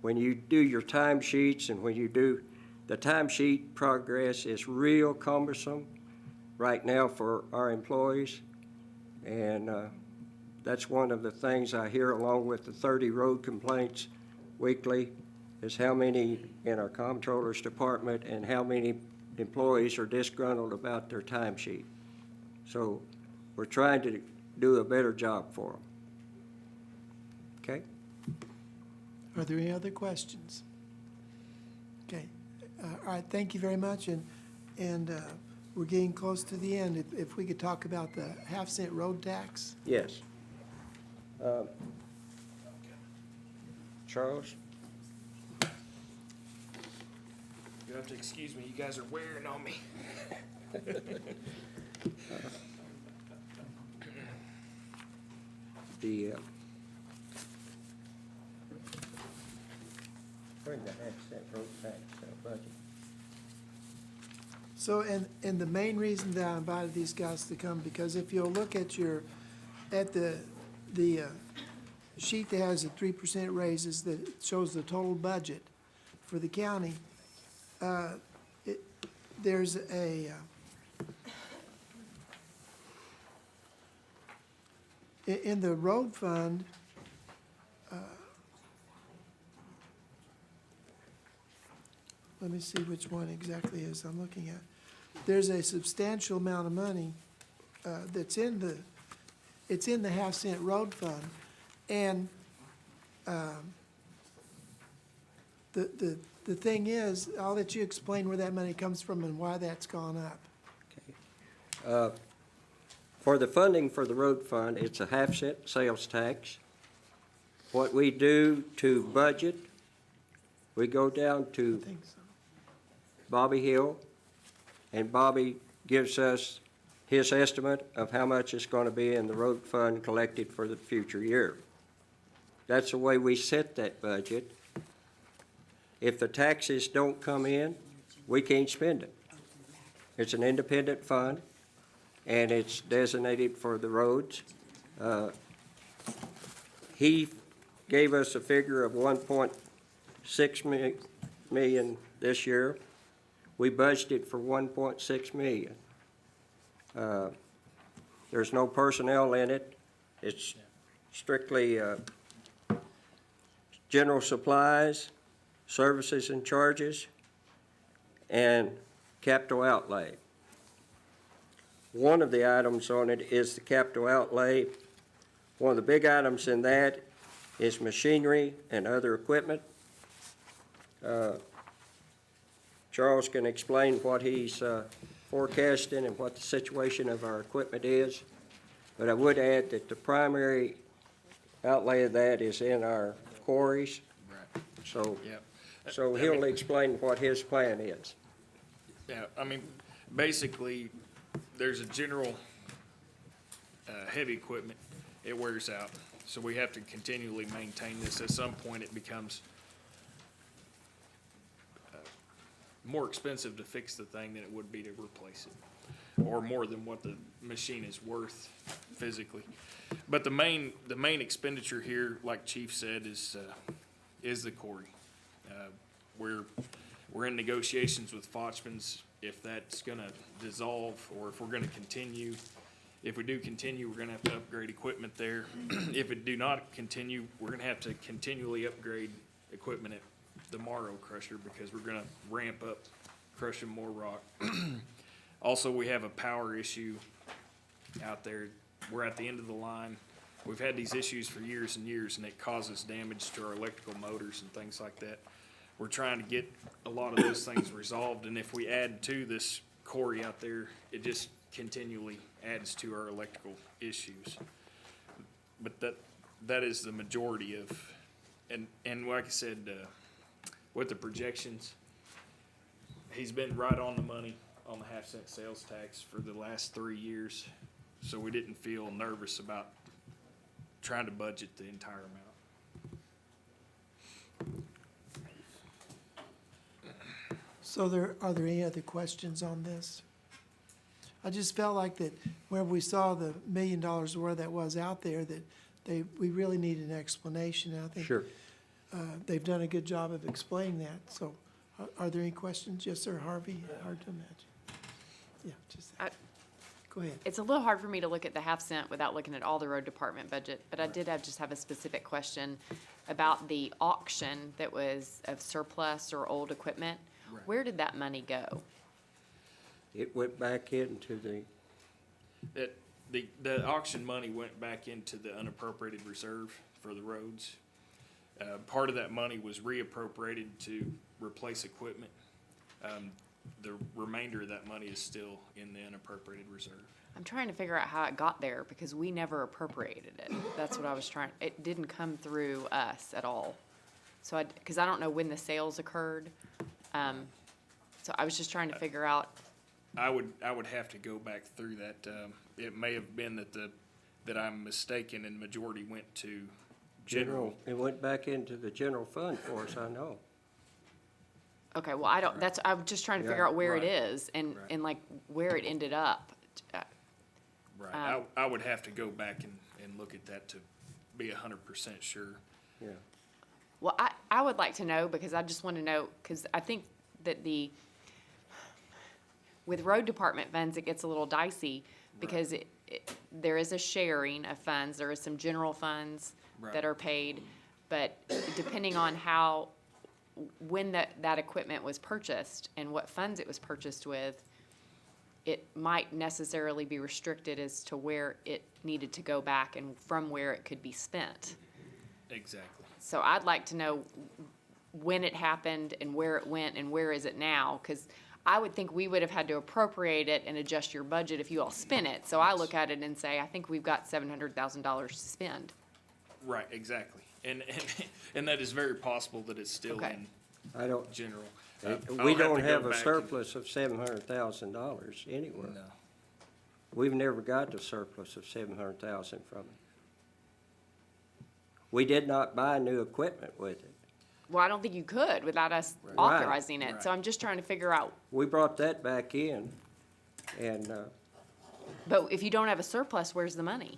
when you do your timesheets and when you do the timesheet progress is real cumbersome right now for our employees, and that's one of the things I hear along with the 30 road complaints weekly is how many in our comptroller's department and how many employees are disgruntled about their timesheet. So we're trying to do a better job for them. Okay? Are there any other questions? Okay. All right, thank you very much, and we're getting close to the end. If we could talk about the half-cent road tax? Yes. Charles? You have to excuse me, you guys are wearing on me. Where's the half-cent road tax budget? So, and the main reason that I invited these guys to come, because if you'll look at the sheet that has the 3% raises that shows the total budget for the county, there's in the road fund, let me see which one exactly is I'm looking at. There's a substantial amount of money that's in the half-cent road fund, and the thing is, I'll let you explain where that money comes from and why that's gone up. For the funding for the road fund, it's a half-cent sales tax. What we do to budget, we go down to I think so. Bobby Hill, and Bobby gives us his estimate of how much it's gonna be in the road fund collected for the future year. That's the way we set that budget. If the taxes don't come in, we can't spend it. It's an independent fund, and it's designated for the roads. He gave us a figure of 1.6 million this year. We budgeted for 1.6 million. There's no personnel in it. It's strictly general supplies, services and charges, and capital outlay. One of the items on it is the capital outlay. One of the big items in that is machinery and other equipment. Charles can explain what he's forecasting and what the situation of our equipment is. But I would add that the primary outlay of that is in our quarries. So, Yep. so he'll explain what his plan is. Yeah, I mean, basically, there's a general, heavy equipment, it wears out. So we have to continually maintain this. At some point, it becomes more expensive to fix the thing than it would be to replace it, or more than what the machine is worth physically. But the main expenditure here, like Chief said, is the quarry. We're in negotiations with Fochman's if that's gonna dissolve or if we're gonna continue. If we do continue, we're gonna have to upgrade equipment there. If it do not continue, we're gonna have to continually upgrade equipment at the Morrow crusher because we're gonna ramp up crushing more rock. Also, we have a power issue out there. We're at the end of the line. We've had these issues for years and years, and it causes damage to our electrical motors and things like that. We're trying to get a lot of those things resolved, and if we add to this quarry out there, it just continually adds to our electrical issues. But that is the majority of, and like I said, with the projections, he's been right on the money on the half-cent sales tax for the last 3 years, so we didn't feel nervous about trying to budget the entire amount. So are there any other questions on this? I just felt like that when we saw the $1 million where that was out there, that we really need an explanation. And I think Sure. They've done a good job of explaining that. So are there any questions? Yes, sir, Harvey, hard to imagine. Yeah, just, go ahead. It's a little hard for me to look at the half cent without looking at all the road department budget, but I did just have a specific question about the auction that was of surplus or old equipment. Right. Where did that money go? It went back into The auction money went back into the unappropriated reserve for the roads. Part of that money was reappropriated to replace equipment. The remainder of that money is still in the unappropriated reserve. I'm trying to figure out how it got there because we never appropriated it. That's what I was trying, it didn't come through us at all. So because I don't know when the sales occurred. So I was just trying to figure out. I would have to go back through that. It may have been that I'm mistaken and majority went to general. It went back into the general fund for us, I know. Okay, well, I'm just trying to figure out where it is and like where it ended up. Right. I would have to go back and look at that to be 100% sure. Yeah. Well, I would like to know because I just want to know, because I think that with road department funds, it gets a little dicey because there is a sharing of funds. There is some general funds that are paid, but depending on when that equipment was purchased and what funds it was purchased with, it might necessarily be restricted as to where it needed to go back and from where it could be spent. Exactly. So I'd like to know when it happened and where it went and where is it now, because I would think we would have had to appropriate it and adjust your budget if you all spent it. So I look at it and say, I think we've got $700,000 to spend. Right, exactly. And that is very possible that it's still in general. We don't have a surplus of $700,000 anywhere. No. We've never got the surplus of 700,000 from it. We did not buy new equipment with it. Well, I don't think you could without us authorizing it, so I'm just trying to figure out, We brought that back in, and, but if you don't have a surplus, where's the money?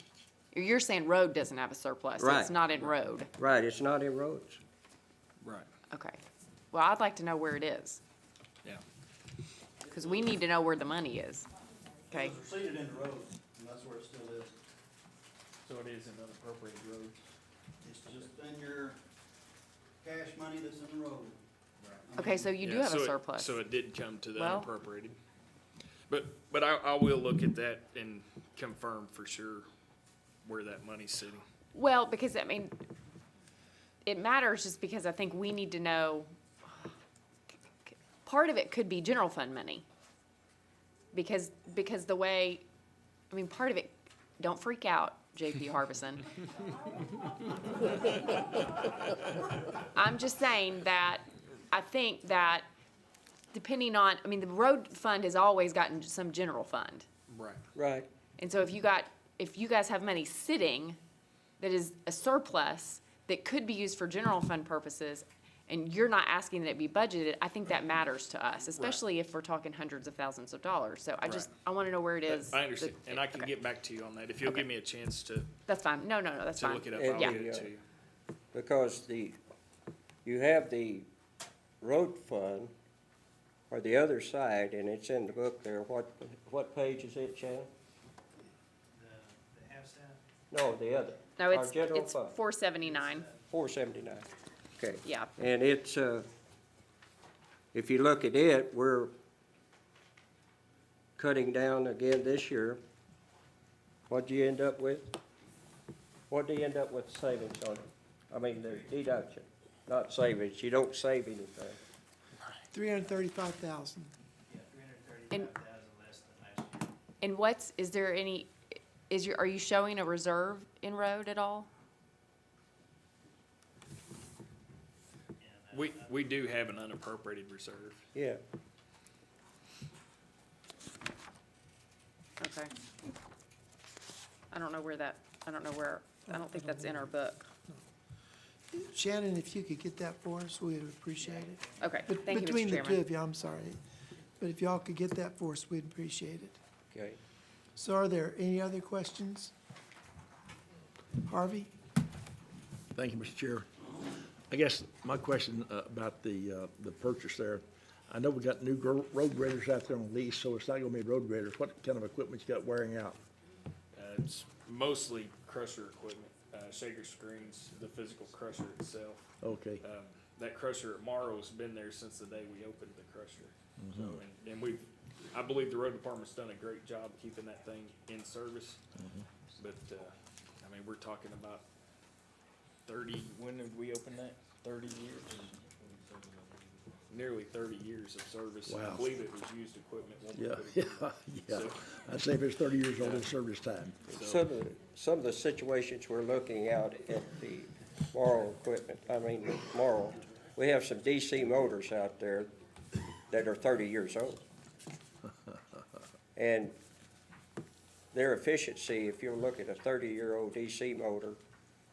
You're saying road doesn't have a surplus, so it's Right. not in road. right, it's not in roads. Right, Okay. Well, I'd like to know where it is, yeah. because we need to know where the money is. Okay? It was receipted in the road, and that's where it still is. So it is in unappropriated roads? It's just in your cash money that's in the road. Okay, so you do Yeah, have so a it- surplus. So it did come to the Well- unappropriated. But I will look at that and confirm for sure where that money's sitting. Well, because, I mean, it matters just because I think we need to know, part of it could be general fund money. Because the way, I mean, part of it, don't freak out, JP Harbison. I'm just saying that I think that depending on, I mean, the road fund has always gotten some general fund. Right. Right. And so if you guys have money sitting that is a surplus that could be used for general fund purposes, and you're not asking that it be budgeted, I think that matters to us, especially if we're talking hundreds of thousands of dollars. So I want to know where it is. I understand, and I can Okay. get back to you on that. If you'll give me a chance to That's fine. No, that's fine. look it up, And I'll Yeah. get it to you. Because you have the road fund, or the other side, and it's in the book there. What page is it, Shannon? The half staff? No, the other. No, Our general it's fund, 479. 479. Okay. Yeah. And it's, if you look at it, we're cutting down again this year. What'd you end up with? What do you end up with savings on it? I mean, the deduction, not savings. You don't save anything. 335,000. Yeah, 335,000 less than last year. And are you showing a reserve in road at all? We do have an unappropriated reserve. Yeah. Okay. I don't think that's in our book. Shannon, if you could get that for us, we'd appreciate it. Okay, But thank you, Mr. between the two Chairman. of you, I'm sorry, but if y'all could get that for us, we'd appreciate it. Okay. So are there any other questions? Harvey? Thank you, Mr. Chair. I guess my question about the purchase there, I know we got new road graders out there on lease, so it's not gonna be road graders. What kind of equipment you got wearing out? It's mostly crusher equipment, shaker screens, the physical crusher itself. Okay. That crusher at Morrow's been there since the day we opened the crusher. So, and I believe the road department's done a great job keeping that thing in service. But, I mean, we're talking about 30, when did we open that? 30 years? Nearly 30 years of service. I Wow. believe it was used equipment. when we Yeah, put it in. yeah. So- I'd say if it's 30 years old, it's service time. Some of the situations we're looking out at the Morrow equipment, Morrow, we have some DC motors out there that are 30 years old. And their efficiency, if you look at a 30-year-old DC motor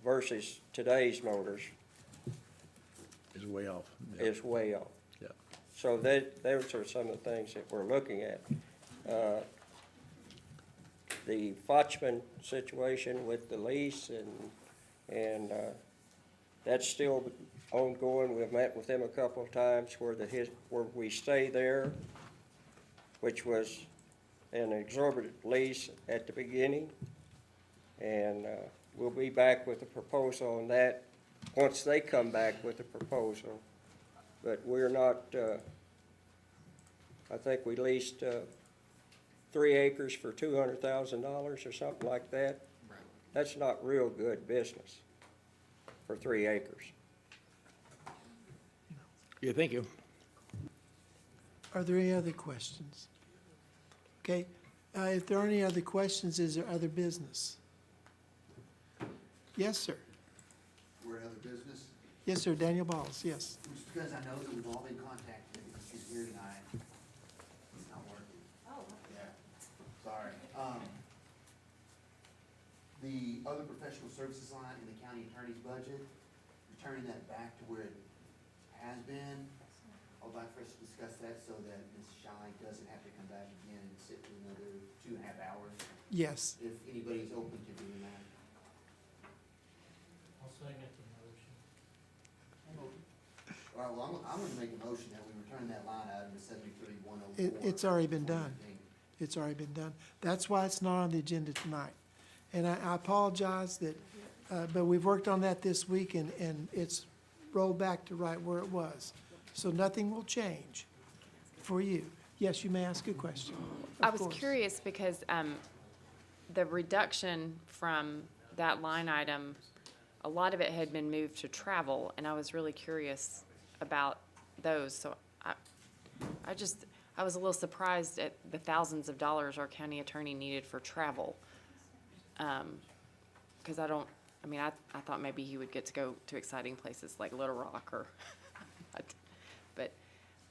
versus today's motors, Is way off. Yeah. is way off. Yeah. So those are some of the things that we're looking at. The Fochman situation with the lease and that's still ongoing. We've met with them a couple of times where we stay there, which was an exorbitant lease at the beginning. And we'll be back with a proposal on that once they come back with a proposal. But we're not, I think we leased 3 acres for $200,000 or something like that. That's not real good business for 3 acres. Yeah, thank you. Are there any other questions? Okay, if there aren't any other questions, is there other business? Yes, sir. We're in other business. Yes, sir, Daniel Balls, yes. Just because I know that we've all been contacted, he's here tonight. It's not working. Oh. Yeah, sorry. other professional services line in the county attorney's budget, returning that back to where it has been. I'd like for us to discuss that so that Ms. Shy doesn't have to come back again and sit for another 2.5 hours, Yes. if anybody's open to doing that. I'll second the motion. All right, well, I'm gonna make a motion that we return that line item to 73,104. It's already been done. It's already been done. That's why it's not on the agenda tonight. And I apologize that, but we've worked on that this week and it's rolled back to right where it was. So nothing will change for you. Yes, you may ask a question. I Of was course. curious because the reduction from that line item, a lot of it had been moved to travel, and I was really curious about those. So I was a little surprised at the thousands of dollars our county attorney needed for travel. Because I thought maybe he would get to go to exciting places like Little Rock or, but,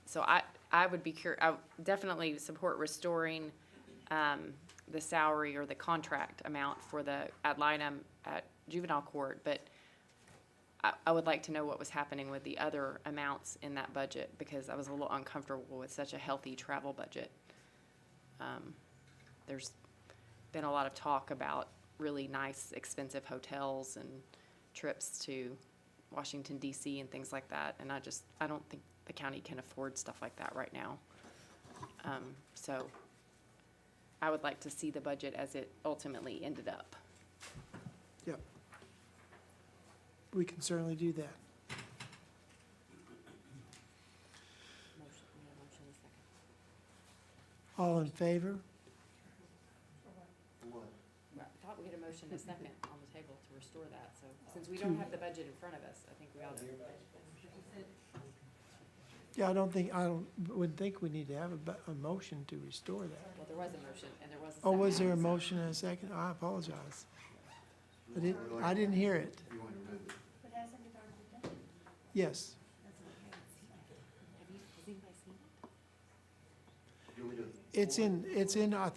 so I would be I would definitely support restoring the salary or the contract amount for the ad litem at juvenile court, but I would like to know what was happening with the other amounts in that budget, because I was a little uncomfortable with such a healthy travel budget. There's been a lot of talk about really nice, expensive hotels and trips to Washington DC and things like that, and I don't think the county can afford stuff like that right now. So I would like to see the budget as it ultimately ended up. Yep. We can certainly do that. All in favor? For what? I thought we had a motion and a second on the table to restore that, so since we don't have the budget in front of us, I think we ought to. Yeah, wouldn't think we need to have a motion to restore that. Well, there was a motion and there was a Oh, second. was there a motion and a second? I apologize. I didn't hear it. You want to remove it? But hasn't it already been done? Yes. Has anybody seen it? You want me to- It's in, I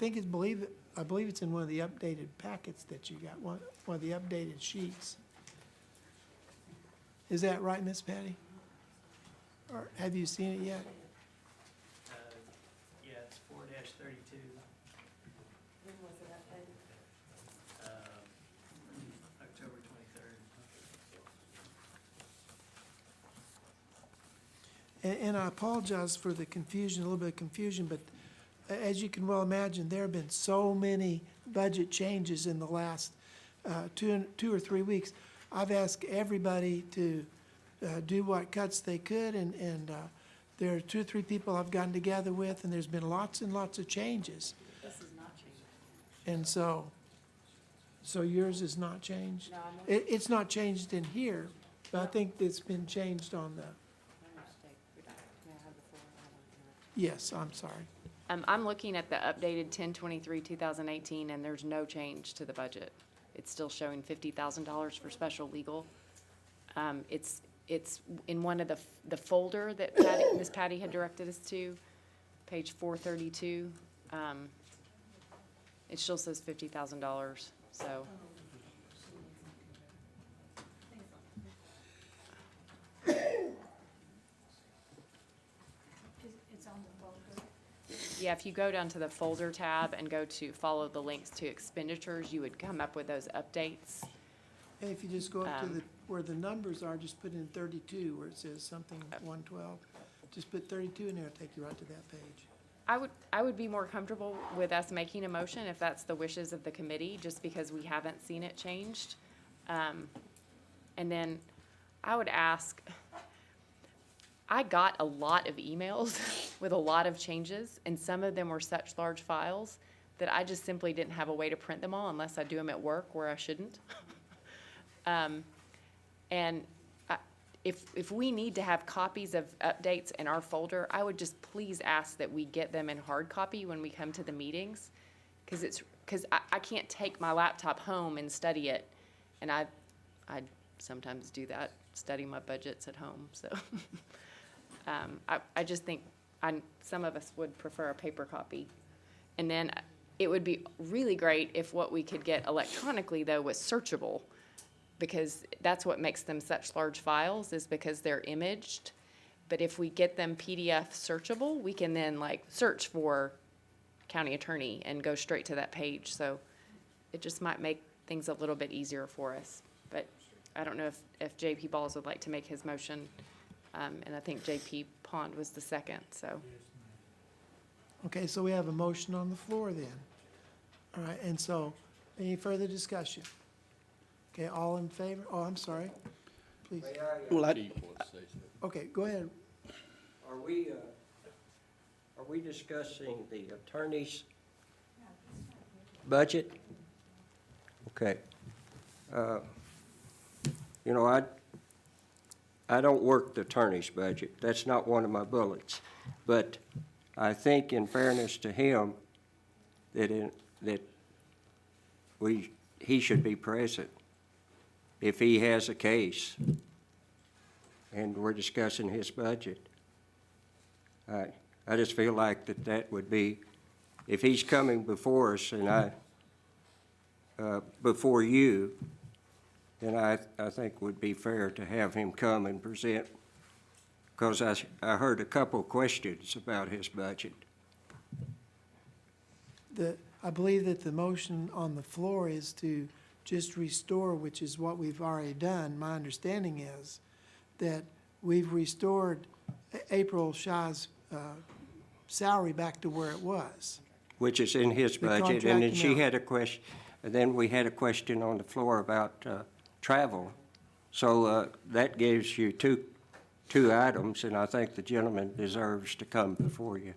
believe it's in one of the updated packets that you got, one of the updated sheets. Is that right, Miss Patty? Or have you seen it yet? Yeah, it's 4-32. When was it updated? October 23rd. And I apologize for the confusion, a little bit of confusion, but as you can well imagine, there have been so many budget changes in the last 2 or 3 weeks. I've asked everybody to do what cuts they could, and there are 2 or 3 people I've gotten together with, and there's been lots and lots of changes. This is not changed. And so yours is not changed? No, I'm looking. It's not changed in here, but I think it's been changed on the, My mistake. May I have the floor? I don't want to interrupt. yes, I'm sorry. I'm looking at the updated 10/23/2018, and there's no change to the budget. It's still showing $50,000 for special legal. It's in one of the folder that Ms. Patty had directed us to, page 432. It still says $50,000, so. It's on the folder. Yeah, if you go down to the folder tab and go to follow the links to expenditures, you would come up with those updates. And if you just go up to where the numbers are, just put in 32, where it says something 112. Just put 32 in there, it'll take you right to that page. I would be more comfortable with us making a motion if that's the wishes of the committee, just because we haven't seen it changed. And then I would ask, I got a lot of emails with a lot of changes, and some of them were such large files that I just simply didn't have a way to print them all unless I do them at work where I shouldn't. And if we need to have copies of updates in our folder, I would just please ask that we get them in hard copy when we come to the meetings, because I can't take my laptop home and study it, and I sometimes do that, study my budgets at home, so. I just think some of us would prefer a paper copy. And then It would be really great if what we could get electronically, though, was searchable, because that's what makes them such large files, is because they're imaged. But if we get them PDF searchable, we can then like search for county attorney and go straight to that page. So it just might make things a little bit easier for us. But I don't know if JP Balls would like to make his motion. And I think JP Pond was the second, so. Okay, so we have a motion on the floor then. All right, and so, any further discussion? Okay, all in favor? Oh, I'm sorry. Please. Well, Okay, go ahead. Are we discussing the attorney's budget? Okay. You know, I don't work the attorney's budget. That's not one of my bullets. But I think in fairness to him, that he should be present if he has a case and we're discussing his budget. I just feel like that would be, if he's coming before us and before you, then I think would be fair to have him come and present, because I heard a couple questions about his budget. I believe that the motion on the floor is to just restore, which is what we've already done. My understanding is that we've restored April Shaw's salary back to where it was. Which is in his The budget, and then contract she amount. had a question, and then we had a question on the floor about travel. So that gives you two items, and I think the gentleman deserves to come before you.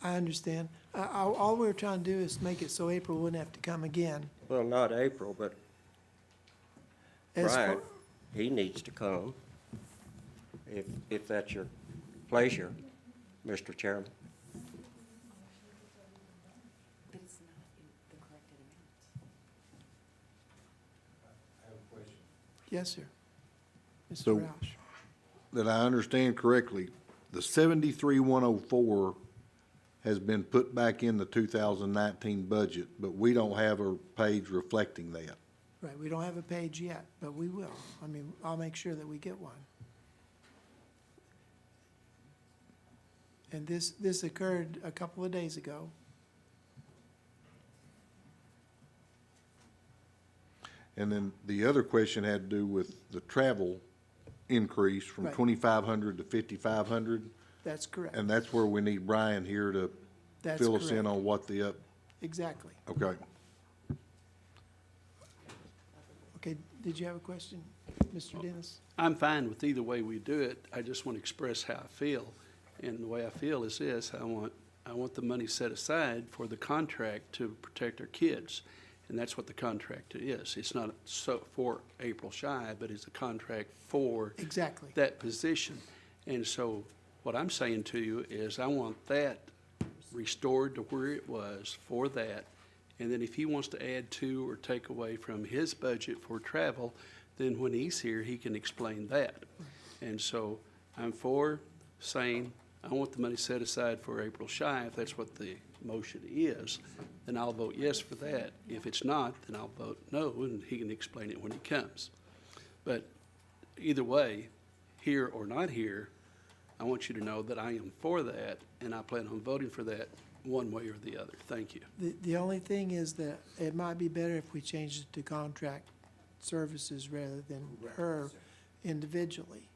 I understand. All we're trying to do is make it so April wouldn't have to come again. Well, not April, but As far- Brian, he needs to come, if that's your pleasure, Mr. Chairman. But it's not in the corrected amounts. Yes, sir. Mr. So- Roush. That I understand correctly, the 73,104 has been put back in the 2019 budget, but we don't have a page reflecting that. Right, we don't have a page yet, but we will. I mean, I'll make sure that we get one. And this occurred a couple of days ago. And then the other question had to do with the travel increase from Right. 2,500 to 5,500. That's correct. And that's where we need Brian here to That's fill us in correct. on what the Exactly. okay. Okay, did you have a question, Mr. Dennis? I'm fine with either way we do it. I just want to express how I feel. And the way I feel is this: I want the money set aside for the contract to protect our kids. And that's what the contract is. It's not for April Shy, but it's a contract for Exactly. that position. And so what I'm saying to you is I want that restored to where it was for that. And then if he wants to add to or take away from his budget for travel, then when he's here, he can explain that. And so I'm for saying, I want the money set aside for April Shy. If that's what the motion is, then I'll vote yes for that. If it's not, then I'll vote no, and he can explain it when he comes. But either way, here or not here, I want you to know that I am for that, and I plan on voting for that one way or the other. Thank you. The only thing is that it might be better if we changed it to contract services rather than her individually.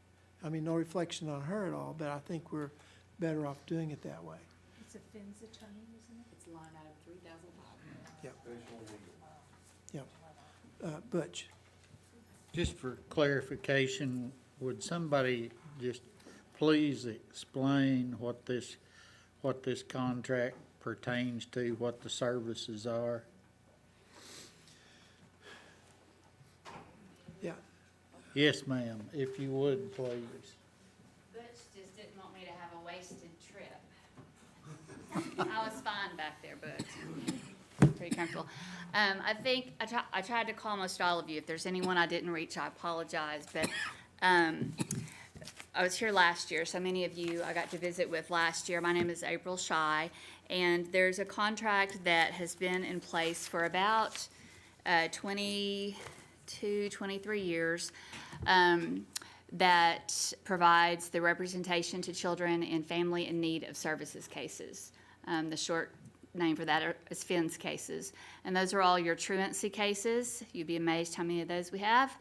I mean, no reflection on her at all, but I think we're better off doing it that way. It's a Finn's attorney, isn't it? It's line item 3,500. Yep. Yep. Butch? Just for clarification, would somebody just please explain what this contract pertains to, what the services are? Yeah. Yes, ma'am, if you would, please. Butch just didn't want me to have a wasted trip. I was fine back there, Butch. Pretty comfortable. I think, I tried to call most all of you. If there's anyone I didn't reach, I apologize, but, I was here last year, so many of you I got to visit with last year. My name is April Shy, and there's a contract that has been in place for about 22, 23 years that provides the representation to children in family in need of services cases. The short name for that is FINS cases. And those are all your truancy cases. You'd be amazed how many of those we have.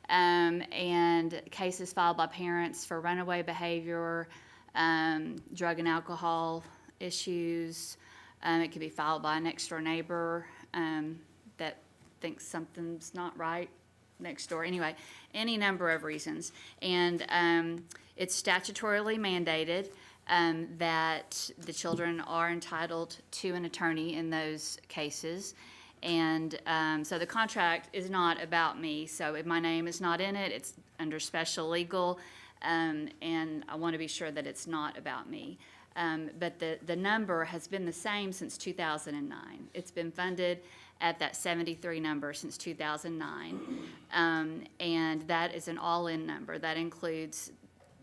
And cases filed by parents for runaway behavior, drug and alcohol issues. It could be filed by a next door neighbor that thinks something's not right next door. Anyway, any number of reasons. And it's statutorily mandated that the children are entitled to an attorney in those cases. And so the contract is not about me. So if my name is not in it, it's under special legal. And I want to be sure that it's not about me. But the number has been the same since 2009. It's been funded at that 73 number since 2009. And that is an all-in number. That includes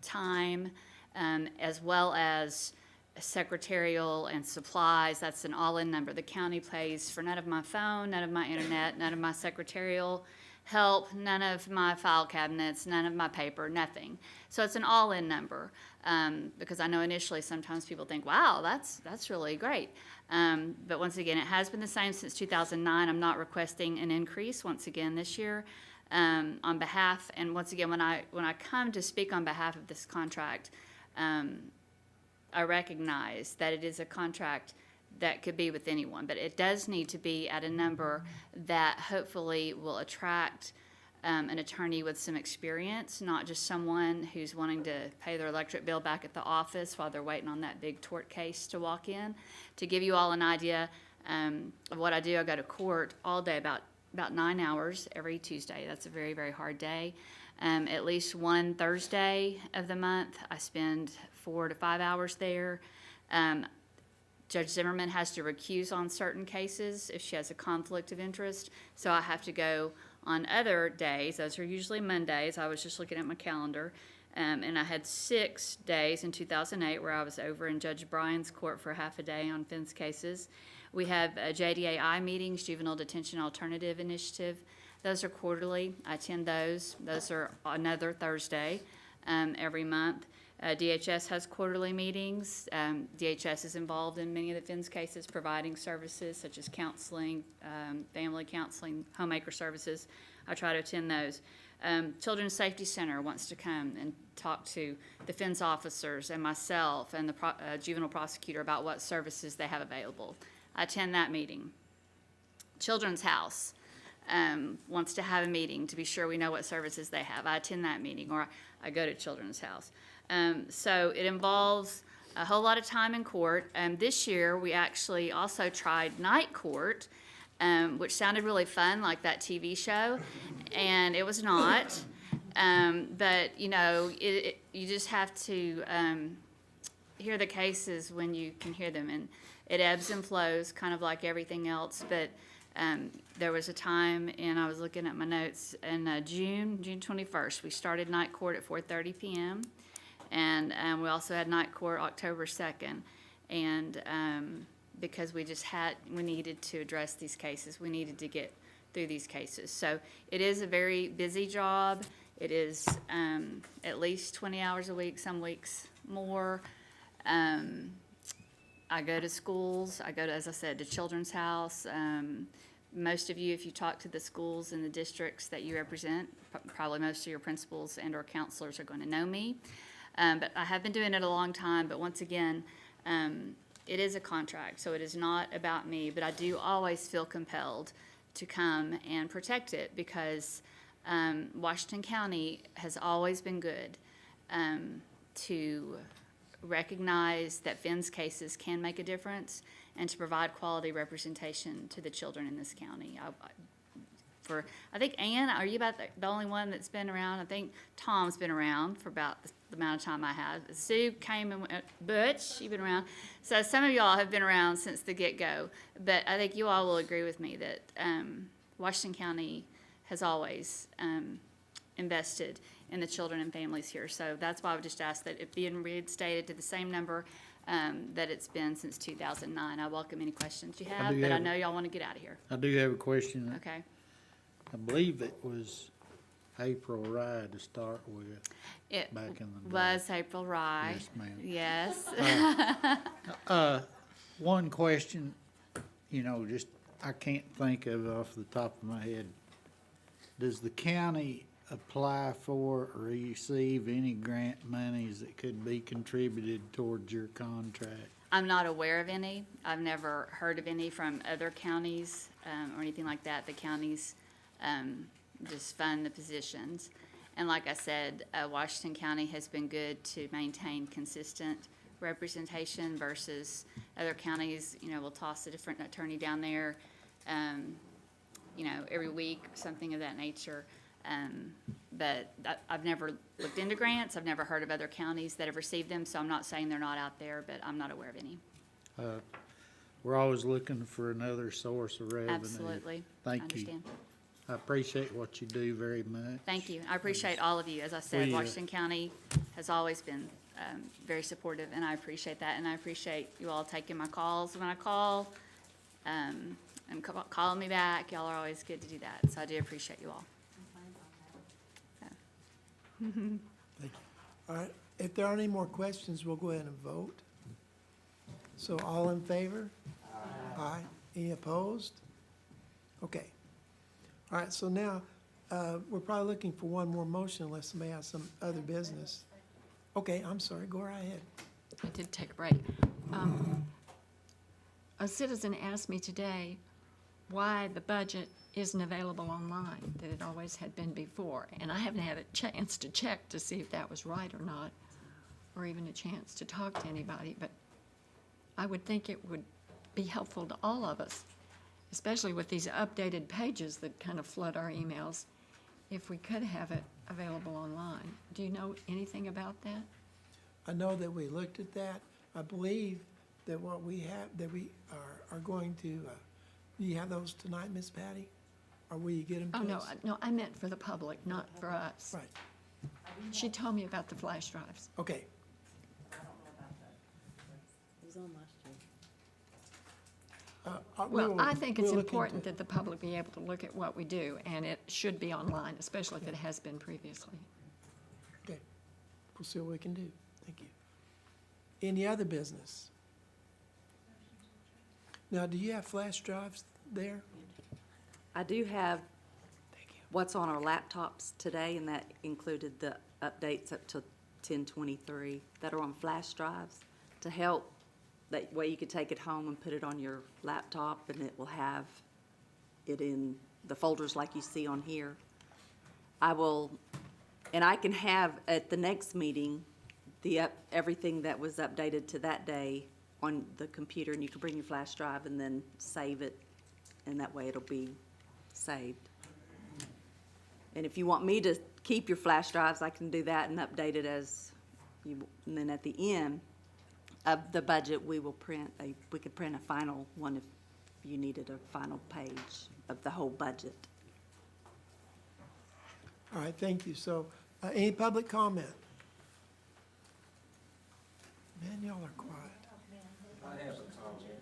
time as well as secretarial and supplies. That's an all-in number. The county pays for none of my phone, none of my internet, none of my secretarial help, none of my file cabinets, none of my paper, nothing. So it's an all-in number because I know initially sometimes people think, wow, that's really great. But once again, it has been the same since 2009. I'm not requesting an increase once again this year on behalf. And once again, when I come to speak on behalf of this contract, I recognize that it is a contract that could be with anyone, but it does need to be at a number that hopefully will attract an attorney with some experience, not just someone who's wanting to pay their electric bill back at the office while they're waiting on that big tort case to walk in. To give you all an idea of what I do, I go to court all day, about 9 hours every Tuesday. That's a very, very hard day. At least one Thursday of the month, I spend 4 to 5 hours there. Judge Zimmerman has to recuse on certain cases if she has a conflict of interest, so I have to go on other days. Those are usually Mondays. I was just looking at my calendar, and I had 6 days in 2008 where I was over in Judge Bryan's court for half a day on FINS cases. We have JDAI meetings, Juvenile Detention Alternative Initiative. Those are quarterly. I attend those. Those are another Thursday every month. DHS has quarterly meetings. DHS is involved in many of the FINS cases, providing services such as counseling, family counseling, homemaker services. I try to attend those. Children's Safety Center wants to come and talk to the FINS officers and myself and the juvenile prosecutor about what services they have available. I attend that meeting. Children's House wants to have a meeting to be sure we know what services they have. I attend that meeting, or I go to Children's House. So it involves a whole lot of time in court. This year, we actually also tried night court, which sounded really fun, like that TV show, and it was not. But, you know, you just have to hear the cases when you can hear them, and it ebbs and flows, kind of like everything else. But there was a time, and I was looking at my notes, in June 21st, we started night court at 4:30 p.m., and we also had night court October 2nd. And because we needed to address these cases, we needed to get through these cases. So it is a very busy job. It is at least 20 hours a week, some weeks more. I go to schools. I go to, as I said, to Children's House. Most of you, if you talk to the schools in the districts that you represent, probably most of your principals and or counselors are going to know me. But I have been doing it a long time, but once again, it is a contract, so it is not about me, but I do always feel compelled to come and protect it because Washington County has always been good to recognize that FINS cases can make a difference and to provide quality representation to the children in this county. I think, Ann, are you about the only one that's been around? I think Tom's been around for about the amount of time I have. Sue came and went. Butch, you've been around. So some of y'all have been around since the get-go. But I think you all will agree with me that Washington County has always invested and the children and families here. So that's why I would just ask that it be reinstated to the same number that it's been since 2009. I welcome any questions you have, do but I have- know y'all want to get out of here. I do have a question. Okay. I believe it was April Rye to start with. It Back in the day. was April Rye. Yes, ma'am. Yes. One question, just, I can't think of it off the top of my head. Does the county apply for or receive any grant monies that could be contributed towards your contract? I'm not aware of any. I've never heard of any from other counties or anything like that. The counties just fund the positions. And like I said, Washington County has been good to maintain consistent representation versus other counties, will toss a different attorney down there, every week, something of that nature. But I've never looked into grants. I've never heard of other counties that have received them, so I'm not saying they're not out there, but I'm not aware of any. We're always looking for another source of revenue. Absolutely. Thank you. Understand. I appreciate what you do very much. Thank you. I appreciate all of you. As I said, We, Washington County has always been very supportive, and I appreciate that. And I appreciate you all taking my calls when I call and calling me back. Y'all are always good to do that, so I do appreciate you all. Thank you. All right, if there aren't any more questions, we'll go ahead and vote. So all in favor? Aye. Any opposed? Okay. All right, so now, we're probably looking for one more motion unless somebody has some other business. Okay, I'm sorry, go right ahead. I did take a break. A citizen asked me today why the budget isn't available online, that it always had been before. And I haven't had a chance to check to see if that was right or not, or even a chance to talk to anybody. But I would think it would be helpful to all of us, especially with these updated pages that kind of flood our emails, if we could have it available online. Do you know anything about that? I know that we looked at that. I believe that what we have, that we are going to, do you have those tonight, Miss Patty? Or will you get them to Oh, us? no, I meant for the public, not for us. Right, She told me about the flash drives. okay. It was on last year. Well, I think it's we'll look into important it. that the public be able to look at what we do, and it should be online, especially if it has been previously. Okay, we'll see what we can do. Thank you. Any other business? Now, do you have flash drives there? I do have Thank you. what's on our laptops today, and that included the updates up to 10/23 that are on flash drives to help. That way you could take it home and put it on your laptop, and it will have it in the folders like you see on here. And I can have at the next meeting, everything that was updated to that day on the computer, and you can bring your flash drive and then save it, and that way it'll be saved. And if you want me to keep your flash drives, I can do that and update it as you, and then at the end of the budget, we could print a final one if you needed a final page of the whole budget. All right, thank you. So, any public comment? Man, y'all are quiet. I have a comment.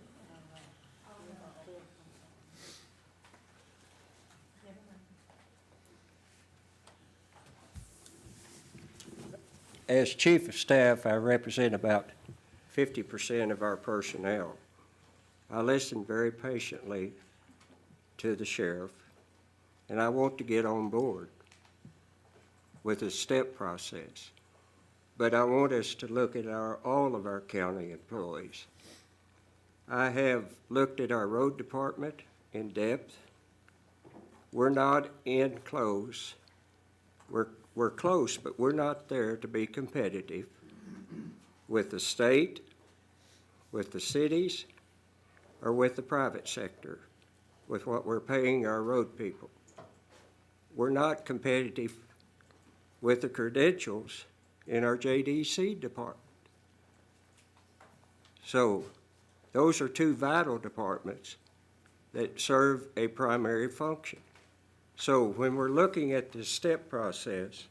As chief of staff, I represent about 50% of our personnel. I listen very patiently to the sheriff, and I want to get on board with the step process. But I want us to look at all of our county employees. I have looked at our road department in depth. We're not in close. We're close, but we're not there to be competitive with the state, with the cities, or with the private sector, with what we're paying our road people. We're not competitive with the credentials in our JDC department. So those are two vital departments that serve a primary function. So when we're looking at the step process,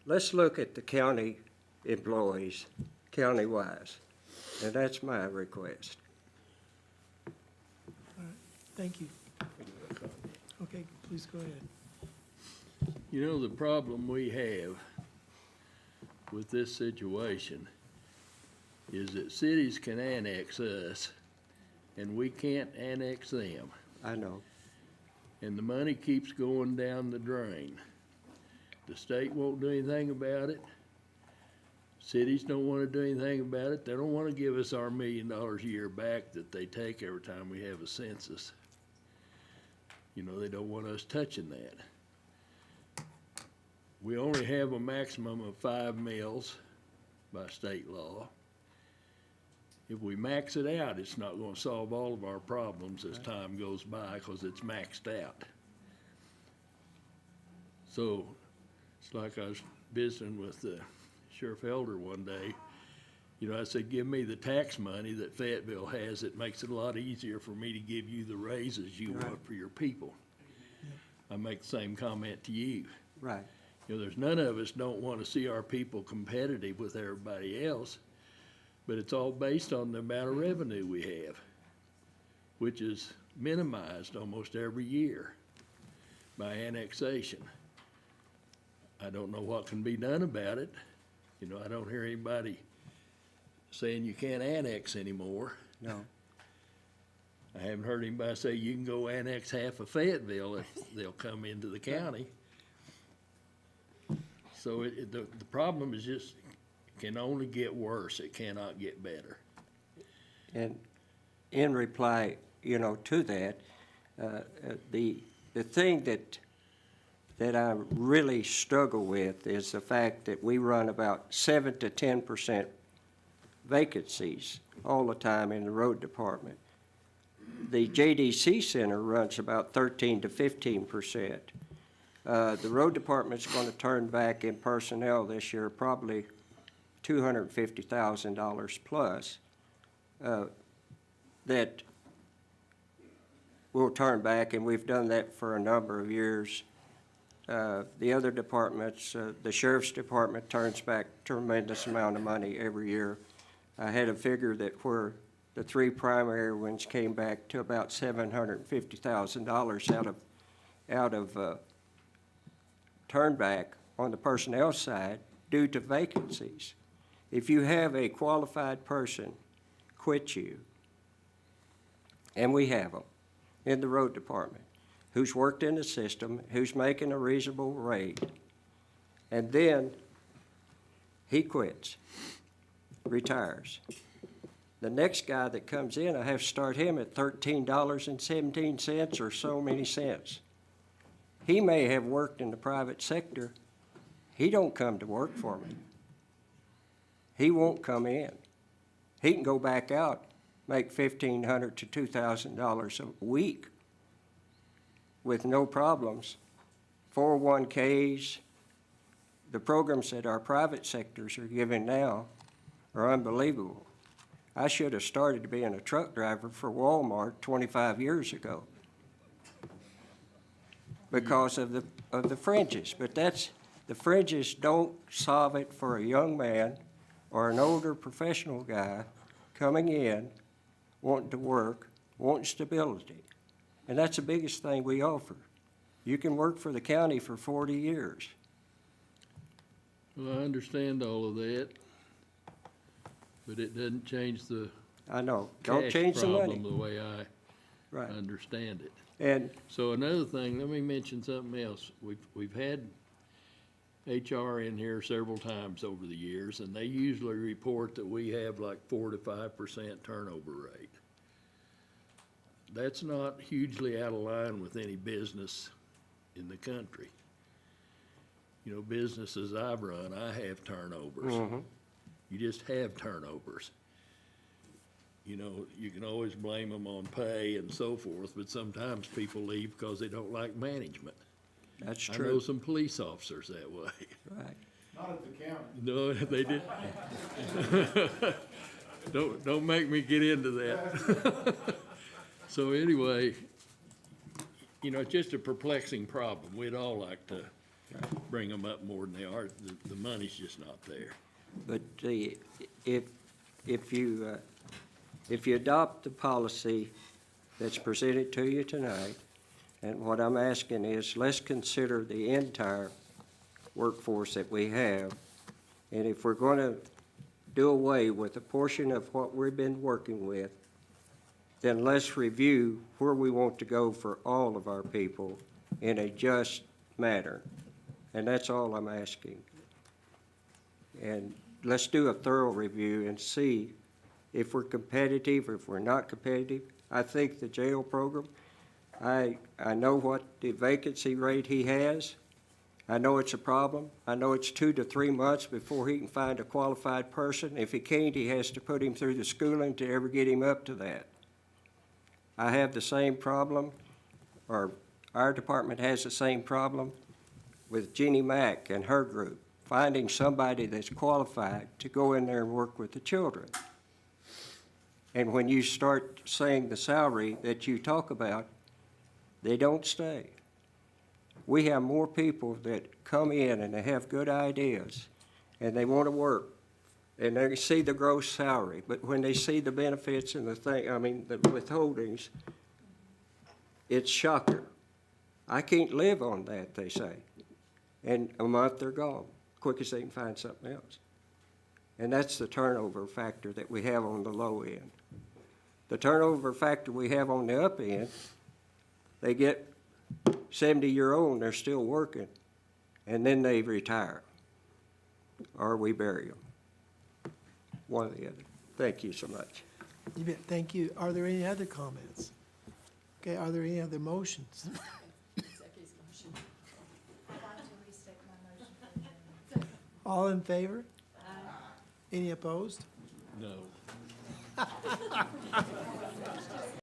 let's look at the county employees, county-wise, and that's my request. Thank you. Okay, please go ahead. You know, the problem we have with this situation is that cities can annex us, and we can't annex them. I know. And the money keeps going down the drain. The state won't do anything about it. Cities don't want to do anything about it. They don't want to give us our $1 million a year back that they take every time we have a census. You know, they don't want us touching that. We only have a maximum of 5 mills by state law. If we max it out, it's not going to solve all of our problems as time goes by because it's maxed out. So it's like I was visiting with the Sheriff Elder one day. You know, I said, give me the tax money that Fayetteville has. It makes it a lot easier for me to give you the raises you want for your people. I make the same comment to you. Right. You know, there's none of us don't want to see our people competitive with everybody else, but it's all based on the amount of revenue we have, which is minimized almost every year by annexation. I don't know what can be done about it. You know, I don't hear anybody saying you can't annex anymore. No. I haven't heard anybody say you can go annex half of Fayetteville if they'll come into the county. So the problem is just, it can only get worse. It cannot get better. And in reply, you know, to that, the thing that I really struggle with is the fact that we run about 7 to 10% vacancies all the time in the road department. The JDC Center runs about 13 to 15%. The road department's going to turn back in personnel this year probably $250,000 plus that we'll turn back, and we've done that for a number of years. The other departments, the sheriff's department turns back tremendous amount of money every year. I had a figure that where the 3 primary ones came back to about $750,000 out of turn back on the personnel side due to vacancies. If you have a qualified person quit you, and we have them in the road department, who's worked in the system, who's making a reasonable rate, and then he quits, retires. The next guy that comes in, I have to start him at $13.17 or so many cents. He may have worked in the private sector. He don't come to work for me. He won't come in. He can go back out, make $1,500 to $2,000 a week with no problems. 401ks, the programs that our private sectors are giving now are unbelievable. I should have started being a truck driver for Walmart 25 years ago because of the fringes. But the fringes don't solve it for a young man or an older professional guy coming in, wanting to work, wanting stability. And that's the biggest thing we offer. You can work for the county for 40 years. Well, I understand all of that, but it doesn't change the I know. Don't cash change the money. problem the way I Right. understand it. And So another thing, let me mention something else. We've had HR in here several times over the years, and they usually report that we have like 4 to 5% turnover rate. That's not hugely out of line with any business in the country. You know, businesses I've run, I have turnovers. You just have turnovers. You know, you can always blame them on pay and so forth, but sometimes people leave because they don't like management. that's I know true. some police officers that way. Right. Not at the county. No, they did. Don't make me get into that. So anyway, you know, it's just a perplexing problem. We'd all like to bring them up more than they are. The money's just not there. But if you adopt the policy that's presented to you tonight, and what I'm asking is, let's consider the entire workforce that we have. And if we're going to do away with a portion of what we've been working with, then let's review where we want to go for all of our people in a just manner. And that's all I'm asking. And let's do a thorough review and see if we're competitive, if we're not competitive. I think the jail program, I know what the vacancy rate he has. I know it's a problem. I know it's 2 to 3 months before he can find a qualified person. If he can't, he has to put him through the schooling to ever get him up to that. I have the same problem, or our department has the same problem with Jeannie Mack and her group, finding somebody that's qualified to go in there and work with the children. And when you start saying the salary that you talk about, they don't stay. We have more people that come in and they have good ideas and they want to work and they see the gross salary, but when they see the benefits and the withholdings, it's shocker. I can't live on that, they say. And a month they're gone, quick as they can find something else. And that's the turnover factor that we have on the low end. The turnover factor we have on the up end, they get 70-year-old and they're still working, and then they retire, or we bury them. One or the other. Thank you so much. You bet, thank you. Are there any other comments? Okay, are there any other motions? All in favor? Any opposed? No.